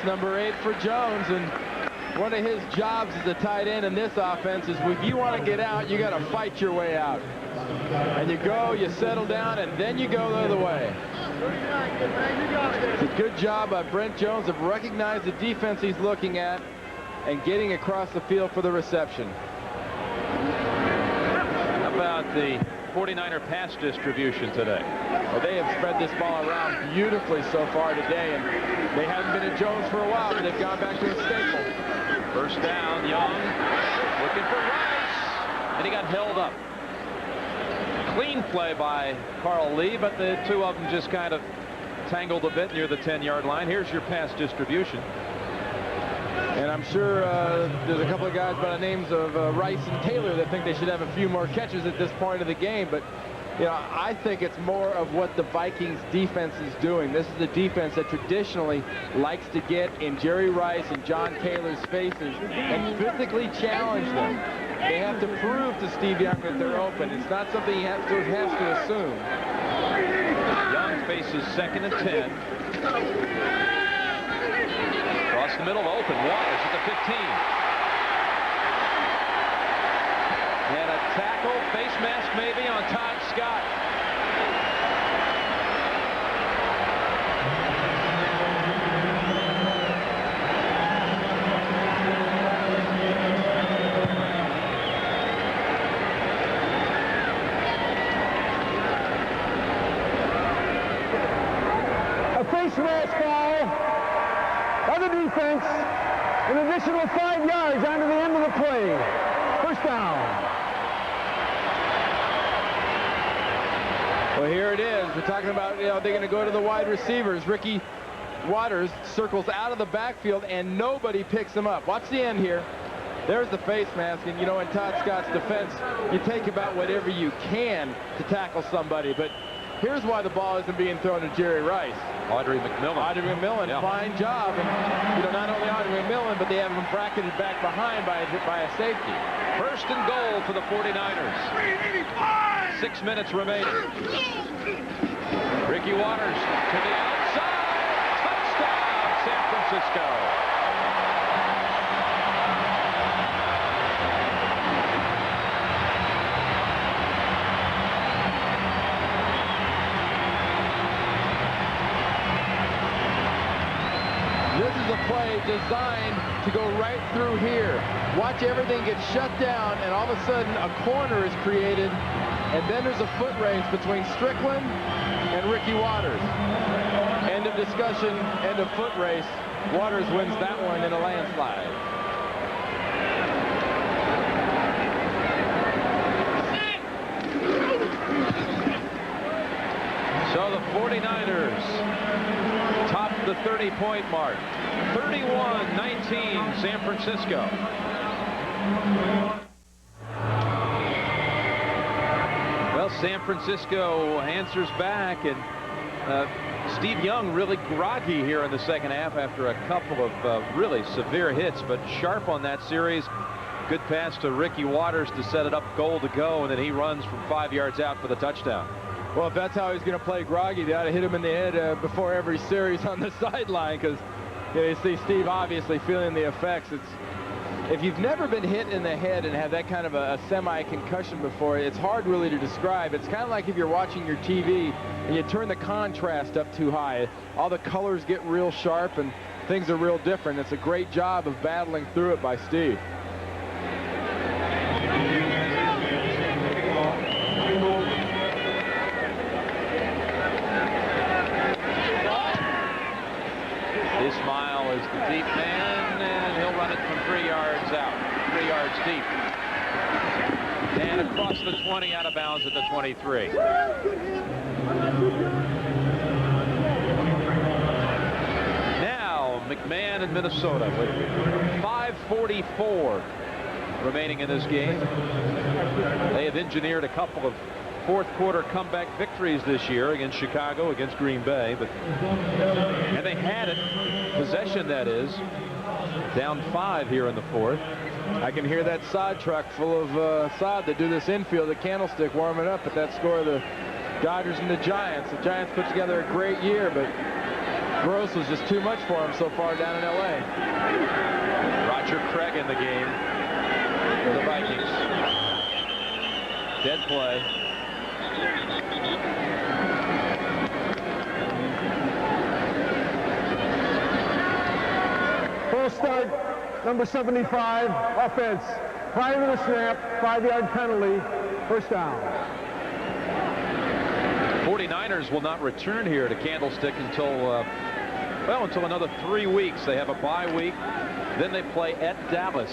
Number 8 for Jones, and one of his jobs as a tight end in this offense is if you want to get out, you got to fight your way out. And you go, you settle down, and then you go the other way. It's a good job by Brent Jones of recognizing the defense he's looking at and getting across the field for the reception. How about the 49er pass distribution today? Well, they have spread this ball around beautifully so far today, and they haven't been at Jones for a while, but they've gone back to a staple. First down, Young looking for Rice, and he got held up. Clean play by Carl Lee, but the two of them just kind of tangled a bit near the 10-yard line. Here's your pass distribution. And I'm sure there's a couple of guys by the names of Rice and Taylor that think they should have a few more catches at this point of the game. But, you know, I think it's more of what the Vikings defense is doing. This is the defense that traditionally likes to get in Jerry Rice and John Taylor's faces and physically challenge them. They have to prove to Steve Young that they're open. It's not something he has to assume. Young faces 2nd and 10. Across the middle, open. Waters at the 15. And a tackle, face mask maybe on Todd Scott. A face mask foul offense. An additional 5 yards onto the end of the play. First down. Well, here it is. We're talking about, they're going to go to the wide receivers. Ricky Waters circles out of the backfield, and nobody picks him up. Watch the end here. There's the face mask, and in Todd Scott's defense, you take about whatever you can to tackle somebody, but here's why the ball isn't being thrown to Jerry Rice. Audrey McMillan. Yeah. Fine job. And, not only Audrey McMillan, but they have him bracketed back behind by a safety. First and goal for the 49ers. 6 minutes remaining. Ricky Waters to the outside. Touchdown, San Francisco. This is a play designed to go right through here. Watch everything get shut down, and all of a sudden a corner is created, and then there's a foot race between Strickland and Ricky Waters. End of discussion, end of foot race. Waters wins that one in a landslide. So the 49ers top the 30-point mark. 31-19 San Francisco. Well, San Francisco answers back, and Steve Young really groggy here in the second half after a couple of really severe hits, but sharp on that series. Good pass to Ricky Waters to set it up, goal to go, and then he runs from 5 yards out for the touchdown. Well, if that's how he's going to play groggy, they ought to hit him in the head before every series on the sideline, because you see Steve obviously feeling the effects. If you've never been hit in the head and had that kind of a semi-concussion before, it's hard really to describe. It's kind of like if you're watching your TV and you turn the contrast up too high. All the colors get real sharp and things are real different. It's a great job of battling through it by Steve. Ismail is the deep man, and he'll run it from 3 yards out, 3 yards deep. And across the 20, out of bounds at the 23. Now, McMahon in Minnesota with 5:44 remaining in this game. They have engineered a couple of fourth-quarter comeback victories this year against Chicago, against Green Bay, and they had it, possession that is, down 5 here in the fourth. I can hear that sod truck full of sod that do this infield at Candlestick warming up at that score of the Dodgers and the Giants. The Giants put together a great year, but Gross was just too much for him so far down in L.A. Roger Craig in the game for the Vikings. Dead play. Full start, number 75, offense. 5 in the snap, 5-yard penalty, first down. 49ers will not return here to Candlestick until until another 3 weeks. They have a bye week, then they play at Dallas,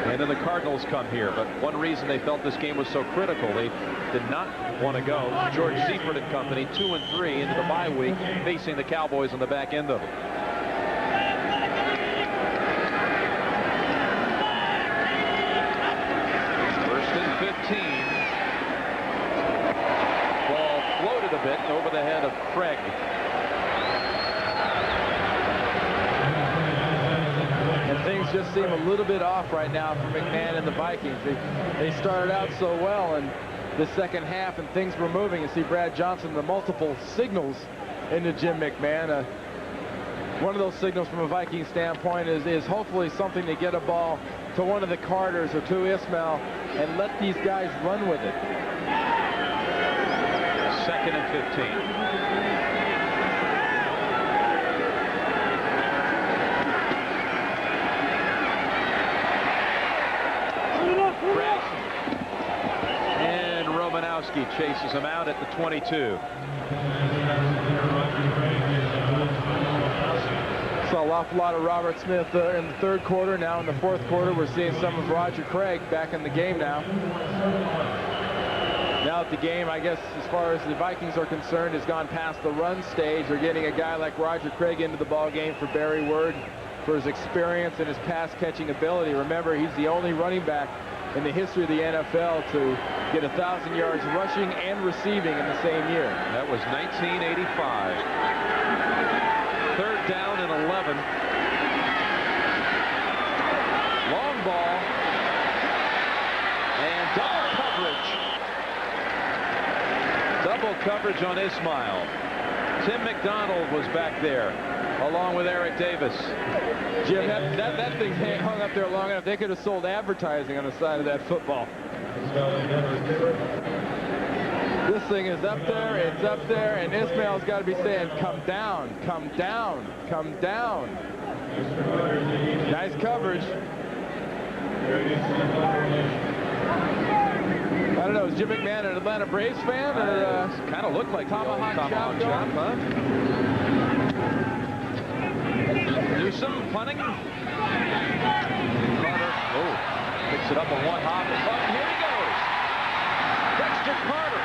and then the Cardinals come here. But one reason they felt this game was so critical, they did not want to go. George Seifert and company 2-3 into the bye week, facing the Cowboys on the back end of it. First and 15. Ball floated a bit over the head of Craig. And things just seem a little bit off right now for McMahon and the Vikings. They started out so well in the second half, and things were moving. You see Brad Johnson, the multiple signals into Jim McMahon. One of those signals from a Viking standpoint is hopefully something to get a ball to one of the Carters or to Ismail and let these guys run with it. Second and 15. And Romanowski chases him out at the 22. Saw a awful lot of Robert Smith in the third quarter. Now in the fourth quarter, we're seeing some of Roger Craig back in the game now. Now that the game, I guess, as far as the Vikings are concerned, has gone past the run stage. They're getting a guy like Roger Craig into the ball game for Barry Word, for his experience and his pass-catching ability. Remember, he's the only running back in the history of the NFL to get 1,000 yards rushing and receiving in the same year. That was 1985. Third down and 11. Long ball. And double coverage. Double coverage on Ismail. Tim McDonald was back there, along with Eric Davis. Jim, that thing hung up there long enough. They could have sold advertising on the side of that football. This thing is up there, it's up there, and Ismail's got to be saying, come down, come down, come down. Nice coverage. I don't know, is Jim McMahon an Atlanta Braves fan? Or kind of looked like Tomahawk chop, huh? Newsom punting. Carter, picks it up on one hop. And here he goes. Dexter Carter.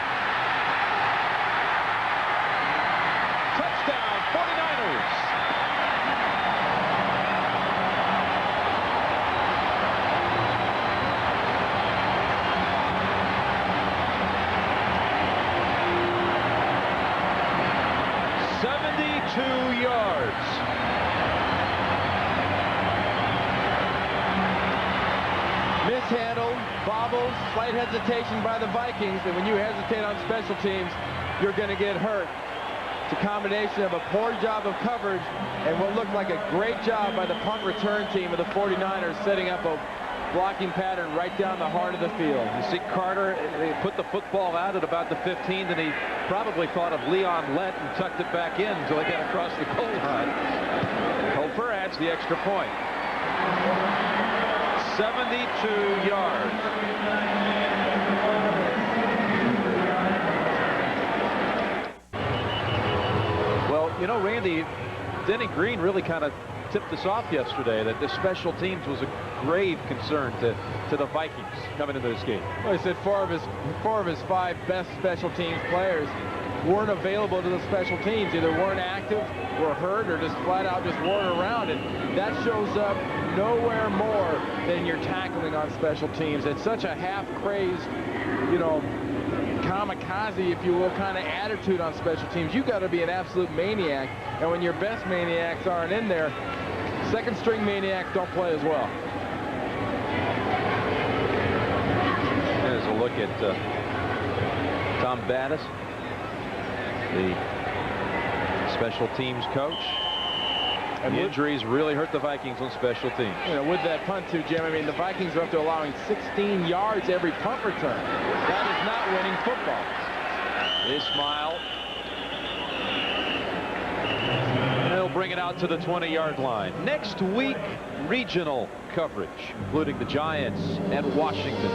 Touchdown, 49ers. Yards. Mishandled, bobbles, slight hesitation by the Vikings, and when you hesitate on special teams, you're going to get hurt. It's a combination of a poor job of coverage and what looked like a great job by the punt return team of the 49ers setting up a blocking pattern right down the heart of the field. You see Carter, they put the football out at about the 15, and he probably thought of Leon Lett and tucked it back in until he got across the goal line. Hofer adds the extra point. 72 yards. Well, you know, Randy, Denny Green really kind of tipped us off yesterday that the special teams was a grave concern to the Vikings coming into this game. Well, he said four of his 5 best special teams players weren't available to the special teams, either weren't active, were hurt, or just flat out just weren't around. And that shows up nowhere more than your tackling on special teams. It's such a half-crazed, you know, kamikaze, if you will, kind of attitude on special teams. You got to be an absolute maniac, and when your best maniacs aren't in there, second-string maniacs don't play as well. There's a look at Tom Battis, the special teams coach. And the injuries really hurt the Vikings on special teams. You know, with that punt too, Jim, I mean, the Vikings are up to allowing 16 yards every punt return. That is not winning football. Ismail. They'll bring it out to the 20-yard line. Next week, regional coverage, including the Giants and Washington.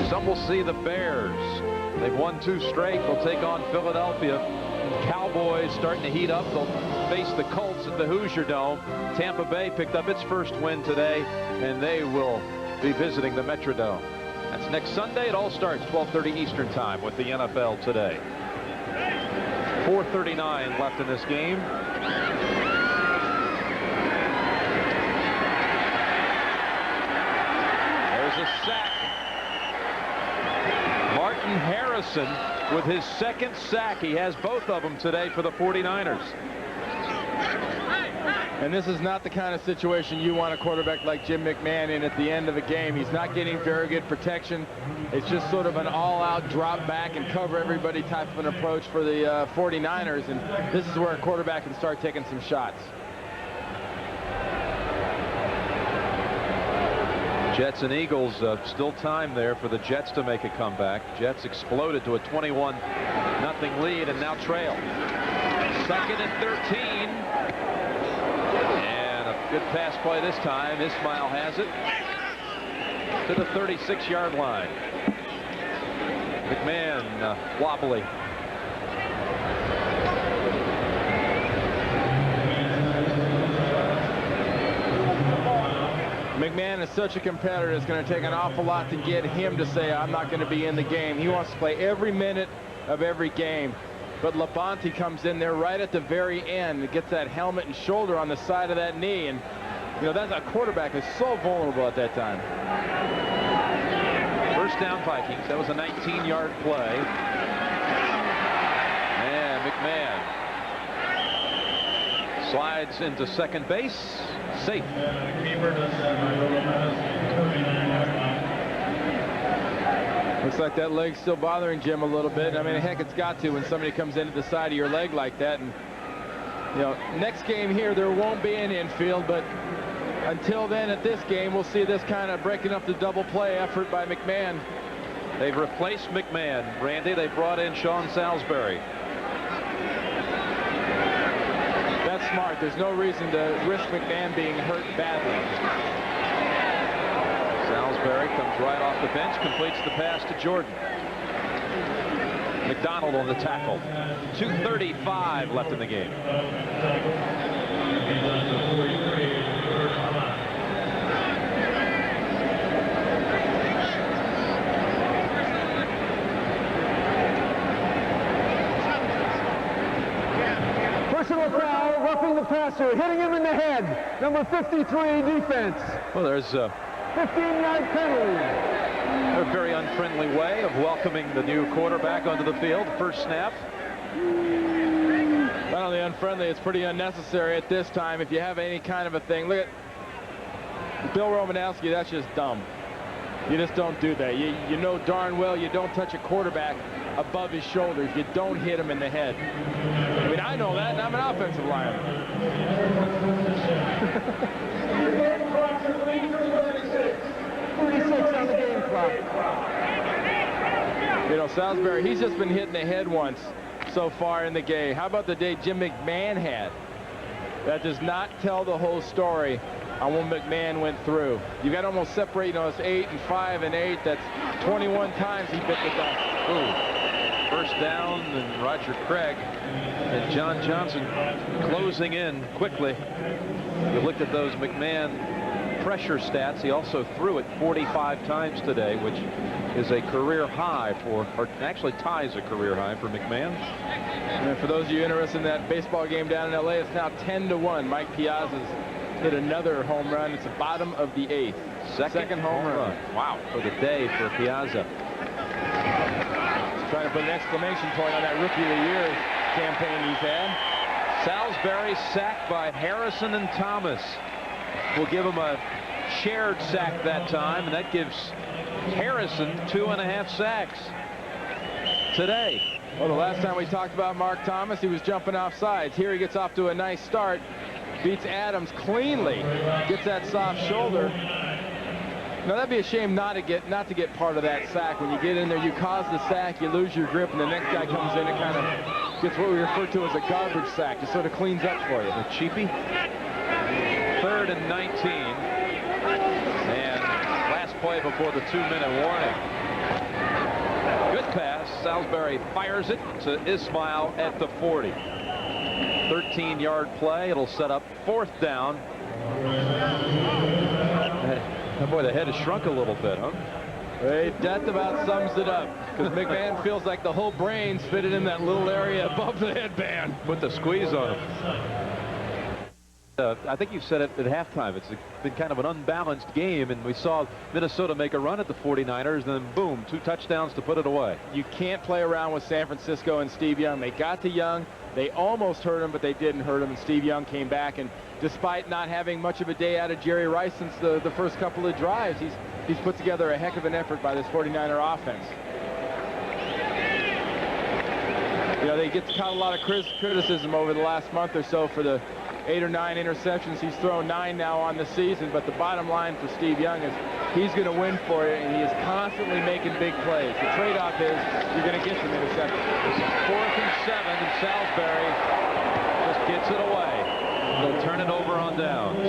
Some will see the Bears. They've won 2 straight. They'll take on Philadelphia. Cowboys starting to heat up. They'll face the Colts at the Hoosier Dome. Tampa Bay picked up its first win today, and they will be visiting the Metrodome. That's next Sunday. It all starts 12:30 Eastern Time with the NFL Today. 4:39 left in this game. There's a sack. Martin Harrison with his second sack. He has both of them today for the 49ers. And this is not the kind of situation you want a quarterback like Jim McMahon in at the end of a game. He's not getting very good protection. It's just sort of an all-out drop back and cover everybody type of an approach for the 49ers. And this is where a quarterback can start taking some shots. Jets and Eagles, still time there for the Jets to make a comeback. Jets exploded to a 21-0 lead and now trail. 2nd and 13. And a good pass play this time. Ismail has it to the 36-yard line. McMahon wobbly. McMahon is such a competitor. It's going to take an awful lot to get him to say, I'm not going to be in the game. He wants to play every minute of every game. But Labonte comes in there right at the very end and gets that helmet and shoulder on the side of that knee. And, you know, that's a quarterback is so vulnerable at that time. First down, Vikings. That was a 19-yard play. And McMahon slides into second base. Safe. Looks like that leg's still bothering Jim a little bit. I mean, heck, it's got to when somebody comes into the side of your leg like that. And, you know, next game here, there won't be an infield, but until then, at this game, we'll see this kind of breaking up the double play effort by McMahon. They've replaced McMahon. Randy, they brought in Sean Salisbury. That's smart. There's no reason to risk McMahon being hurt badly. Salisbury comes right off the bench, completes the pass to Jordan. McDonald on the tackle. 2:35 left in the game. Personal foul, roughing the passer, hitting him in the head. Number 53, defense. Well, there's a 15-yard penalty. A very unfriendly way of welcoming the new quarterback onto the field. First snap. Not only unfriendly, it's pretty unnecessary at this time if you have any kind of a thing. Look at Bill Romanowski. That's just dumb. You just don't do that. You know darn well you don't touch a quarterback above his shoulders. You don't hit him in the head. I mean, I know that, and I'm an offensive lineman. 36 on the game clock. You know, Salisbury, he's just been hit in the head once so far in the game. How about the day Jim McMahon had? That does not tell the whole story on when McMahon went through. You got to almost separate, you know, it's 8 and 5 and 8. That's 21 times he bit the dust. Ooh. First down, and Roger Craig and John Johnson closing in quickly. You looked at those McMahon pressure stats. He also threw it 45 times today, which is a career high for, or actually ties a career high for McMahon. And for those of you interested in that baseball game down in LA, it's now 10-1. Mike Piazza's hit another home run. It's the bottom of the 8th. Second home run. Wow, for the day for Piazza. Trying to put an exclamation point on that Rookie of the Year campaign he's had. Salisbury sacked by Harrison and Thomas. We'll give him a shared sack that time, and that gives Harrison 2.5 sacks today. Well, the last time we talked about Mark Thomas, he was jumping off sides. Here he gets off to a nice start, beats Adams cleanly, gets that soft shoulder. Now that'd be a shame not to get part of that sack. When you get in there, you cause the sack, you lose your grip, and the next guy comes in and kind of gets what we refer to as a garbage sack. Just sort of cleans up for you. A cheapie. 3rd and 19. And last play before the 2-minute warning. Good pass. Salisbury fires it to Ismail at the 40. 13-yard play. It'll set up 4th down. Oh boy, the head has shrunk a little bit, huh? Hey, that about sums it up. Because McMahon feels like the whole brain's fitted in that little area above the headband. Put the squeeze on him. I think you said it at halftime. It's been kind of an unbalanced game, and we saw Minnesota make a run at the 49ers, and then boom, 2 touchdowns to put it away. You can't play around with San Francisco and Steve Young. They got to Young. They almost hurt him, but they didn't hurt him, and Steve Young came back. And despite not having much of a day out of Jerry Rice since the first couple of drives, he's put together a heck of an effort by this 49er offense. You know, they get caught a lot of criticism over the last month or so for the 8 or 9 interceptions. He's thrown 9 now on the season, but the bottom line for Steve Young is he's going to win for you, and he is constantly making big plays. The trade-off is you're going to get some interceptions. This is 4th and 7, and Salisbury just gets it away. They'll turn it over on downs.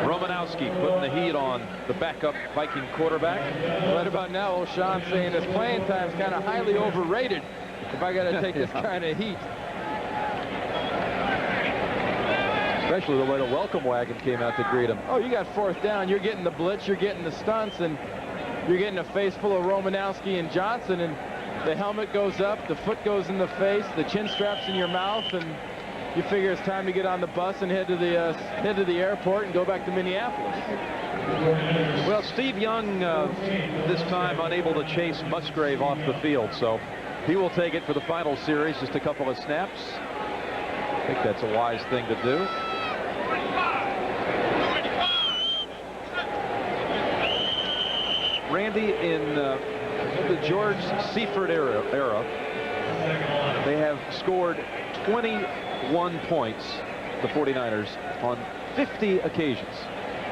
Romanowski putting the heat on the backup Viking quarterback. Right about now, old Sean saying his playing time's kind of highly overrated if I got to take this kind of heat. Especially the way the welcome wagon came out to greet him. Oh, you got 4th down. You're getting the blitz. You're getting the stunts. And you're getting a face full of Romanowski and Johnson. And the helmet goes up. The foot goes in the face. The chin strap's in your mouth. And you figure it's time to get on the bus and head to the airport and go back to Minneapolis. Well, Steve Young this time unable to chase Musgrave off the field, so he will take it for the final series. Just a couple of snaps. I think that's a wise thing to do. Randy, in the George Seifert era, they have scored 21 points, the 49ers, on 50 occasions,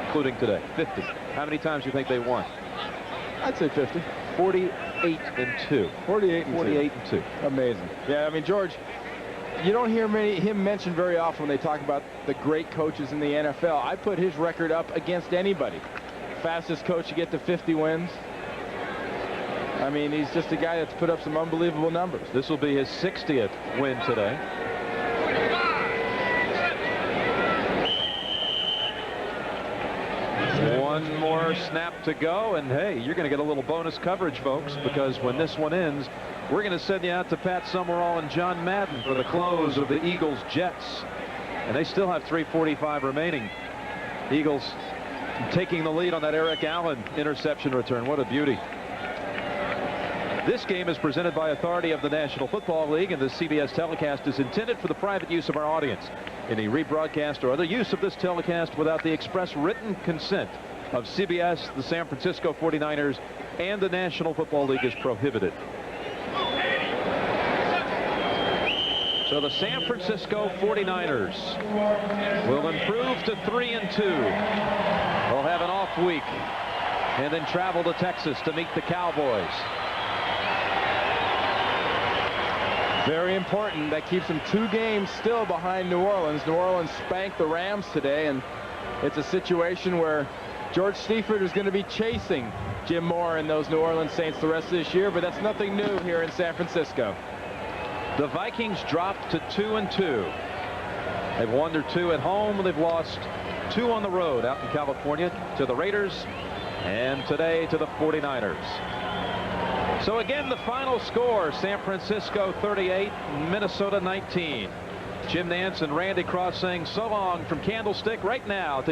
including today. 50. How many times do you think they won? I'd say 50. 48-2. 48-2. Amazing. Yeah, I mean, George, you don't hear him mentioned very often when they talk about the great coaches in the NFL. I put his record up against anybody. Fastest coach to get to 50 wins. I mean, he's just a guy that's put up some unbelievable numbers. This will be his 60th win today. One more snap to go, and hey, you're going to get a little bonus coverage, folks, because when this one ends, we're going to send you out to Pat Summerall and John Madden for the close of the Eagles-Jets. And they still have 3:45 remaining. Eagles taking the lead on that Eric Allen interception return. What a beauty. This game is presented by authority of the National Football League, and the CBS telecast is intended for the private use of our audience. Any rebroadcast or other use of this telecast without the express written consent of CBS, the San Francisco 49ers, and the National Football League is prohibited. So the San Francisco 49ers will improve to 3-2. They'll have an off week and then travel to Texas to meet the Cowboys. Very important. That keeps them 2 games still behind New Orleans. New Orleans spanked the Rams today, and it's a situation where George Seifert is going to be chasing Jim Moore and those New Orleans Saints the rest of this year, but that's nothing new here in San Francisco. The Vikings dropped to 2-2. They've won their 2 at home. They've lost 2 on the road out in California to the Raiders and today to the 49ers. So again, the final score, San Francisco 38, Minnesota 19. Jim Nantz and Randy Cross saying so long from Candlestick right now to